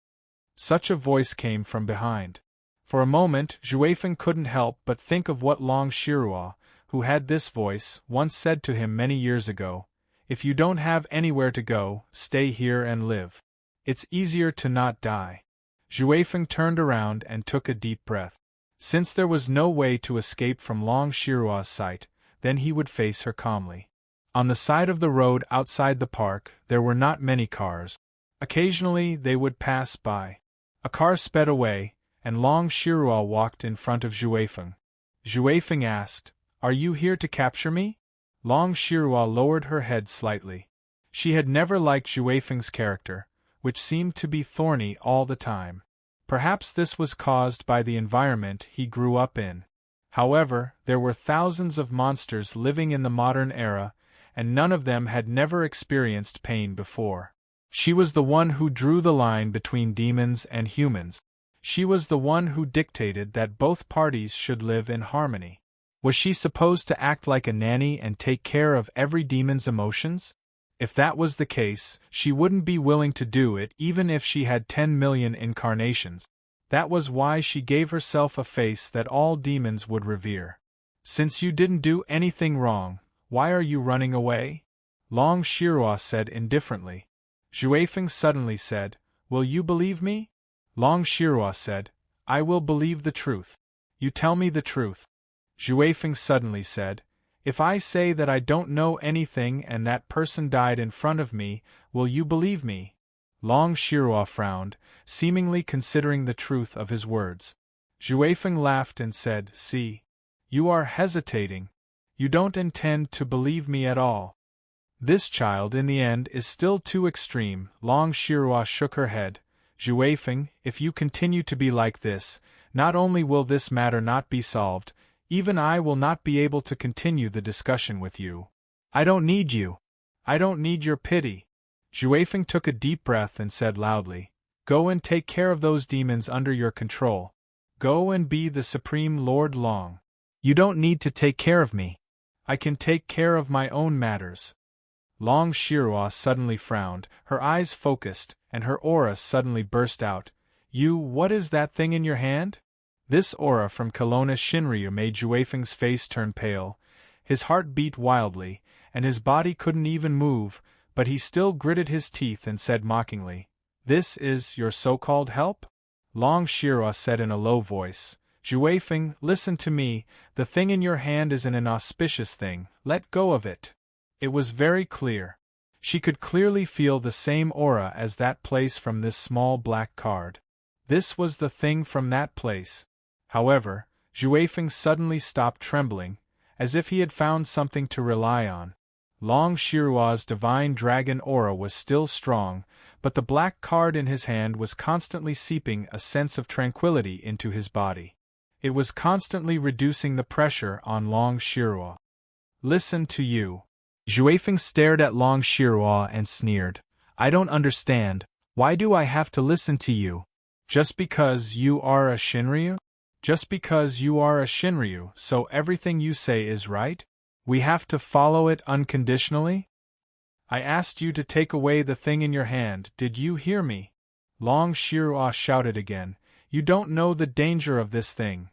Such a voice came from behind. For a moment, Xuefeng couldn't help but think of what Long Shirua, who had this voice, once said to him many years ago. If you don't have anywhere to go, stay here and live. It's easier to not die. Xuefeng turned around and took a deep breath. Since there was no way to escape from Long Shirua's sight, then he would face her calmly. On the side of the road outside the park, there were not many cars. Occasionally they would pass by. A car sped away, and Long Shirua walked in front of Xuefeng. Xuefeng asked, Are you here to capture me? Long Shirua lowered her head slightly. She had never liked Xuefeng's character, which seemed to be thorny all the time. Perhaps this was caused by the environment he grew up in. However, there were thousands of monsters living in the modern era, and none of them had never experienced pain before. She was the one who drew the line between demons and humans. She was the one who dictated that both parties should live in harmony. Was she supposed to act like a nanny and take care of every demon's emotions? If that was the case, she wouldn't be willing to do it even if she had 10 million incarnations. That was why she gave herself a face that all demons would revere. Since you didn't do anything wrong, why are you running away? Long Shirua said indifferently. Zhue Feng suddenly said, Will you believe me? Long Shirua said, I will believe the truth. You tell me the truth. Zhue Feng suddenly said, If I say that I don't know anything and that person died in front of me, will you believe me? Long Shirua frowned, seemingly considering the truth of his words. Zhue Feng laughed and said, See. You are hesitating. You don't intend to believe me at all. This child in the end is still too extreme. Long Shirua shook her head. Zhue Feng, if you continue to be like this, not only will this matter not be solved, even I will not be able to continue the discussion with you. I don't need you. I don't need your pity. Zhue Feng took a deep breath and said loudly, Go and take care of those demons under your control. Go and be the Supreme Lord Long. You don't need to take care of me. I can take care of my own matters. Long Shirua suddenly frowned, her eyes focused, and her aura suddenly burst out. What is that thing in your hand? This aura from Kelowna Shinryu made Zhue Feng's face turn pale. His heart beat wildly, and his body couldn't even move, but he still gritted his teeth and said mockingly, This is your so-called help? Long Shirua said in a low voice, Zhue Feng, listen to me, the thing in your hand is an inauspicious thing, let go of it. It was very clear. She could clearly feel the same aura as that place from this small black card. This was the thing from that place. However, Zhue Feng suddenly stopped trembling, as if he had found something to rely on. Long Shirua's divine dragon aura was still strong, but the black card in his hand was constantly seeping a sense of tranquility into his body. It was constantly reducing the pressure on Long Shirua. Listen to you. Zhue Feng stared at Long Shirua and sneered. I don't understand. Why do I have to listen to you? Just because you are a Shinryu? Just because you are a Shinryu, so everything you say is right? We have to follow it unconditionally? I asked you to take away the thing in your hand, did you hear me? Long Shirua shouted again. You don't know the danger of this thing.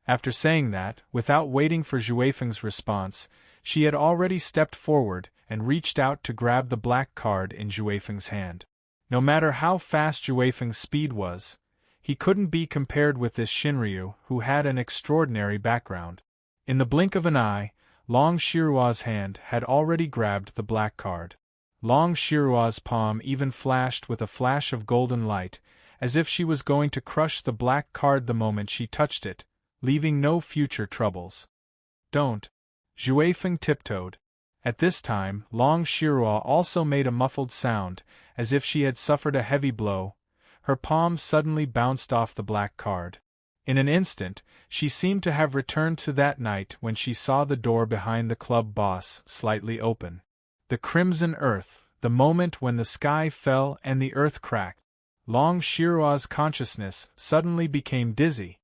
After saying that, without waiting for Zhue Feng's response, she had already stepped forward and reached out to grab the black card in Zhue Feng's hand. No matter how fast Zhue Feng's speed was, he couldn't be compared with this Shinryu who had an extraordinary background. In the blink of an eye, Long Shirua's hand had already grabbed the black card. Long Shirua's palm even flashed with a flash of golden light, as if she was going to crush the black card the moment she touched it, leaving no future troubles. Don't. Zhue Feng tiptoed. At this time, Long Shirua also made a muffled sound, as if she had suffered a heavy blow. Her palm suddenly bounced off the black card. In an instant, she seemed to have returned to that night when she saw the door behind the club boss slightly open. The crimson earth, the moment when the sky fell and the earth cracked. Long Shirua's consciousness suddenly became dizzy.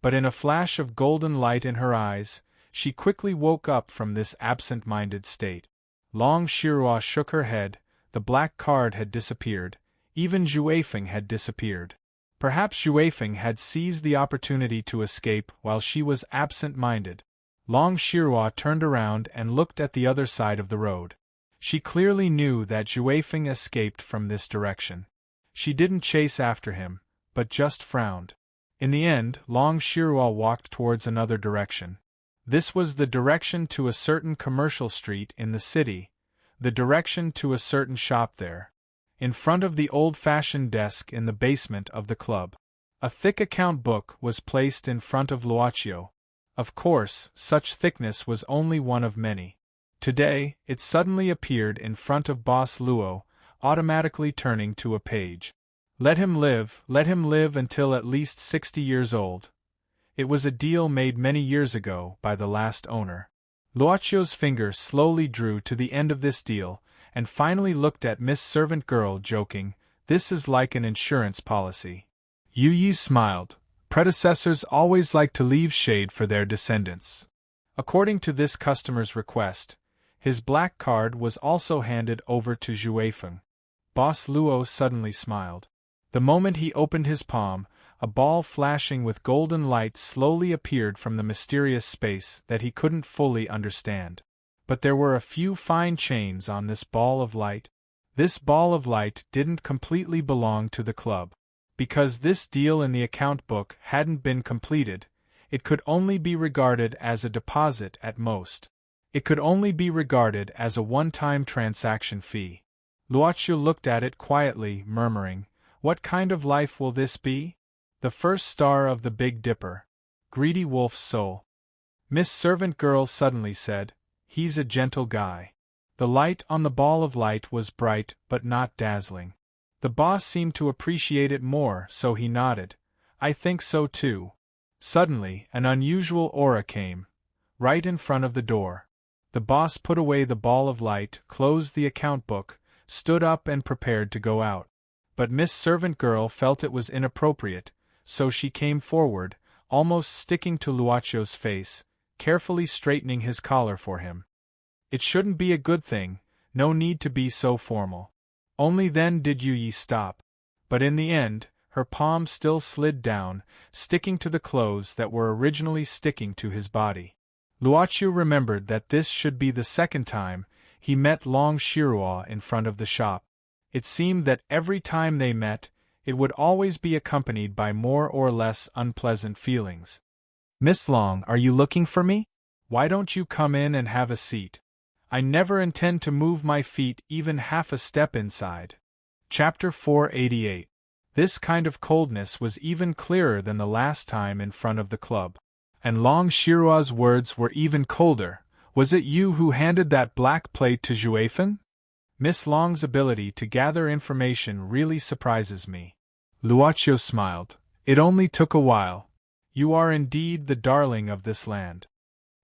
But in a flash of golden light in her eyes, she quickly woke up from this absent-minded state. Long Shirua shook her head, the black card had disappeared, even Zhue Feng had disappeared. Perhaps Zhue Feng had seized the opportunity to escape while she was absent-minded. Long Shirua turned around and looked at the other side of the road. She clearly knew that Zhue Feng escaped from this direction. She didn't chase after him, but just frowned. In the end, Long Shirua walked towards another direction. This was the direction to a certain commercial street in the city, the direction to a certain shop there. In front of the old-fashioned desk in the basement of the club, a thick account book was placed in front of Luochio. Of course, such thickness was only one of many. Today, it suddenly appeared in front of Boss Luo, automatically turning to a page. Let him live until at least 60 years old. It was a deal made many years ago by the last owner. Luochio's finger slowly drew to the end of this deal, and finally looked at Miss Servant Girl joking, this is like an insurance policy. Yu Yi smiled. Predecessors always like to leave shade for their descendants. According to this customer's request, his black card was also handed over to Zhue Feng. Boss Luo suddenly smiled. The moment he opened his palm, a ball flashing with golden light slowly appeared from the mysterious space that he couldn't fully understand. But there were a few fine chains on this ball of light. This ball of light didn't completely belong to the club. Because this deal in the account book hadn't been completed, it could only be regarded as a deposit at most. It could only be regarded as a one-time transaction fee. Luochu looked at it quietly, murmuring, "What kind of life will this be? The first star of the Big Dipper. Greedy wolf's soul." Miss Servant Girl suddenly said, "He's a gentle guy." The light on the ball of light was bright but not dazzling. The boss seemed to appreciate it more, so he nodded. "I think so too." Suddenly, an unusual aura came, right in front of the door. The boss put away the ball of light, closed the account book, stood up and prepared to go out. But Miss Servant Girl felt it was inappropriate, so she came forward, almost sticking to Luocho's face, carefully straightening his collar for him. "It shouldn't be a good thing, no need to be so formal. Only then did Yi stop." But in the end, her palm still slid down, sticking to the clothes that were originally sticking to his body. Luochu remembered that this should be the second time he met Long Shiruo in front of the shop. It seemed that every time they met, it would always be accompanied by more or less unpleasant feelings. "Miss Long, are you looking for me? Why don't you come in and have a seat? I never intend to move my feet even half a step inside." Chapter 488. This kind of coldness was even clearer than the last time in front of the club. And Long Shiruo's words were even colder. "Was it you who handed that black plate to Juefeng?" Miss Long's ability to gather information really surprises me. Luochu smiled. "It only took a while. You are indeed the darling of this land."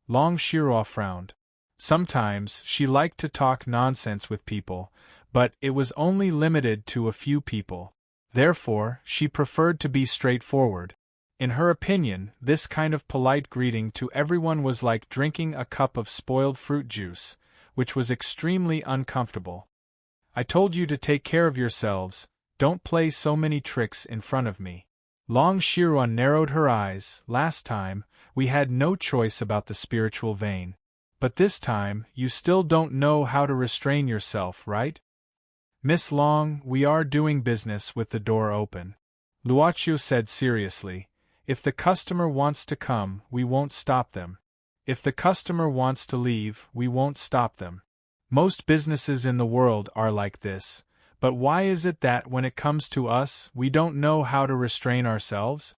Long Shiruo frowned. Sometimes she liked to talk nonsense with people, but it was only limited to a few people. Therefore, she preferred to be straightforward. In her opinion, this kind of polite greeting to everyone was like drinking a cup of spoiled fruit juice, which was extremely uncomfortable. "I told you to take care of yourselves, don't play so many tricks in front of me." Long Shiruo narrowed her eyes. "Last time, we had no choice about the spiritual vein. But this time, you still don't know how to restrain yourself, right?" "Miss Long, we are doing business with the door open," Luochu said seriously. "If the customer wants to come, we won't stop them. If the customer wants to leave, we won't stop them. Most businesses in the world are like this, but why is it that when it comes to us, we don't know how to restrain ourselves?"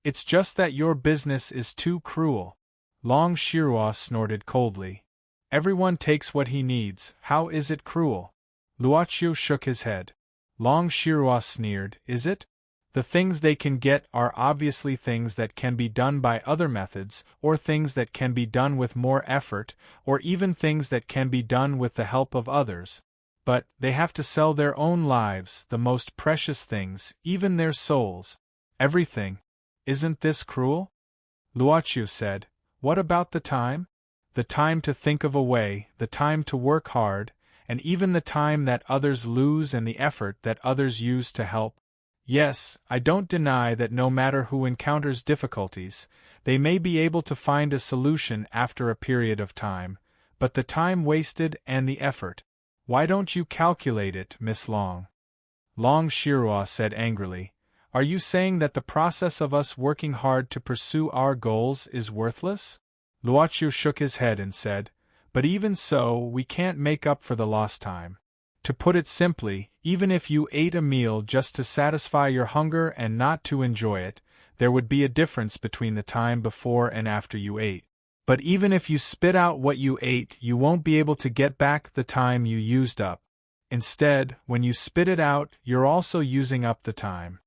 "It's just that your business is too cruel," Long Shiruo snorted coldly. "Everyone takes what he needs, how is it cruel?" Luochu shook his head. Long Shiruo sneered, "Is it? The things they can get are obviously things that can be done by other methods, or things that can be done with more effort, or even things that can be done with the help of others. But they have to sell their own lives, the most precious things, even their souls. Everything. Isn't this cruel?" Luochu said, "What about the time? The time to think of a way, the time to work hard, and even the time that others lose and the effort that others use to help? Yes, I don't deny that no matter who encounters difficulties, they may be able to find a solution after a period of time, but the time wasted and the effort. Why don't you calculate it, Miss Long?" Long Shiruo said angrily, "Are you saying that the process of us working hard to pursue our goals is worthless?" Luochu shook his head and said, "But even so, we can't make up for the lost time. To put it simply, even if you ate a meal just to satisfy your hunger and not to enjoy it, there would be a difference between the time before and after you ate. But even if you spit out what you ate, you won't be able to get back the time you used up. Instead, when you spit it out, you're also using up the time.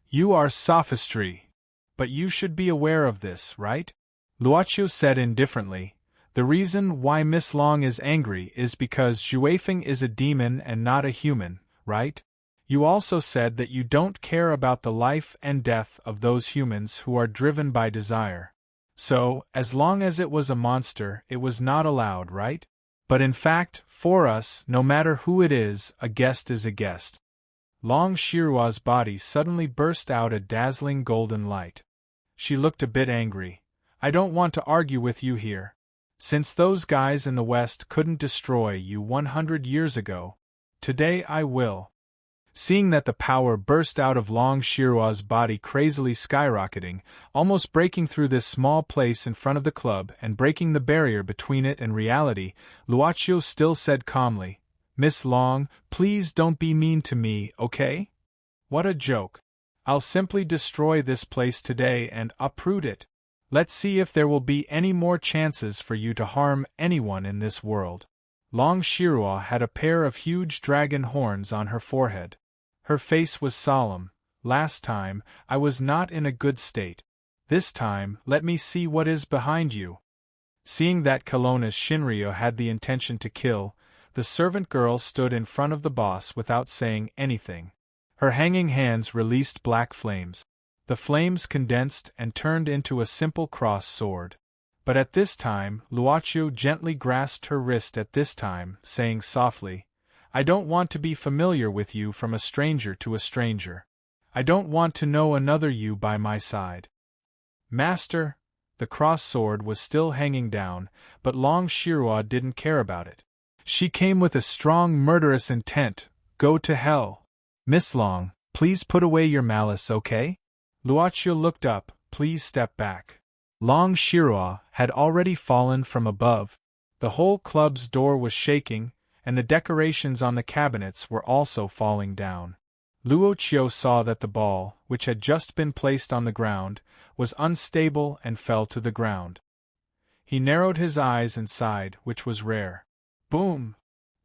You are sophistry. But you should be aware of this, right?" Luochu said indifferently. "The reason why Miss Long is angry is because Juefeng is a demon and not a human, right? You also said that you don't care about the life and death of those humans who are driven by desire. So, as long as it was a monster, it was not allowed, right? But in fact, for us, no matter who it is a guest is a guest." Long Shirua's body suddenly burst out a dazzling golden light. She looked a bit angry. I don't want to argue with you here. Since those guys in the West couldn't destroy you 100 years ago, today I will. Seeing that the power burst out of Long Shirua's body crazily skyrocketing, almost breaking through this small place in front of the club and breaking the barrier between it and reality, Luochio still said calmly, Miss Long, please don't be mean to me, okay? What a joke. I'll simply destroy this place today and uproot it. Let's see if there will be any more chances for you to harm anyone in this world. Long Shirua had a pair of huge dragon horns on her forehead. Her face was solemn. Last time, I was not in a good state. This time, let me see what is behind you. Seeing that Kelowna's Shinryu had the intention to kill, the servant girl stood in front of the boss without saying anything. Her hanging hands released black flames. The flames condensed and turned into a simple cross sword. But at this time, Luochio gently grasped her wrist at this time, saying softly, I don't want to be familiar with you from a stranger to a stranger. I don't want to know another you by my side. Master, the cross sword was still hanging down, but Long Shirua didn't care about it. She came with a strong murderous intent. Go to hell. Miss Long, please put away your malice, okay? Luochio looked up. Please step back. Long Shirua had already fallen from above. The whole club's door was shaking, and the decorations on the cabinets were also falling down. Luochio saw that the ball, which had just been placed on the ground, was unstable and fell to the ground. He narrowed his eyes and sighed, which was rare. Boom!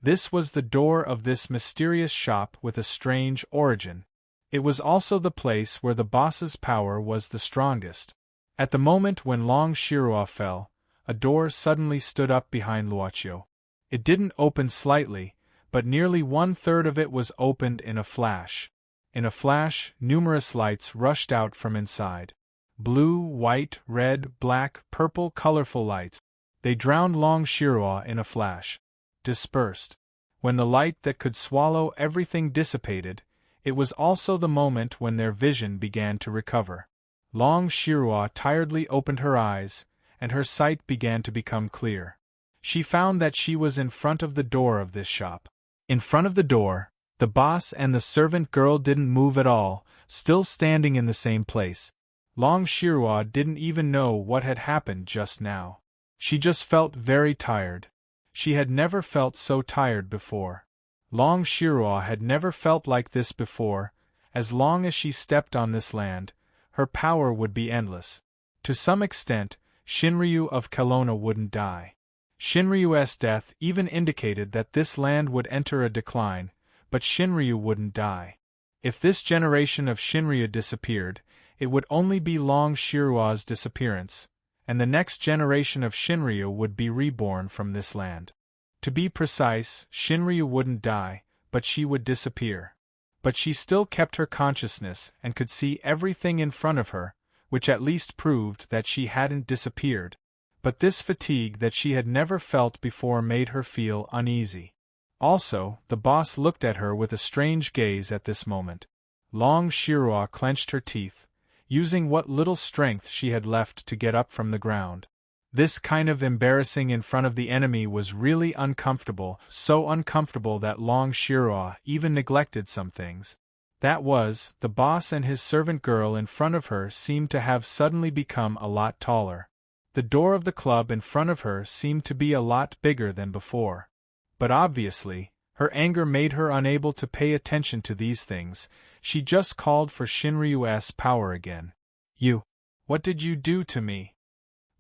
This was the door of this mysterious shop with a strange origin. It was also the place where the boss's power was the strongest. At the moment when Long Shirua fell, a door suddenly stood up behind Luochio. It didn't open slightly, but nearly 1/3 of it was opened in a flash. In a flash, numerous lights rushed out from inside. Blue, white, red, black, purple, colorful lights. They drowned Long Shirua in a flash. Dispersed. When the light that could swallow everything dissipated, it was also the moment when their vision began to recover. Long Shirua tiredly opened her eyes, and her sight began to become clear. She found that she was in front of the door of this shop. In front of the door, the boss and the servant girl didn't move at all, still standing in the same place. Long Shirua didn't even know what had happened just now. She just felt very tired. She had never felt so tired before. Long Shirua had never felt like this before. As long as she stepped on this land, her power would be endless. To some extent, Shinryu of Kelowna wouldn't die. Shinryu's death even indicated that this land would enter a decline, but Shinryu wouldn't die. If this generation of Shinryu disappeared, it would only be Long Shirua's disappearance, and the next generation of Shinryu would be reborn from this land. To be precise, Shinryu wouldn't die, but she would disappear. But she still kept her consciousness and could see everything in front of her, which at least proved that she hadn't disappeared. But this fatigue that she had never felt before made her feel uneasy. Also, the boss looked at her with a strange gaze at this moment. Long Shirua clenched her teeth, using what little strength she had left to get up from the ground. This kind of embarrassing in front of the enemy was really uncomfortable, so uncomfortable that Long Shirua even neglected some things. That was, the boss and his servant girl in front of her seemed to have suddenly become a lot taller. The door of the club in front of her seemed to be a lot bigger than before. But obviously, her anger made her unable to pay attention to these things. She just called for Shinryu's power again. You. What did you do to me?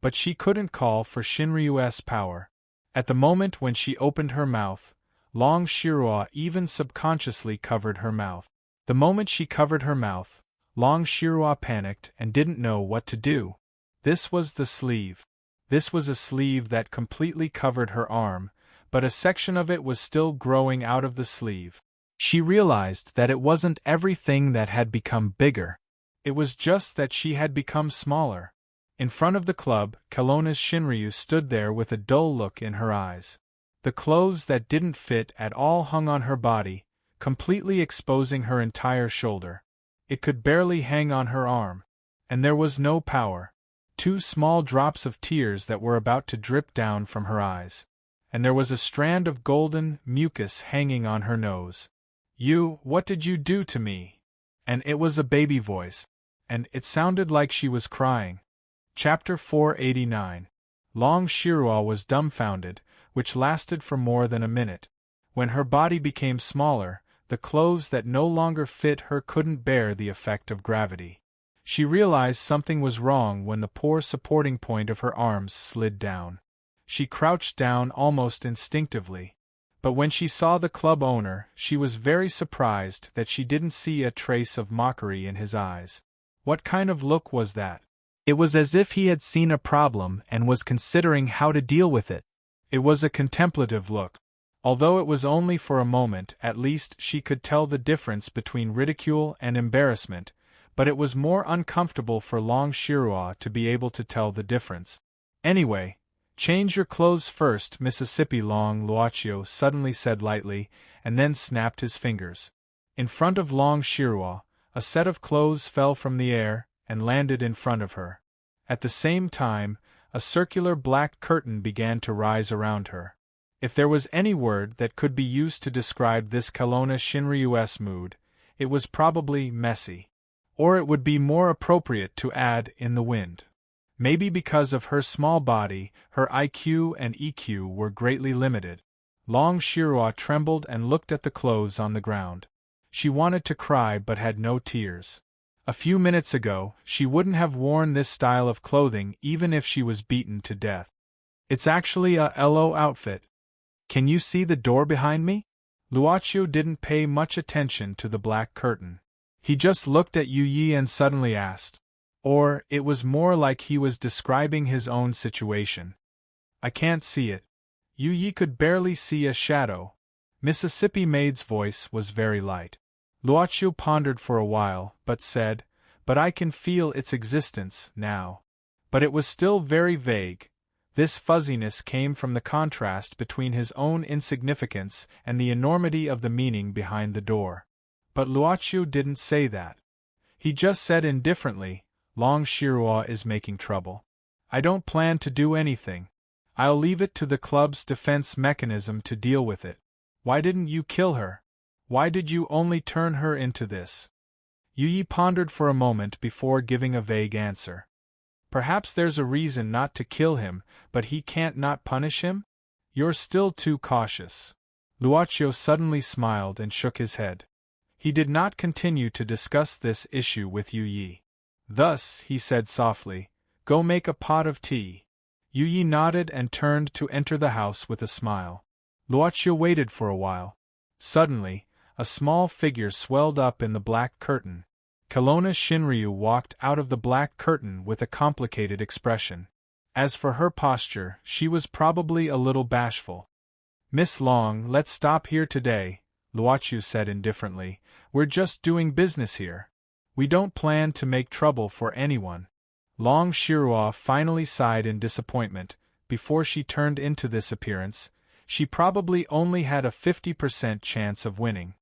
But she couldn't call for Shinryu's power. At the moment when she opened her mouth, Long Shirua even subconsciously covered her mouth. The moment she covered her mouth, Long Shirua panicked and didn't know what to do. This was the sleeve. This was a sleeve that completely covered her arm, but a section of it was still growing out of the sleeve. She realized that it wasn't everything that had become bigger. It was just that she had become smaller. In front of the club, Kelowna's Shinryu stood there with a dull look in her eyes. The clothes that didn't fit at all hung on her body, completely exposing her entire shoulder. It could barely hang on her arm. And there was no power. 2 small drops of tears that were about to drip down from her eyes. And there was a strand of golden mucus hanging on her nose. What did you do to me? And it was a baby voice. And it sounded like she was crying. Chapter 489. Long Shirua was dumbfounded, which lasted for more than a minute. When her body became smaller, the clothes that no longer fit her couldn't bear the effect of gravity. She realized something was wrong when the poor supporting point of her arms slid down. She crouched down almost instinctively. But when she saw the club owner, she was very surprised that she didn't see a trace of mockery in his eyes. What kind of look was that? It was as if he had seen a problem and was considering how to deal with it. It was a contemplative look. Although it was only for a moment, at least she could tell the difference between ridicule and embarrassment, but it was more uncomfortable for Long Shirua to be able to tell the difference. Anyway, change your clothes first, Mississippi. Long Luochio suddenly said lightly, and then snapped his fingers. In front of Long Shirua, a set of clothes fell from the air and landed in front of her. At the same time, a circular black curtain began to rise around her. If there was any word that could be used to describe this Kelowna Shinryu's mood, it was probably messy. Or it would be more appropriate to add in the wind. Maybe because of her small body, her IQ and EQ were greatly limited. Long Shirua trembled and looked at the clothes on the ground. She wanted to cry but had no tears. A few minutes ago, she wouldn't have worn this style of clothing even if she was beaten to death. It's actually a LO outfit. Can you see the door behind me? Luochio didn't pay much attention to the black curtain. He just looked at Yu Yi and suddenly asked. Or, it was more like he was describing his own situation. I can't see it. Yu Yi could barely see a shadow. Mississippi Maid's voice was very light. Luochio pondered for a while, but said, But I can feel its existence, now. But it was still very vague. This fuzziness came from the contrast between his own insignificance and the enormity of the meaning behind the door. But Luochio didn't say that. He just said indifferently, Long Shirua is making trouble. I don't plan to do anything. I'll leave it to the club's defense mechanism to deal with it. Why didn't you kill her? Why did you only turn her into this? Yu Yi pondered for a moment before giving a vague answer. Perhaps there's a reason not to kill him, but he can't not punish him? You're still too cautious. Luochio suddenly smiled and shook his head. He did not continue to discuss this issue with Yu Yi. Thus, he said softly, Go make a pot of tea. Yu Yi nodded and turned to enter the house with a smile. Luochio waited for a while. Suddenly, a small figure swelled up in the black curtain. Kelowna Shinryu walked out of the black curtain with a complicated expression. As for her posture, she was probably a little bashful. Miss Long, let's stop here today, Luochio said indifferently. We're just doing business here. We don't plan to make trouble for anyone. Long Shirua finally sighed in disappointment. Before she turned into this appearance, she probably only had a 50% chance of winning.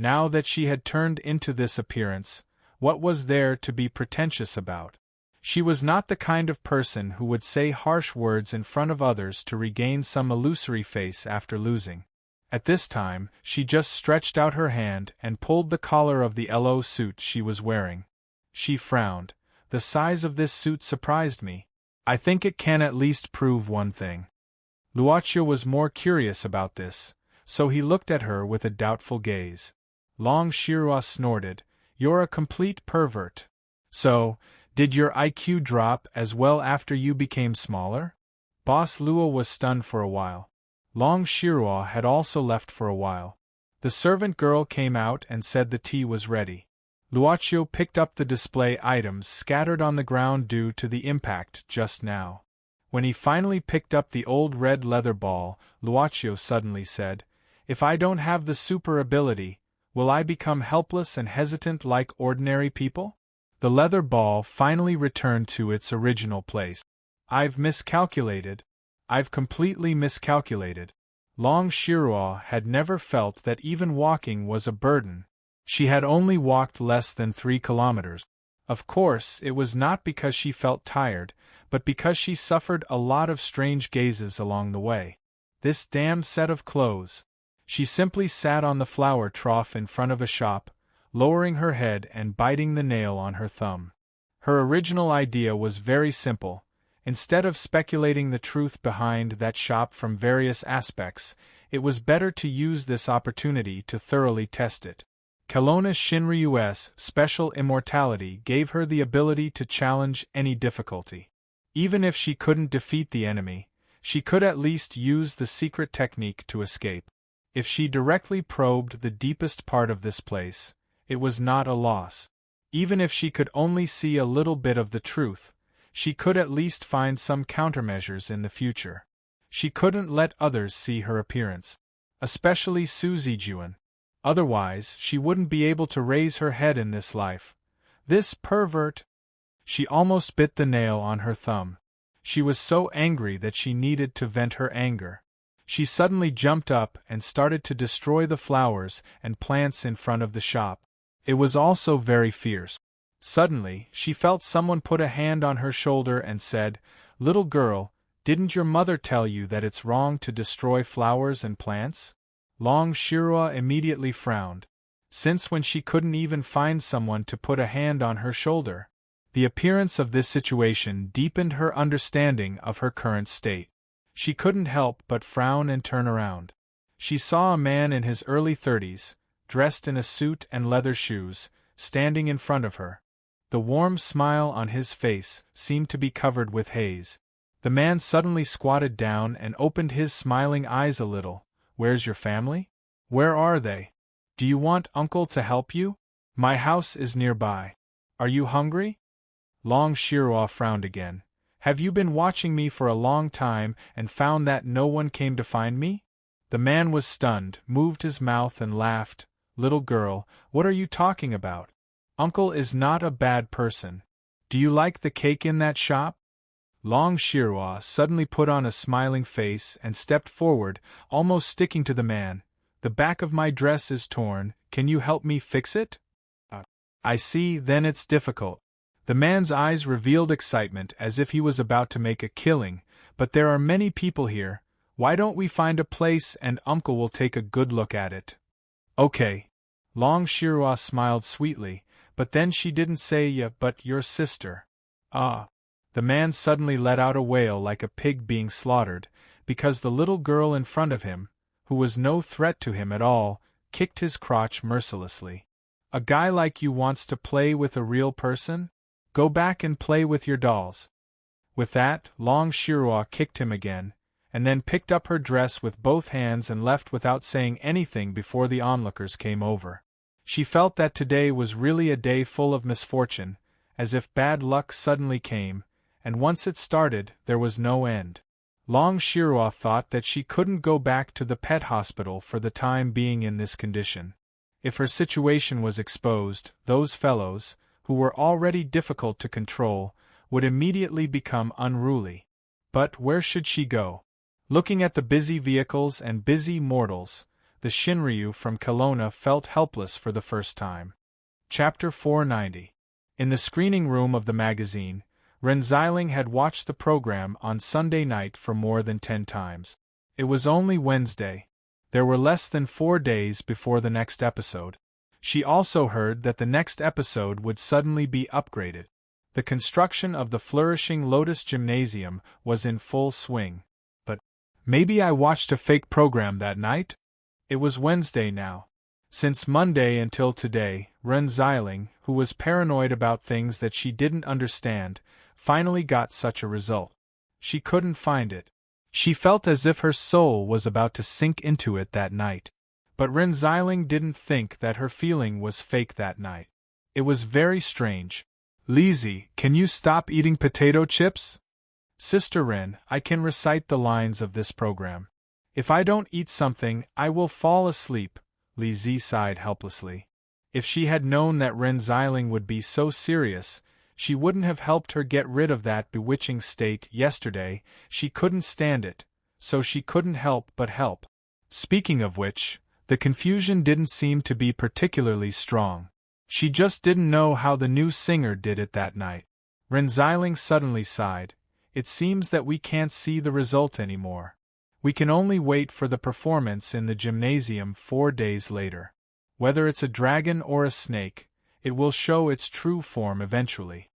Now that she had turned into this appearance, what was there to be pretentious about? She was not the kind of person who would say harsh words in front of others to regain some illusory face after losing. At this time, she just stretched out her hand and pulled the collar of the LO suit she was wearing. She frowned. The size of this suit surprised me. I think it can at least prove one thing. Luochio was more curious about this, so he looked at her with a doubtful gaze. Long Shirua snorted, You're a complete pervert. So, did your IQ drop as well after you became smaller? Boss Luo was stunned for a while. Long Shirua had also left for a while. The servant girl came out and said the tea was ready. Luochio picked up the display items scattered on the ground due to the impact just now. When he finally picked up the old red leather ball, Luochio suddenly said, If I don't have the super ability, will I become helpless and hesitant like ordinary people? The leather ball finally returned to its original place. I've miscalculated. I've completely miscalculated. Long Shirua had never felt that even walking was a burden. She had only walked less than 3 kilometers. Of course, it was not because she felt tired, but because she suffered a lot of strange gazes along the way. This damned set of clothes. She simply sat on the flower trough in front of a shop, lowering her head and biting the nail on her thumb. Her original idea was very simple. Instead of speculating the truth behind that shop from various aspects, it was better to use this opportunity to thoroughly test it. Kelowna Shinryu's special immortality gave her the ability to challenge any difficulty. Even if she couldn't defeat the enemy, she could at least use the secret technique to escape. If she directly probed the deepest part of this place, it was not a loss. Even if she could only see a little bit of the truth, she could at least find some countermeasures in the future. She couldn't let others see her appearance, especially Suzy Juan. Otherwise, she wouldn't be able to raise her head in this life. This pervert! She almost bit the nail on her thumb. She was so angry that she needed to vent her anger. She suddenly jumped up and started to destroy the flowers and plants in front of the shop. It was also very fierce. Suddenly, she felt someone put a hand on her shoulder and said, "Little girl, didn't your mother tell you that it's wrong to destroy flowers and plants?" Long Shirua immediately frowned. Since when she couldn't even find someone to put a hand on her shoulder? The appearance of this situation deepened her understanding of her current state. She couldn't help but frown and turn around. She saw a man in his early 30s, dressed in a suit and leather shoes, standing in front of her. The warm smile on his face seemed to be covered with haze. The man suddenly squatted down and opened his smiling eyes a little. "Where's your family? Where are they? Do you want uncle to help you? My house is nearby. Are you hungry?" Long Shirua frowned again. "Have you been watching me for a long time and found that no one came to find me?" The man was stunned, moved his mouth and laughed. "Little girl, what are you talking about? Uncle is not a bad person. Do you like the cake in that shop?" Long Shirua suddenly put on a smiling face and stepped forward, almost sticking to the man. "The back of my dress is torn, can you help me fix it?" "I see, then it's difficult." The man's eyes revealed excitement as if he was about to make a killing. "But there are many people here. Why don't we find a place and uncle will take a good look at it?" "Okay." Long Shirua smiled sweetly, but then she didn't say "yeah, but your sister." "Ah." The man suddenly let out a wail like a pig being slaughtered, because the little girl in front of him, who was no threat to him at all, kicked his crotch mercilessly. "A guy like you wants to play with a real person? Go back and play with your dolls." With that, Long Shirua kicked him again, and then picked up her dress with both hands and left without saying anything before the onlookers came over. She felt that today was really a day full of misfortune, as if bad luck suddenly came, and once it started, there was no end. Long Shirua thought that she couldn't go back to the pet hospital for the time being in this condition. If her situation was exposed, those fellows, who were already difficult to control, would immediately become unruly. But where should she go? Looking at the busy vehicles and busy mortals, the Shinryu from Kelowna felt helpless for the first time. Chapter 490. In the screening room of the magazine, Renziling had watched the program on Sunday night for more than 10 times. It was only Wednesday. There were less than 4 days before the next episode. She also heard that the next episode would suddenly be upgraded. The construction of the flourishing Lotus Gymnasium was in full swing. But maybe I watched a fake program that night? It was Wednesday now. Since Monday until today, Renziling, who was paranoid about things that she didn't understand, finally got such a result. She couldn't find it. She felt as if her soul was about to sink into it that night. But Renziling didn't think that her feeling was fake that night. It was very strange. "Lizzie, can you stop eating potato chips?" "Sister Ren, I can recite the lines of this program. If I don't eat something, I will fall asleep," Lizzie sighed helplessly. If she had known that Renziling would be so serious, she wouldn't have helped her get rid of that bewitching state yesterday. She couldn't stand it, so she couldn't help but help. Speaking of which, the confusion didn't seem to be particularly strong. She just didn't know how the new singer did it that night. Renziling suddenly sighed. It seems that we can't see the result anymore. We can only wait for the performance in the gymnasium 4 days later. Whether it's a dragon or a snake, it will show its true form eventually.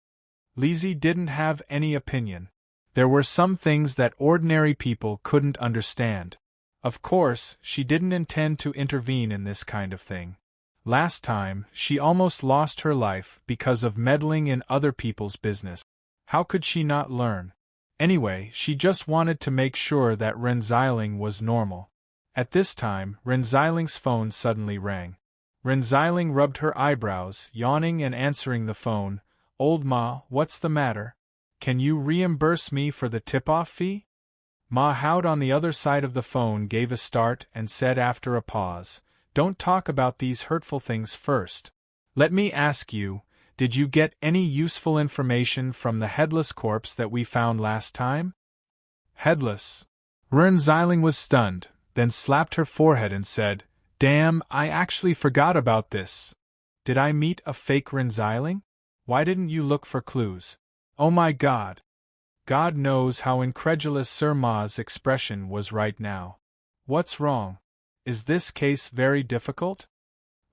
Lizzie didn't have any opinion. There were some things that ordinary people couldn't understand. Of course, she didn't intend to intervene in this kind of thing. Last time, she almost lost her life because of meddling in other people's business. How could she not learn? Anyway, she just wanted to make sure that Renziling was normal. At this time, Renziling's phone suddenly rang. Renziling rubbed her eyebrows, yawning and answering the phone. "Old Ma, what's the matter? Can you reimburse me for the tip-off fee?" Ma Howd on the other side of the phone gave a start and said after a pause, "Don't talk about these hurtful things first. Let me ask you, did you get any useful information from the headless corpse that we found last time?" Headless? Renziling was stunned, then slapped her forehead and said, "Damn, I actually forgot about this. Did I meet a fake Renziling? Why didn't you look for clues? Oh my God!" God knows how incredulous Sir Ma's expression was right now. "What's wrong? Is this case very difficult?"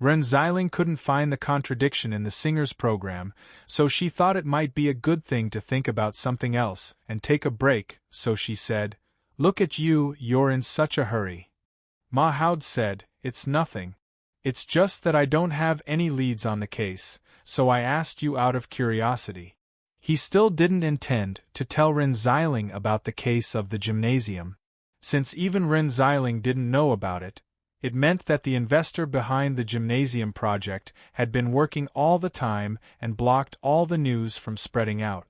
Renziling couldn't find the contradiction in the singer's program, so she thought it might be a good thing to think about something else and take a break, so she said, "Look at you, you're in such a hurry." Ma Howd said, "It's nothing. It's just that I don't have any leads on the case, so I asked you out of curiosity." He still didn't intend to tell Renziling about the case of the gymnasium. Since even Renziling didn't know about it, it meant that the investor behind the gymnasium project had been working all the time and blocked all the news from spreading out.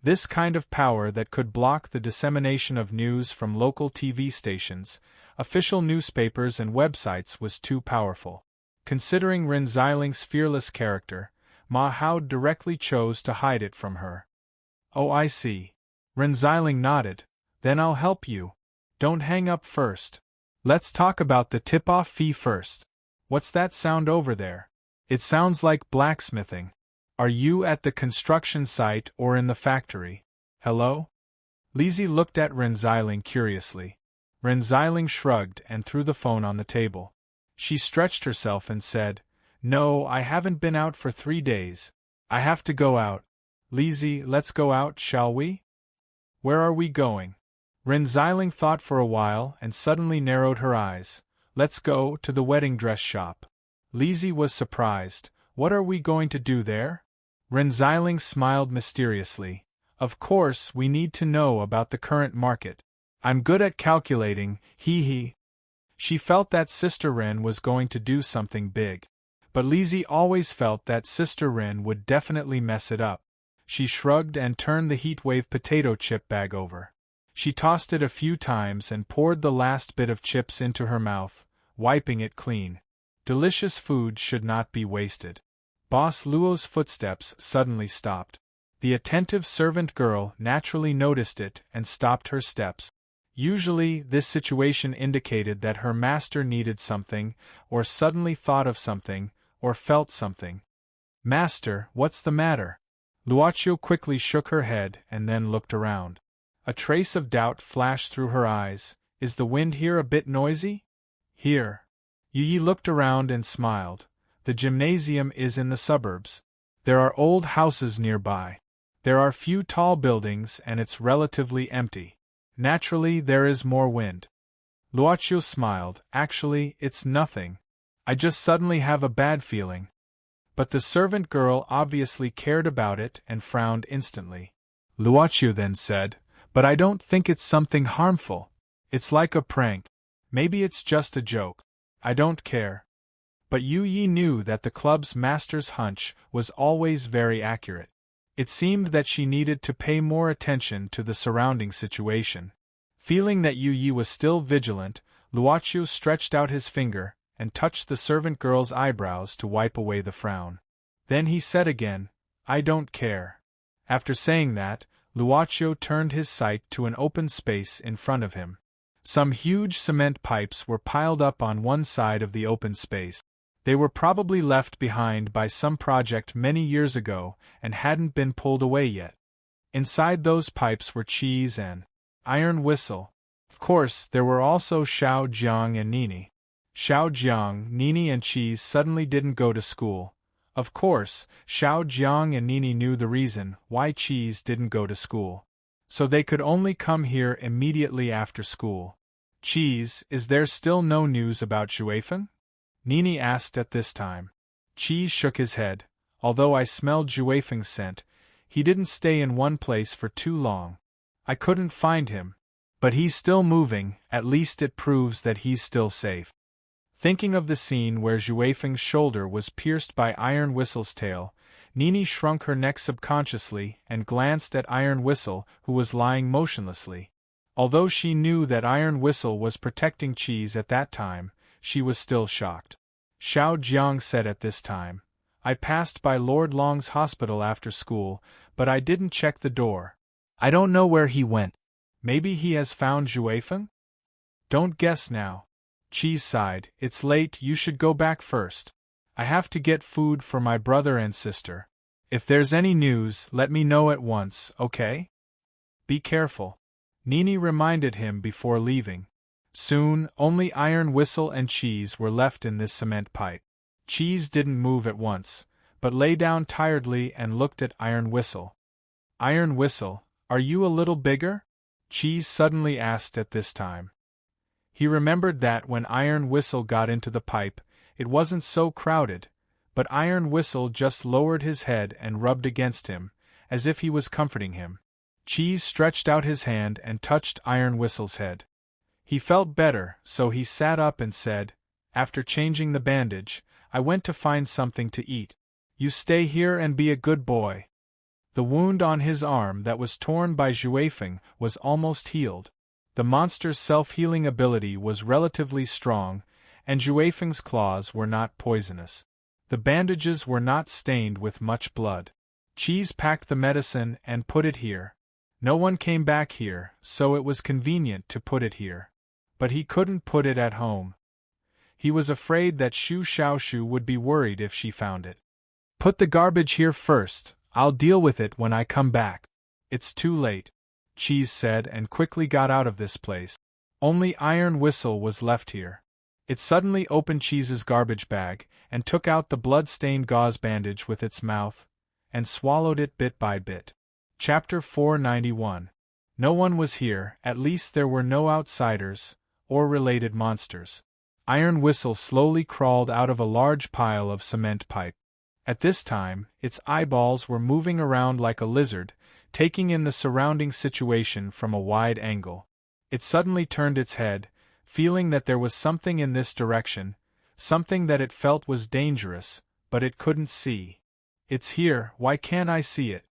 This kind of power that could block the dissemination of news from local TV stations, official newspapers and websites was too powerful. Considering Renziling's fearless character, Ma Howd directly chose to hide it from her. "Oh, I see." Renziling nodded. "Then I'll help you. Don't hang up first. Let's talk about the tip-off fee first. What's that sound over there? It sounds like blacksmithing. Are you at the construction site or in the factory? Hello?" Lizzie looked at Renziling curiously. Renziling shrugged and threw the phone on the table. She stretched herself and said, "No, I haven't been out for 3 days. I have to go out. Lizzie, let's go out, shall we?" "Where are we going?" Renziling thought for a while and suddenly narrowed her eyes. "Let's go to the wedding dress shop." Lizzie was surprised. "What are we going to do there?" Renziling smiled mysteriously. "Of course, we need to know about the current market. I'm good at calculating, hee." She felt that Sister Wren was going to do something big. But Lizzie always felt that Sister Wren would definitely mess it up. She shrugged and turned the heatwave potato chip bag over. She tossed it a few times and poured the last bit of chips into her mouth, wiping it clean. Delicious food should not be wasted. Boss Luo's footsteps suddenly stopped. The attentive servant girl naturally noticed it and stopped her steps. Usually, this situation indicated that her master needed something, or suddenly thought of something, or felt something. "Master, what's the matter?" Luocio quickly shook her head and then looked around. A trace of doubt flashed through her eyes. "Is the wind here a bit noisy?" "Here." Yi looked around and smiled. "The gymnasium is in the suburbs. There are old houses nearby. There are few tall buildings and it's relatively empty. Naturally, there is more wind." Luocio smiled. "Actually, it's nothing. I just suddenly have a bad feeling." But the servant girl obviously cared about it and frowned instantly. Luocio then said, "But I don't think it's something harmful. It's like a prank. Maybe it's just a joke. I don't care." But Yi knew that the club's master's hunch was always very accurate. It seemed that she needed to pay more attention to the surrounding situation. Feeling that Yi was still vigilant, Luocio stretched out his finger and touched the servant girl's eyebrows to wipe away the frown. Then he said again, "I don't care." After saying that, Luocio turned his sight to an open space in front of him. Some huge cement pipes were piled up on one side of the open space. They were probably left behind by some project many years ago and hadn't been pulled away yet. Inside those pipes were Cheese and Iron Whistle. Of course, there were also Xiao Jiang and Nini. Xiao Jiang, Nini and Cheese suddenly didn't go to school. Of course, Xiao Jiang and Nini knew the reason why Cheese didn't go to school. So they could only come here immediately after school. Cheese, is there still no news about Xuefeng? Nini asked at this time. Cheese shook his head. Although I smelled Xuefeng's scent, he didn't stay in one place for too long. I couldn't find him. But he's still moving, at least it proves that he's still safe. Thinking of the scene where Xuefeng's shoulder was pierced by Iron Whistle's tail, Nini shrunk her neck subconsciously and glanced at Iron Whistle, who was lying motionlessly. Although she knew that Iron Whistle was protecting Cheese at that time, she was still shocked. Xiao Jiang said at this time, I passed by Lord Long's hospital after school, but I didn't check the door. I don't know where he went. Maybe he has found Xuefeng? Don't guess now. Cheese sighed, it's late, you should go back first. I have to get food for my brother and sister. If there's any news, let me know at once, okay? Be careful. Nini reminded him before leaving. Soon, only Iron Whistle and Cheese were left in this cement pipe. Cheese didn't move at once, but lay down tiredly and looked at Iron Whistle. Iron Whistle, are you a little bigger? Cheese suddenly asked at this time. He remembered that when Iron Whistle got into the pipe, it wasn't so crowded, but Iron Whistle just lowered his head and rubbed against him, as if he was comforting him. Cheese stretched out his hand and touched Iron Whistle's head. He felt better, so he sat up and said, after changing the bandage, I went to find something to eat. You stay here and be a good boy. The wound on his arm that was torn by Xuefeng was almost healed. The monster's self-healing ability was relatively strong, and Xuefeng's claws were not poisonous. The bandages were not stained with much blood. Cheese packed the medicine and put it here. No one came back here, so it was convenient to put it here. But he couldn't put it at home. He was afraid that Shu Xiaoshu would be worried if she found it. Put the garbage here first, I'll deal with it when I come back. It's too late, Cheese said and quickly got out of this place. Only Iron Whistle was left here. It suddenly opened Cheese's garbage bag and took out the blood-stained gauze bandage with its mouth, and swallowed it bit by bit. Chapter 491. No one was here, at least there were no outsiders, or related monsters. Iron Whistle slowly crawled out of a large pile of cement pipe. At this time, its eyeballs were moving around like a lizard, taking in the surrounding situation from a wide angle. It suddenly turned its head, feeling that there was something in this direction, something that it felt was dangerous, but it couldn't see. It's here, why can't I see it?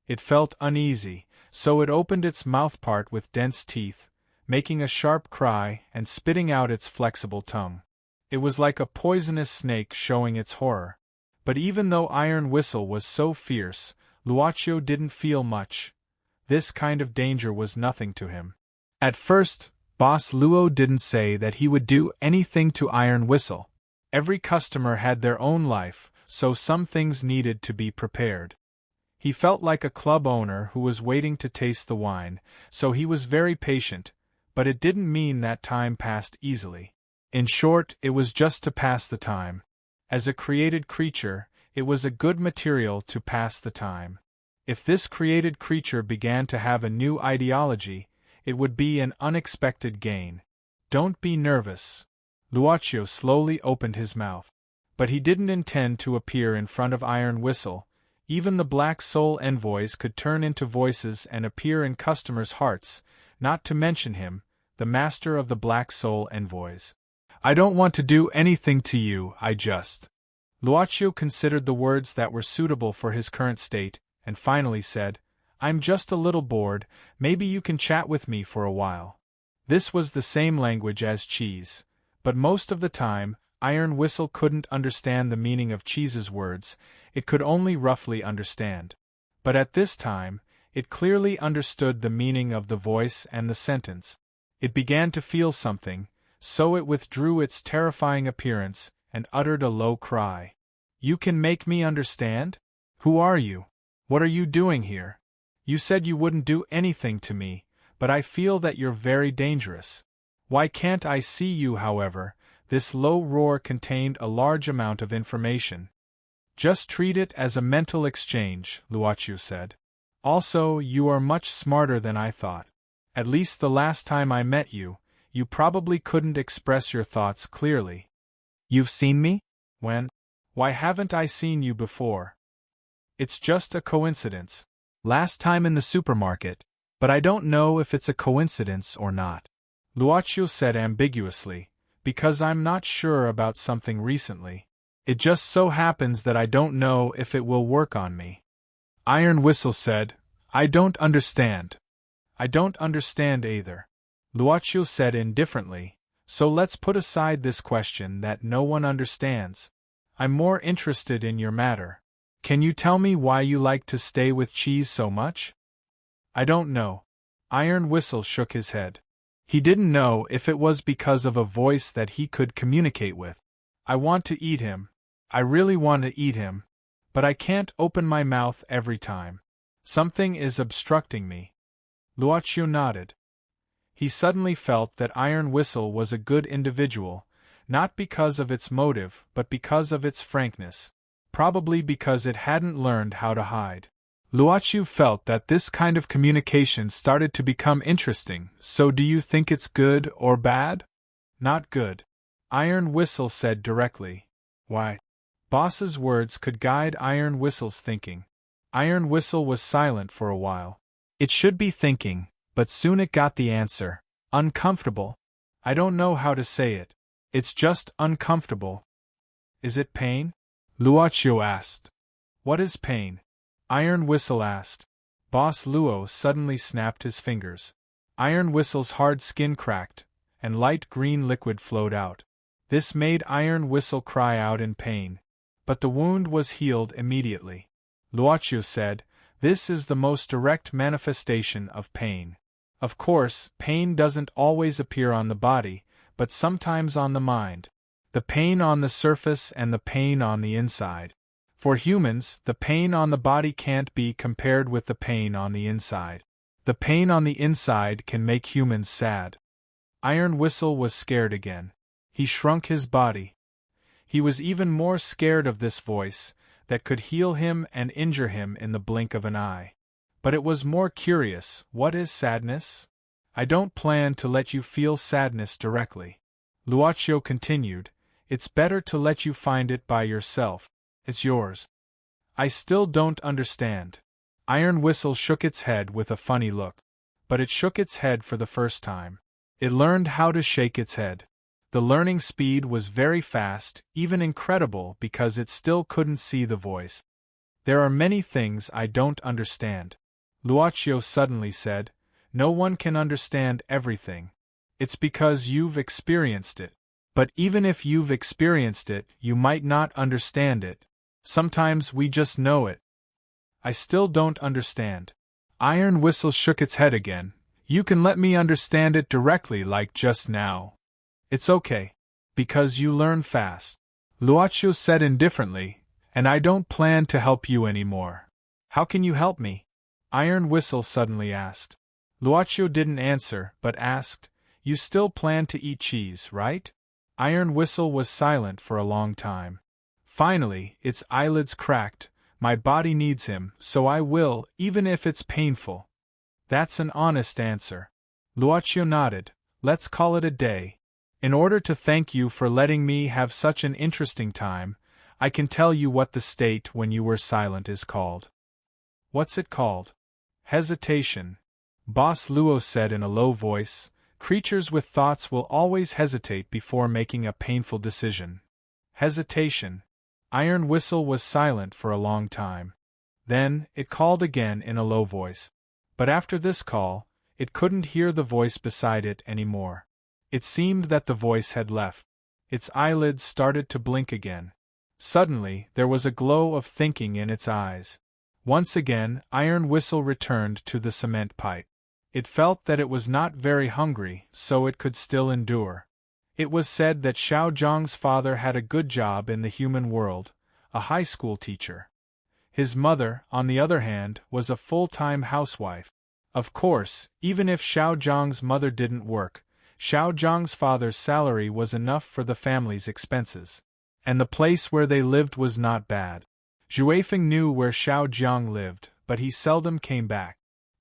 It felt uneasy, so it opened its mouthpart with dense teeth, making a sharp cry and spitting out its flexible tongue. It was like a poisonous snake showing its horror. But even though Iron Whistle was so fierce, Luochio didn't feel much. This kind of danger was nothing to him. At first, Boss Luo didn't say that he would do anything to Iron Whistle. Every customer had their own life, so some things needed to be prepared. He felt like a club owner who was waiting to taste the wine, so he was very patient, but it didn't mean that time passed easily. In short, it was just to pass the time. As a created creature, it was a good material to pass the time. If this created creature began to have a new ideology, it would be an unexpected gain. Don't be nervous. Luochio slowly opened his mouth. But he didn't intend to appear in front of Iron Whistle. Even the Black Soul envoys could turn into voices and appear in customers' hearts, not to mention him, the master of the Black Soul envoys. I don't want to do anything to you, I just... Luochio considered the words that were suitable for his current state, and finally said, I'm just a little bored, maybe you can chat with me for a while. This was the same language as Cheese, but most of the time, Iron Whistle couldn't understand the meaning of Cheese's words, it could only roughly understand. But at this time, it clearly understood the meaning of the voice and the sentence. It began to feel something, so it withdrew its terrifying appearance and uttered a low cry. You can make me understand? Who are you? What are you doing here? You said you wouldn't do anything to me, but I feel that you're very dangerous. Why can't I see you, however? This low roar contained a large amount of information. Just treat it as a mental exchange, Luochu said. Also, you are much smarter than I thought. At least the last time I met you, you probably couldn't express your thoughts clearly. You've seen me? When? Why haven't I seen you before? It's just a coincidence. Last time in the supermarket, but I don't know if it's a coincidence or not. Luochu said ambiguously, because I'm not sure about something recently. It just so happens that I don't know if it will work on me. Iron Whistle said, I don't understand. I don't understand either. Luochu said indifferently, so let's put aside this question that no one understands. I'm more interested in your matter. Can you tell me why you like to stay with cheese so much? I don't know. Iron Whistle shook his head. He didn't know if it was because of a voice that he could communicate with. I want to eat him. I really want to eat him. But I can't open my mouth every time. Something is obstructing me. Luochu nodded. He suddenly felt that Iron Whistle was a good individual, not because of its motive but because of its frankness. Probably because it hadn't learned how to hide. Luochu felt that this kind of communication started to become interesting. So do you think it's good or bad? Not good. Iron Whistle said directly. Why? Boss's words could guide Iron Whistle's thinking. Iron Whistle was silent for a while. It should be thinking, but soon it got the answer. Uncomfortable. I don't know how to say it. It's just uncomfortable. Is it pain? Luochu asked. What is pain? Iron Whistle asked. Boss Luo suddenly snapped his fingers. Iron Whistle's hard skin cracked, and light green liquid flowed out. This made Iron Whistle cry out in pain. But the wound was healed immediately. Luochu said, this is the most direct manifestation of pain. Of course, pain doesn't always appear on the body, but sometimes on the mind. The pain on the surface and the pain on the inside. For humans, the pain on the body can't be compared with the pain on the inside. The pain on the inside can make humans sad. Iron Whistle was scared again. He shrunk his body. He was even more scared of this voice, that could heal him and injure him in the blink of an eye. But it was more curious. What is sadness? I don't plan to let you feel sadness directly. Luochu continued, it's better to let you find it by yourself. It's yours. I still don't understand. Iron Whistle shook its head with a funny look. But it shook its head for the first time. It learned how to shake its head. The learning speed was very fast, even incredible because it still couldn't see the voice. There are many things I don't understand. Luochu suddenly said, no one can understand everything. It's because you've experienced it. But even if you've experienced it, you might not understand it. Sometimes we just know it. I still don't understand. Iron Whistle shook its head again. You can let me understand it directly like just now. It's okay. Because you learn fast. Luochu said indifferently, and I don't plan to help you anymore. How can you help me? Iron Whistle suddenly asked. Luochu didn't answer, but asked, you still plan to eat cheese, right? Iron Whistle was silent for a long time. Finally, its eyelids cracked. My body needs him, so I will, even if it's painful. That's an honest answer. Luochu nodded. Let's call it a day. In order to thank you for letting me have such an interesting time, I can tell you what the state when you were silent is called. What's it called? Hesitation. Boss Luo said in a low voice, creatures with thoughts will always hesitate before making a painful decision. Hesitation. Iron Whistle was silent for a long time. Then, it called again in a low voice. But after this call, it couldn't hear the voice beside it anymore. It seemed that the voice had left. Its eyelids started to blink again. Suddenly, there was a glow of thinking in its eyes. Once again, Iron Whistle returned to the cement pipe. It felt that it was not very hungry, so it could still endure. It was said that Xiao Zhang's father had a good job in the human world, a high school teacher. His mother, on the other hand, was a full-time housewife. Of course, even if Xiao Zhang's mother didn't work, Xiao Zhang's father's salary was enough for the family's expenses. And the place where they lived was not bad. Xuefeng knew where Xiao Zhang lived, but he seldom came back.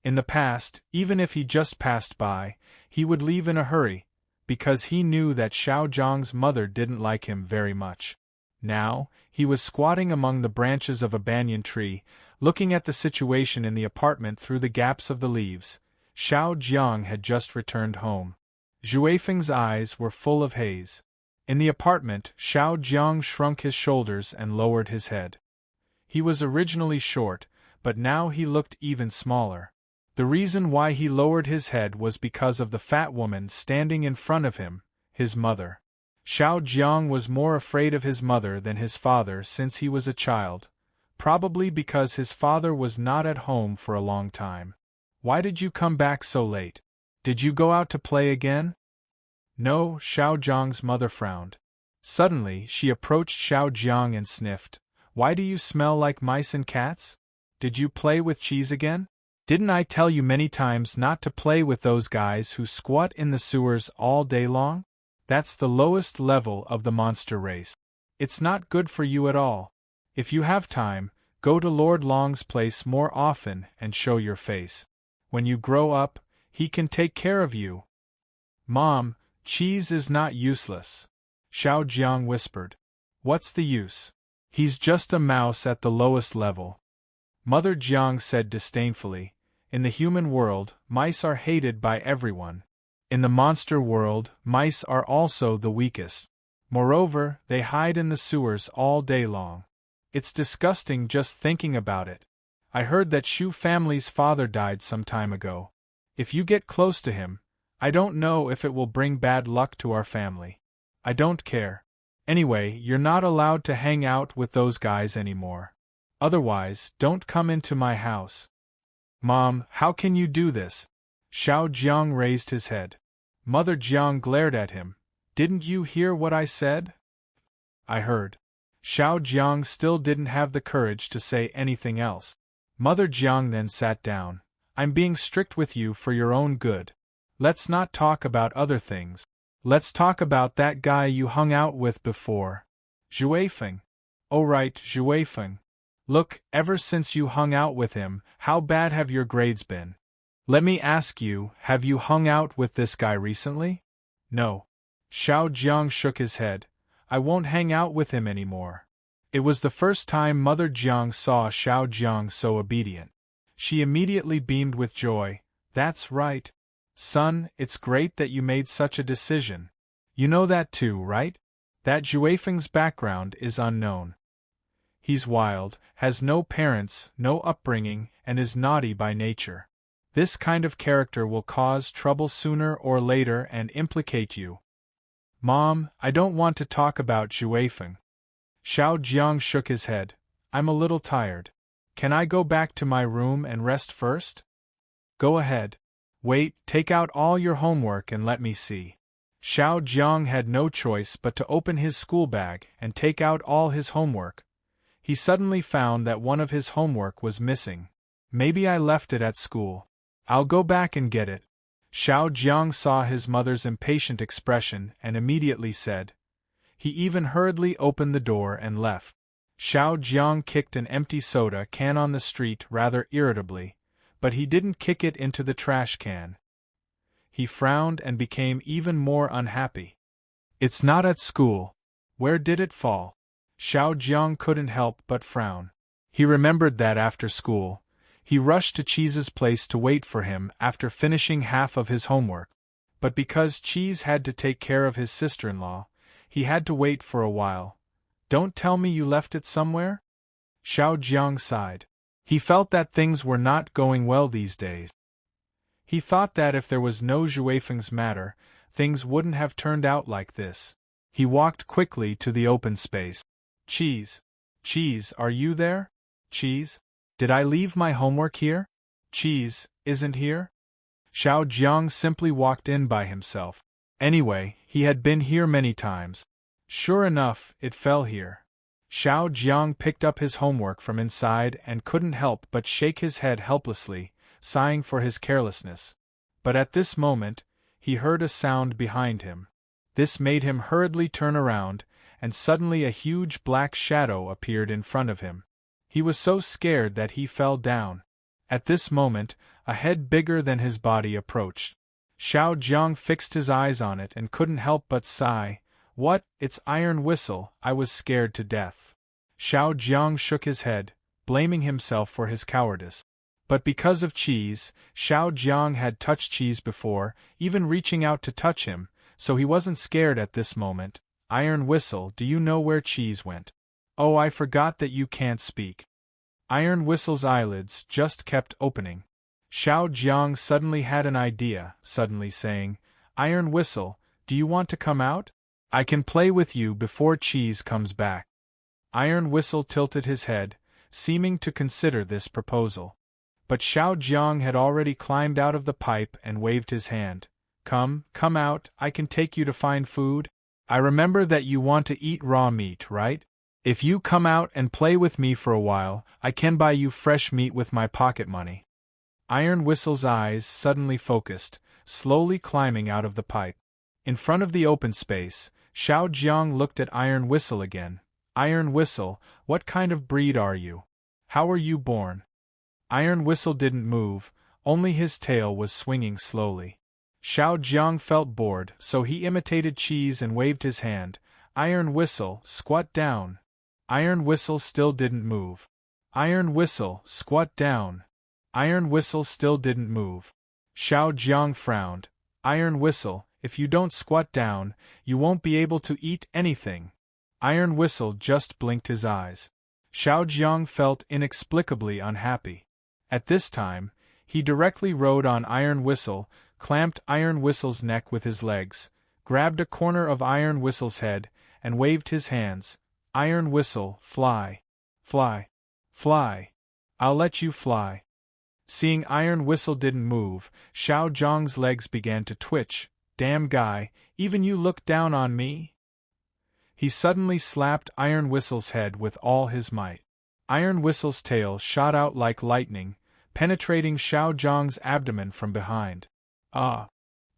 In the past, even if he just passed by, he would leave in a hurry, because he knew that Xiao Zhang's mother didn't like him very much. Now, he was squatting among the branches of a banyan tree, looking at the situation in the apartment through the gaps of the leaves. Xiao Zhang had just returned home. Xuefeng's eyes were full of haze. In the apartment, Xiao Zhang shrunk his shoulders and lowered his head. He was originally short, but now he looked even smaller. The reason why he lowered his head was because of the fat woman standing in front of him, his mother. Xiao Zhang was more afraid of his mother than his father since he was a child, probably because his father was not at home for a long time. "Why did you come back so late? Did you go out to play again?" "No," Xiao Zhang's mother frowned. Suddenly, she approached Xiao Zhang and sniffed. "Why do you smell like mice and cats? Did you play with cheese again? Didn't I tell you many times not to play with those guys who squat in the sewers all day long? That's the lowest level of the monster race. It's not good for you at all. If you have time, go to Lord Long's place more often and show your face. When you grow up, he can take care of you." "Mom, cheese is not useless," Xiao Zhang whispered. "What's the use? He's just a mouse at the lowest level." Mother Jiang said disdainfully, "In the human world, mice are hated by everyone. In the monster world, mice are also the weakest. Moreover, they hide in the sewers all day long. It's disgusting just thinking about it. I heard that Shu family's father died some time ago. If you get close to him, I don't know if it will bring bad luck to our family. I don't care. Anyway, you're not allowed to hang out with those guys anymore. Otherwise, don't come into my house." "Mom, how can you do this?" Xiao Jiang raised his head. Mother Jiang glared at him. "Didn't you hear what I said?" "I heard." Xiao Jiang still didn't have the courage to say anything else. Mother Jiang then sat down. "I'm being strict with you for your own good. Let's not talk about other things. Let's talk about that guy you hung out with before. Xuefeng." "Oh right, Xuefeng. Look, ever since you hung out with him, how bad have your grades been? Let me ask you, have you hung out with this guy recently?" "No." Xiao Jiang shook his head. "I won't hang out with him anymore." It was the first time Mother Jiang saw Xiao Jiang so obedient. She immediately beamed with joy. "That's right. Son, it's great that you made such a decision. You know that too, right? That Xuefeng's background is unknown. He's wild, has no parents, no upbringing, and is naughty by nature. This kind of character will cause trouble sooner or later and implicate you." "Mom, I don't want to talk about Xuefeng." Xiao Jiang shook his head. "I'm a little tired. Can I go back to my room and rest first?" "Go ahead. Wait, take out all your homework and let me see." Xiao Jiang had no choice but to open his school bag and take out all his homework. He suddenly found that one of his homework was missing. "Maybe I left it at school. I'll go back and get it." Xiao Jiang saw his mother's impatient expression and immediately said. He even hurriedly opened the door and left. Xiao Jiang kicked an empty soda can on the street rather irritably, but he didn't kick it into the trash can. He frowned and became even more unhappy. "It's not at school. Where did it fall?" Xiao Jiang couldn't help but frown. He remembered that after school, he rushed to Cheese's place to wait for him after finishing half of his homework. But because Cheese had to take care of his sister-in-law, he had to wait for a while. "Don't tell me you left it somewhere?" Xiao Jiang sighed. He felt that things were not going well these days. He thought that if there was no Xuefeng's matter, things wouldn't have turned out like this. He walked quickly to the open space. "Cheese. Cheese, are you there? Cheese? Did I leave my homework here? Cheese, isn't here?" Xiao Jiang simply walked in by himself. Anyway, he had been here many times. Sure enough, it fell here. Xiao Jiang picked up his homework from inside and couldn't help but shake his head helplessly, sighing for his carelessness. But at this moment, he heard a sound behind him. This made him hurriedly turn around, and suddenly a huge black shadow appeared in front of him. He was so scared that he fell down. At this moment, a head bigger than his body approached. Xiao Jiang fixed his eyes on it and couldn't help but sigh. What, it's Iron Whistle, I was scared to death. Xiao Jiang shook his head, blaming himself for his cowardice. But because of Cheese, Xiao Jiang had touched Cheese before, even reaching out to touch him, so he wasn't scared at this moment. Iron Whistle, do you know where Cheese went? Oh, I forgot that you can't speak. Iron Whistle's eyelids just kept opening. Xiao Jiang suddenly had an idea, suddenly saying, Iron Whistle, do you want to come out? I can play with you before Cheese comes back. Iron Whistle tilted his head, seeming to consider this proposal. But Xiao Jiang had already climbed out of the pipe and waved his hand. Come out, I can take you to find food. I remember that you want to eat raw meat, right? If you come out and play with me for a while, I can buy you fresh meat with my pocket money. Iron Whistle's eyes suddenly focused, slowly climbing out of the pipe. In front of the open space, Xiao Jiang looked at Iron Whistle again. Iron Whistle, what kind of breed are you? How were you born? Iron Whistle didn't move, only his tail was swinging slowly. Xiao Jiang felt bored, so he imitated Cheese and waved his hand. Iron Whistle, squat down. Iron Whistle still didn't move. Iron Whistle, squat down. Iron Whistle still didn't move. Xiao Jiang frowned. Iron Whistle, if you don't squat down, you won't be able to eat anything. Iron Whistle just blinked his eyes. Xiao Jiang felt inexplicably unhappy. At this time, he directly rode on Iron Whistle, clamped Iron Whistle's neck with his legs, grabbed a corner of Iron Whistle's head, and waved his hands. Iron Whistle, fly. Fly. Fly. I'll let you fly. Seeing Iron Whistle didn't move, Xiao Jiang's legs began to twitch. Damn guy, even you look down on me? He suddenly slapped Iron Whistle's head with all his might. Iron Whistle's tail shot out like lightning, penetrating Xiao Jiang's abdomen from behind. Ah!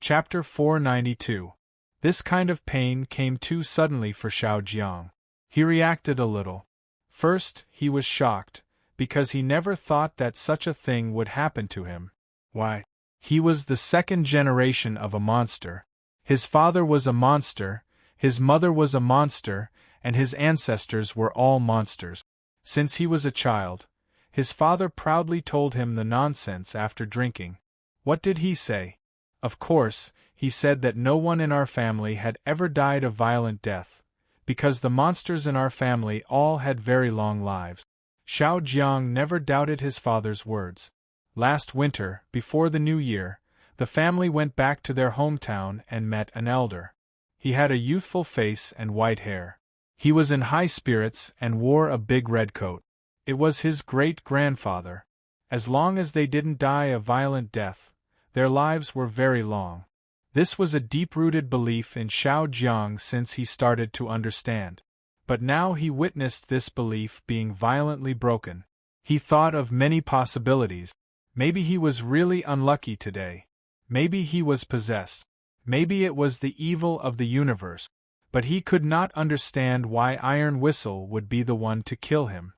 Chapter 492. This kind of pain came too suddenly for Xiao Jiang. He reacted a little. First, he was shocked, because he never thought that such a thing would happen to him. Why? He was the second generation of a monster. His father was a monster, his mother was a monster, and his ancestors were all monsters. Since he was a child, his father proudly told him the nonsense after drinking. What did he say? Of course, he said that no one in our family had ever died a violent death, because the monsters in our family all had very long lives. Xiao Jiang never doubted his father's words. Last winter, before the new year, the family went back to their hometown and met an elder. He had a youthful face and white hair. He was in high spirits and wore a big red coat. It was his great-grandfather. As long as they didn't die a violent death, their lives were very long. This was a deep-rooted belief in Xiao Jiang since he started to understand. But now he witnessed this belief being violently broken. He thought of many possibilities. Maybe he was really unlucky today. Maybe he was possessed. Maybe it was the evil of the universe. But he could not understand why Iron Whistle would be the one to kill him.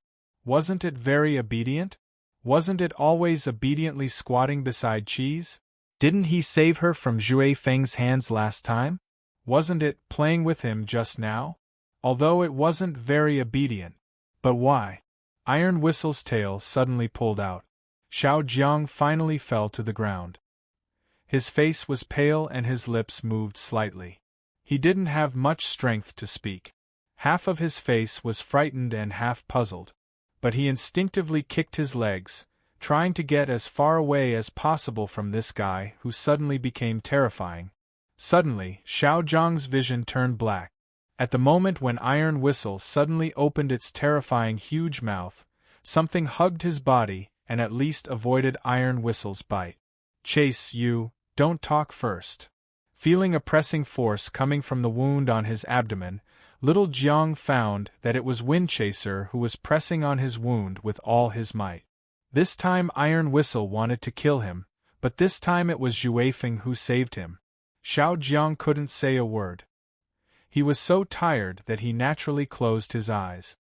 Wasn't it very obedient? Wasn't it always obediently squatting beside Cheese? Didn't he save her from Zhui Feng's hands last time? Wasn't it playing with him just now? Although it wasn't very obedient. But why? Iron Whistle's tail suddenly pulled out. Xiao Jiang finally fell to the ground. His face was pale and his lips moved slightly. He didn't have much strength to speak. Half of his face was frightened and half puzzled. But he instinctively kicked his legs, trying to get as far away as possible from this guy who suddenly became terrifying. Suddenly, Xiao Jiang's vision turned black. At the moment when Iron Whistle suddenly opened its terrifying huge mouth, something hugged his body and at least avoided Iron Whistle's bite. Chase, you, don't talk first. Feeling a pressing force coming from the wound on his abdomen, little Jiang found that it was Windchaser who was pressing on his wound with all his might. This time Iron Whistle wanted to kill him, but this time it was Xuefeng who saved him. Xiao Jiang couldn't say a word. He was so tired that he naturally closed his eyes.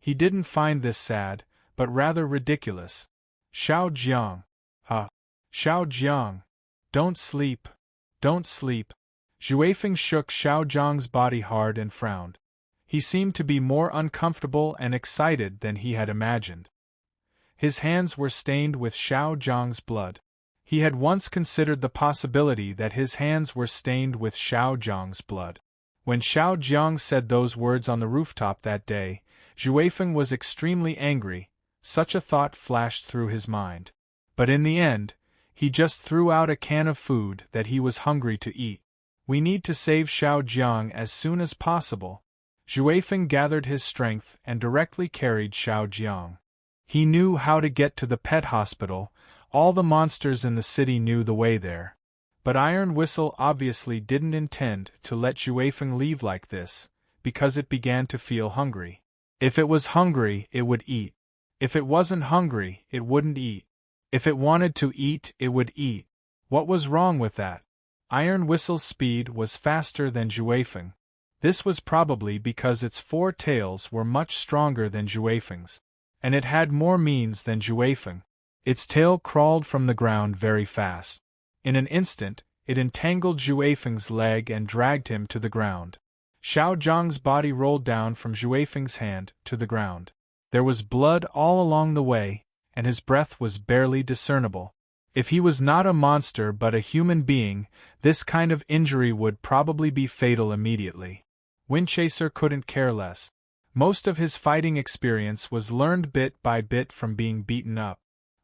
He didn't find this sad, but rather ridiculous. Xiao Jiang. Xiao Jiang. Don't sleep. Don't sleep. Xuefeng shook Xiao Jiang's body hard and frowned. He seemed to be more uncomfortable and excited than he had imagined. His hands were stained with Xiao Jiang's blood. He had once considered the possibility that his hands were stained with Xiao Jiang's blood. When Xiao Jiang said those words on the rooftop that day, Xuefeng was extremely angry. Such a thought flashed through his mind. But in the end, he just threw out a can of food that he was hungry to eat. We need to save Xiao Jiang as soon as possible. Xuefeng gathered his strength and directly carried Xiao Jiang. He knew how to get to the pet hospital. All the monsters in the city knew the way there. But Iron Whistle obviously didn't intend to let Xuefeng leave like this, because it began to feel hungry. If it was hungry, it would eat. If it wasn't hungry, it wouldn't eat. If it wanted to eat, it would eat. What was wrong with that? Iron Whistle's speed was faster than Xuefeng. This was probably because its four tails were much stronger than Xuefeng's, and it had more means than Xuefeng. Its tail crawled from the ground very fast. In an instant, it entangled Xuefeng's leg and dragged him to the ground. Xiao Jiang's body rolled down from Xuefeng's hand to the ground. There was blood all along the way, and his breath was barely discernible. If he was not a monster but a human being, this kind of injury would probably be fatal immediately. Windchaser couldn't care less. Most of his fighting experience was learned bit by bit from being beaten up.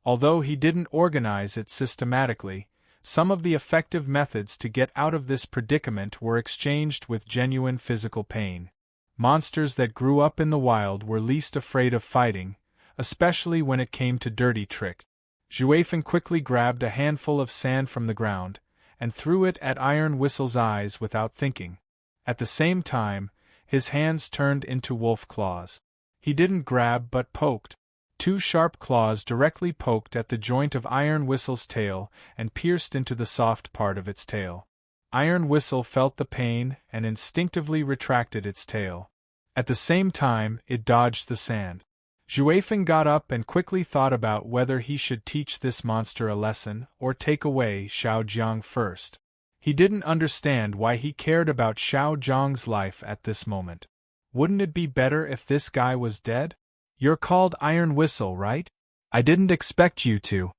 Although he didn't organize it systematically, some of the effective methods to get out of this predicament were exchanged with genuine physical pain. Monsters that grew up in the wild were least afraid of fighting, especially when it came to dirty tricks. Xuefeng quickly grabbed a handful of sand from the ground, and threw it at Iron Whistle's eyes without thinking. At the same time, his hands turned into wolf claws. He didn't grab but poked. Two sharp claws directly poked at the joint of Iron Whistle's tail and pierced into the soft part of its tail. Iron Whistle felt the pain and instinctively retracted its tail. At the same time, it dodged the sand. Xuefeng got up and quickly thought about whether he should teach this monster a lesson or take away Xiao Jiang first. He didn't understand why he cared about Xiao Jiang's life at this moment. Wouldn't it be better if this guy was dead? You're called Iron Whistle, right? I didn't expect you to.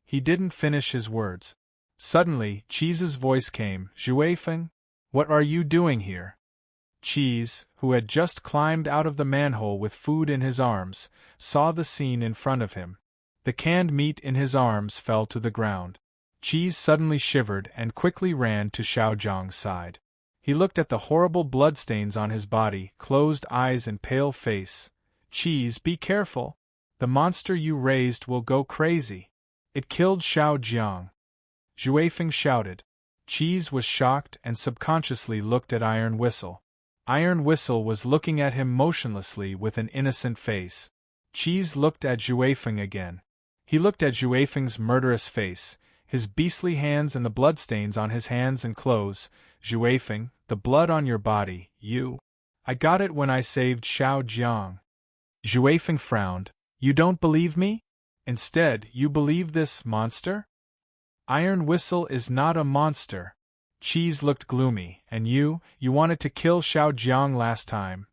He didn't finish his words. Suddenly, Cheese's voice came. Xuefeng, what are you doing here? Cheese, who had just climbed out of the manhole with food in his arms, saw the scene in front of him. The canned meat in his arms fell to the ground. Cheese suddenly shivered and quickly ran to Xiao Jiang's side. He looked at the horrible bloodstains on his body, closed eyes and pale face. Cheese, be careful. The monster you raised will go crazy. It killed Xiao Jiang. Xuefeng shouted. Cheese was shocked and subconsciously looked at Iron Whistle. Iron Whistle was looking at him motionlessly with an innocent face. Cheese looked at Xuefeng again. He looked at Xuefeng's murderous face, his beastly hands and the bloodstains on his hands and clothes. Xuefeng, the blood on your body, you. I got it when I saved Xiao Jiang. Xuefeng frowned. You don't believe me? Instead, you believe this monster? Iron Whistle is not a monster. Cheese looked gloomy. And you wanted to kill Xiao Jiang last time.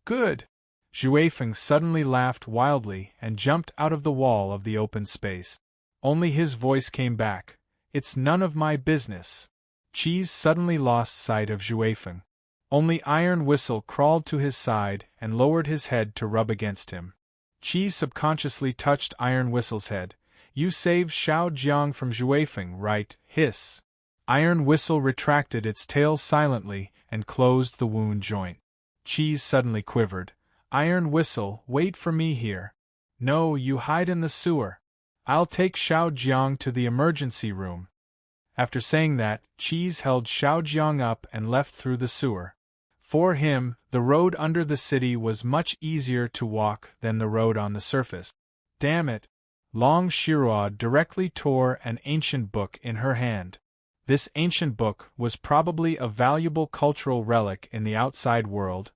Good. Xuefeng suddenly laughed wildly and jumped out of the wall of the open space. Only his voice came back. It's none of my business. Cheese suddenly lost sight of Xuefeng. Only Iron Whistle crawled to his side and lowered his head to rub against him. Cheese subconsciously touched Iron Whistle's head. You saved Xiao Jiang from Xuefeng, right? Hiss. Iron Whistle retracted its tail silently and closed the wound joint. Cheese suddenly quivered. Iron Whistle, wait for me here. No, you hide in the sewer. I'll take Xiao Jiang to the emergency room. After saying that, Cheese held Xiao Jiang up and left through the sewer. For him, the road under the city was much easier to walk than the road on the surface. Damn it! Long Shirua directly tore an ancient book in her hand. This ancient book was probably a valuable cultural relic in the outside world,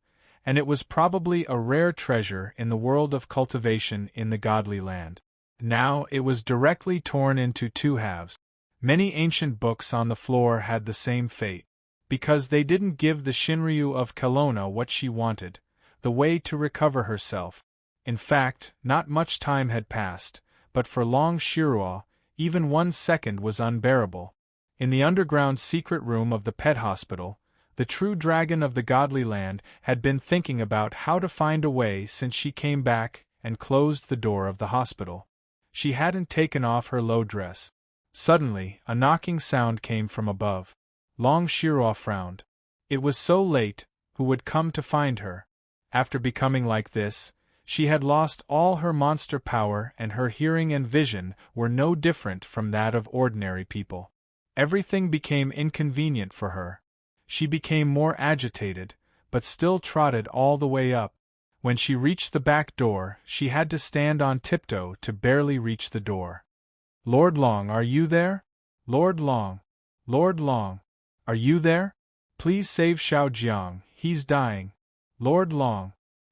and it was probably a rare treasure in the world of cultivation in the godly land. Now it was directly torn into two halves. Many ancient books on the floor had the same fate, because they didn't give the Shinryu of Kelowna what she wanted, the way to recover herself. In fact, not much time had passed, but for Long Shirua, even 1 second was unbearable. In the underground secret room of the pet hospital, the true dragon of the godly land had been thinking about how to find a way since she came back and closed the door of the hospital. She hadn't taken off her low dress. Suddenly, a knocking sound came from above. Long Shirua frowned. It was so late, who would come to find her? After becoming like this, she had lost all her monster power and her hearing and vision were no different from that of ordinary people. Everything became inconvenient for her. She became more agitated, but still trotted all the way up. When she reached the back door, she had to stand on tiptoe to barely reach the door. Lord Long, are you there? Lord Long. Lord Long. Are you there? Please save Xiao Jiang, he's dying. Lord Long.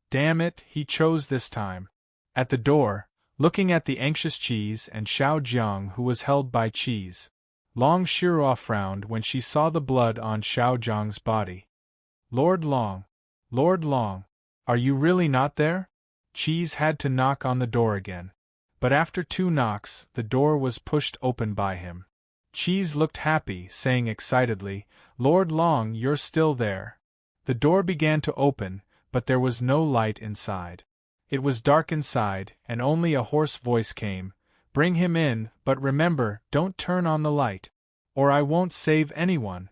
Damn it, he chose this time. At the door, looking at the anxious Cheese and Xiao Jiang who was held by Cheese, Long Shirua frowned when she saw the blood on Xiao Jiang's body. Lord Long. Lord Long. Are you really not there? Cheese had to knock on the door again. But after 2 knocks, the door was pushed open by him. Cheese looked happy, saying excitedly, Lord Long, you're still there. The door began to open, but there was no light inside. It was dark inside, and only a hoarse voice came, Bring him in, but remember, don't turn on the light, or I won't save anyone.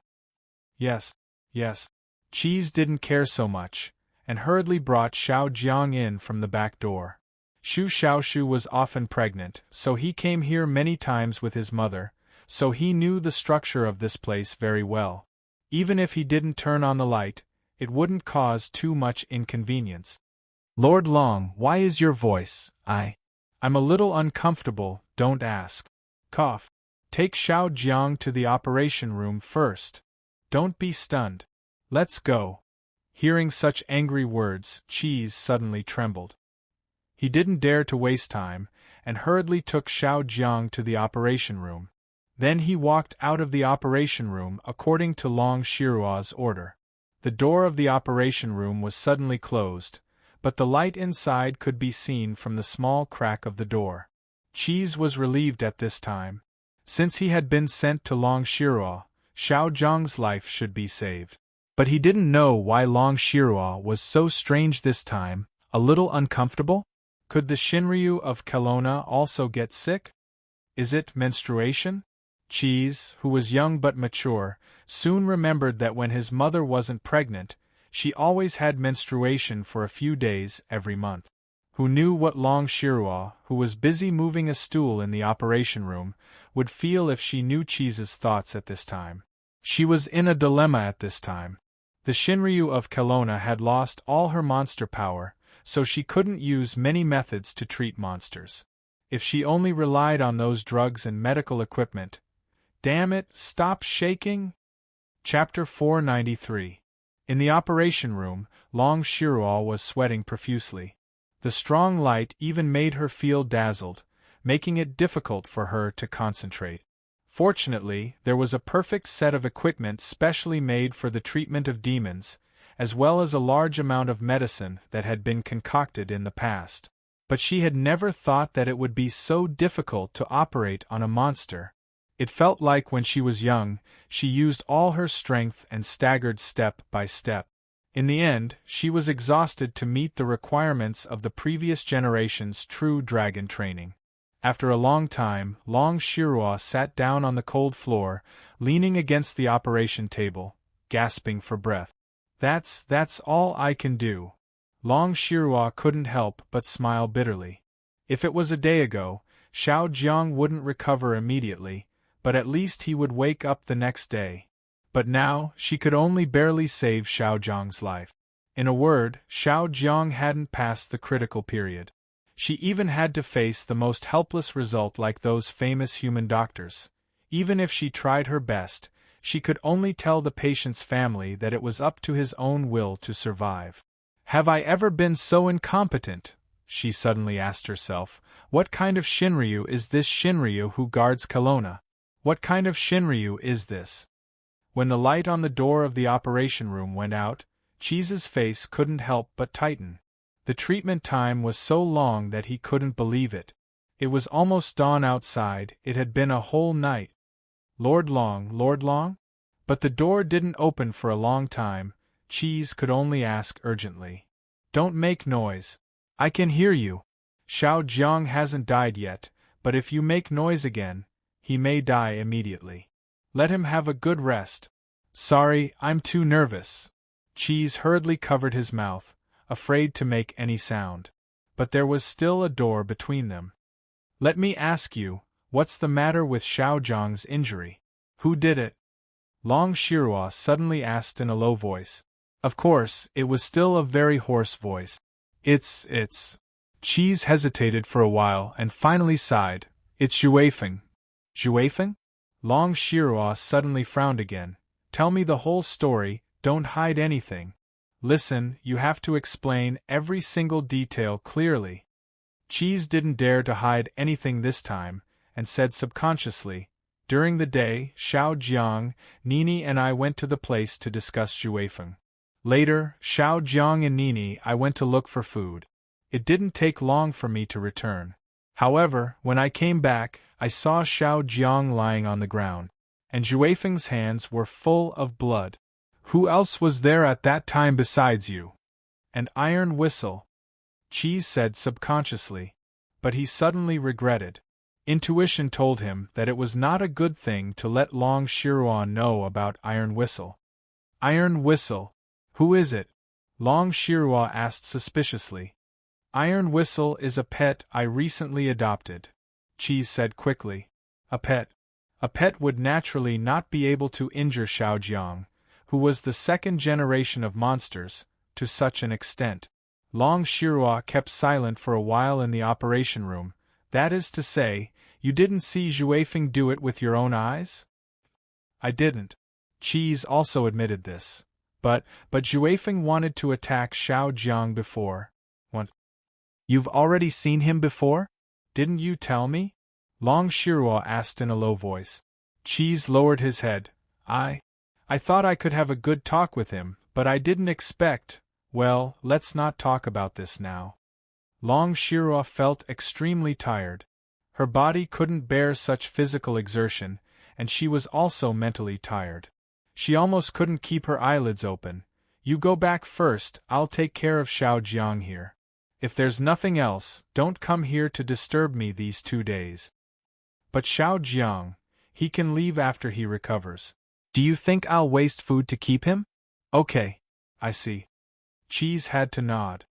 Yes, yes. Cheese didn't care so much, and hurriedly brought Xiao Jiang in from the back door. Shu Xiaoshu was often pregnant, so he came here many times with his mother, so he knew the structure of this place very well. Even if he didn't turn on the light, it wouldn't cause too much inconvenience. Lord Long, why is your voice? I'm a little uncomfortable, don't ask. Cough. Take Xiao Jiang to the operation room first. Don't be stunned. Let's go. Hearing such angry words, Cheese suddenly trembled. He didn't dare to waste time, and hurriedly took Xiao Jiang to the operation room. Then he walked out of the operation room according to Long Shirua's order. The door of the operation room was suddenly closed, but the light inside could be seen from the small crack of the door. Cheese was relieved at this time. Since he had been sent to Long Shirua, Xiao Jiang's life should be saved. But he didn't know why Long Shirua was so strange this time, a little uncomfortable? Could the Shinryu of Kelowna also get sick? Is it menstruation? Cheese, who was young but mature, soon remembered that when his mother wasn't pregnant, she always had menstruation for a few days every month. Who knew what Long Shirua, who was busy moving a stool in the operation room, would feel if she knew Cheese's thoughts at this time? She was in a dilemma at this time. The Shinryu of Kelowna had lost all her monster power, so she couldn't use many methods to treat monsters. If she only relied on those drugs and medical equipment. Damn it, stop shaking! Chapter 493. In the operation room, Long Shirua was sweating profusely. The strong light even made her feel dazzled, making it difficult for her to concentrate. Fortunately, there was a perfect set of equipment specially made for the treatment of demons, as well as a large amount of medicine that had been concocted in the past. But she had never thought that it would be so difficult to operate on a monster. It felt like when she was young, she used all her strength and staggered step by step. In the end, she was exhausted to meet the requirements of the previous generation's true dragon training. After a long time, Long Shirua sat down on the cold floor, leaning against the operation table, gasping for breath. That's all I can do. Long Shirua couldn't help but smile bitterly. If it was a day ago, Xiao Jiang wouldn't recover immediately, but at least he would wake up the next day. But now, she could only barely save Xiao Jiang's life. In a word, Xiao Jiang hadn't passed the critical period. She even had to face the most helpless result like those famous human doctors. Even if she tried her best, she could only tell the patient's family that it was up to his own will to survive. Have I ever been so incompetent? She suddenly asked herself. What kind of Shinryu is this Shinryu who guards Kelowna? What kind of Shinryu is this? When the light on the door of the operation room went out, Cheese's face couldn't help but tighten. The treatment time was so long that he couldn't believe it. It was almost dawn outside, it had been a whole night. Lord Long? But the door didn't open for a long time. Cheese could only ask urgently. Don't make noise. I can hear you. Xiao Jiang hasn't died yet, but if you make noise again, he may die immediately. Let him have a good rest. Sorry, I'm too nervous. Cheese hurriedly covered his mouth, afraid to make any sound. But there was still a door between them. Let me ask you, what's the matter with Xiao Jiang's injury? Who did it? Long Shirua suddenly asked in a low voice. Of course, it was still a very hoarse voice. It's. Cheese hesitated for a while and finally sighed. It's Xuefeng. Xuefeng? Long Shirua suddenly frowned again. Tell me the whole story, don't hide anything. Listen, you have to explain every single detail clearly. Cheese didn't dare to hide anything this time, and said subconsciously, during the day, Xiao Jiang, Nini and I went to the place to discuss Xuefeng. Later, Xiao Jiang and Nini I went to look for food. It didn't take long for me to return. However, when I came back, I saw Xiao Jiang lying on the ground, and Xuefeng's hands were full of blood. Who else was there at that time besides you? An iron whistle, Cheese said subconsciously, but he suddenly regretted. Intuition told him that it was not a good thing to let Long Shirua know about Iron Whistle. Iron Whistle? Who is it? Long Shirua asked suspiciously. Iron Whistle is a pet I recently adopted, Cheese said quickly. A pet? A pet would naturally not be able to injure Xiao Jiang, who was the second generation of monsters, to such an extent. Long Shirua kept silent for a while in the operation room. That is to say, you didn't see Xuefeng do it with your own eyes? I didn't. Cheese also admitted this. But Xuefeng wanted to attack Xiao Jiang before. What? You've already seen him before? Didn't you tell me? Long Shirua asked in a low voice. Cheese lowered his head. I thought I could have a good talk with him, but I didn't expect. Well, let's not talk about this now. Long Shirua felt extremely tired. Her body couldn't bear such physical exertion, and she was also mentally tired. She almost couldn't keep her eyelids open. You go back first, I'll take care of Xiao Jiang here. If there's nothing else, don't come here to disturb me these 2 days. But Xiao Jiang, he can leave after he recovers. Do you think I'll waste food to keep him? Okay, I see. Cheese had to nod.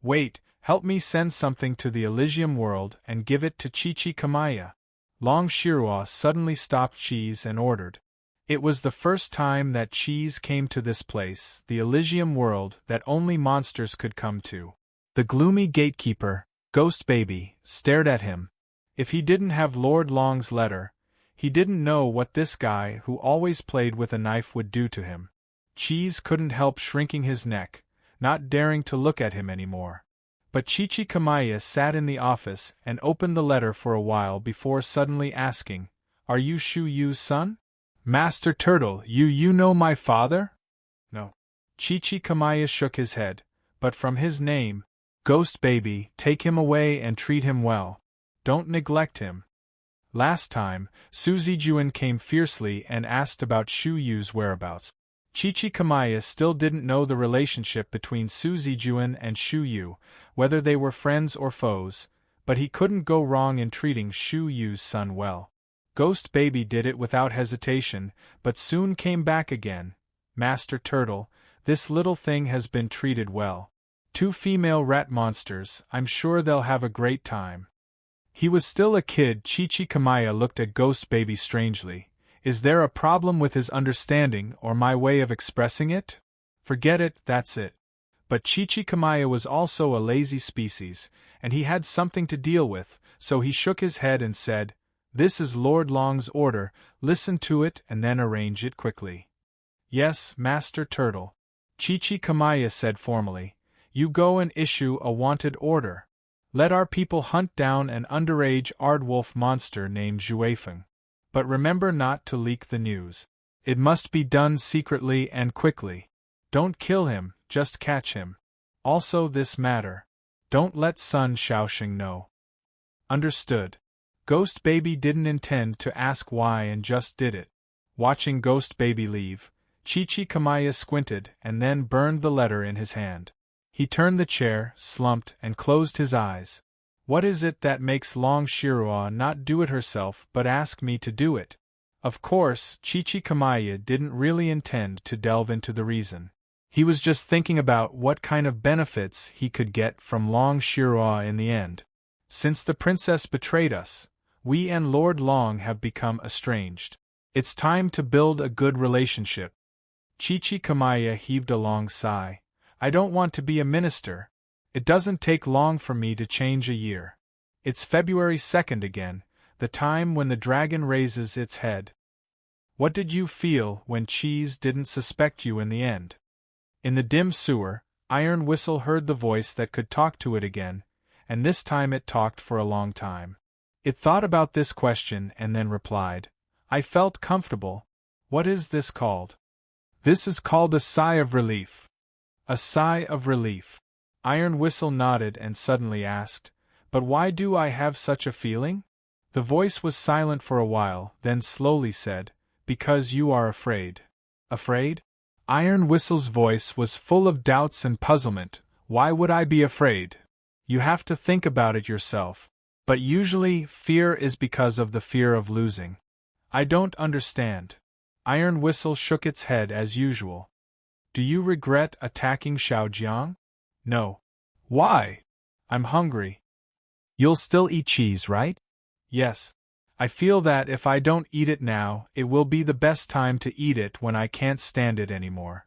Wait, help me send something to the Elysium world and give it to Chichi Kamaya. Long Shirua suddenly stopped Cheese and ordered. It was the first time that Cheese came to this place, the Elysium world that only monsters could come to. The gloomy gatekeeper, Ghost Baby, stared at him. If he didn't have Lord Long's letter, he didn't know what this guy who always played with a knife would do to him. Cheese couldn't help shrinking his neck, not daring to look at him anymore. But Chichi Kamaya sat in the office and opened the letter for a while before suddenly asking, Are you Shu Yu's son? Master Turtle, you know my father? No. Chichi Kamaya shook his head, but from his name, Ghost Baby, take him away and treat him well. Don't neglect him. Last time, Suzy Juan came fiercely and asked about Shu Yu's whereabouts. Chichi Kamaya still didn't know the relationship between Suzy Juan and Shu Yu, whether they were friends or foes, but he couldn't go wrong in treating Shu Yu's son well. Ghost Baby did it without hesitation, but soon came back again. Master Turtle, this little thing has been treated well. 2 female rat monsters, I'm sure they'll have a great time. He was still a kid. Chichikamaya looked at Ghost Baby strangely. Is there a problem with his understanding or my way of expressing it? Forget it, that's it. But Chichikamaya was also a lazy species, and he had something to deal with, so he shook his head and said, "This is Lord Long's order, listen to it and then arrange it quickly." "Yes, Master Turtle," Chichikamaya said formally. "You go and issue a wanted order. Let our people hunt down an underage aardwolf monster named Xuefeng. But remember not to leak the news. It must be done secretly and quickly. Don't kill him, just catch him. Also this matter. Don't let Sun Shaoxing know." Understood. Ghost Baby didn't intend to ask why and just did it. Watching Ghost Baby leave, Chichikamaya squinted and then burned the letter in his hand. He turned the chair, slumped, and closed his eyes. What is it that makes Long Shirua not do it herself but ask me to do it? Of course, Chichikamaya didn't really intend to delve into the reason. He was just thinking about what kind of benefits he could get from Long Shirua in the end. Since the princess betrayed us, we and Lord Long have become estranged. It's time to build a good relationship. Chichikamaya heaved a long sigh. I don't want to be a minister. It doesn't take long for me to change a year. It's February 2nd again, the time when the dragon raises its head. What did you feel when Cheese didn't suspect you in the end? In the dim sewer, Iron Whistle heard the voice that could talk to it again, and this time it talked for a long time. It thought about this question and then replied, I felt comfortable. What is this called? This is called a sigh of relief. A sigh of relief. Iron Whistle nodded and suddenly asked, But why do I have such a feeling? The voice was silent for a while, then slowly said, Because you are afraid. Afraid? Iron Whistle's voice was full of doubts and puzzlement. Why would I be afraid? You have to think about it yourself. But usually, fear is because of the fear of losing. I don't understand. Iron Whistle shook its head as usual. Do you regret attacking Xiaojiang? No. Why? I'm hungry. You'll still eat cheese, right? Yes. I feel that if I don't eat it now, it will be the best time to eat it when I can't stand it anymore.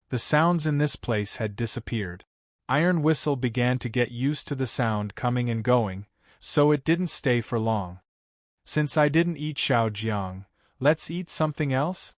The sounds in this place had disappeared. Iron Whistle began to get used to the sound coming and going, so it didn't stay for long. Since I didn't eat Xiaojiang, let's eat something else?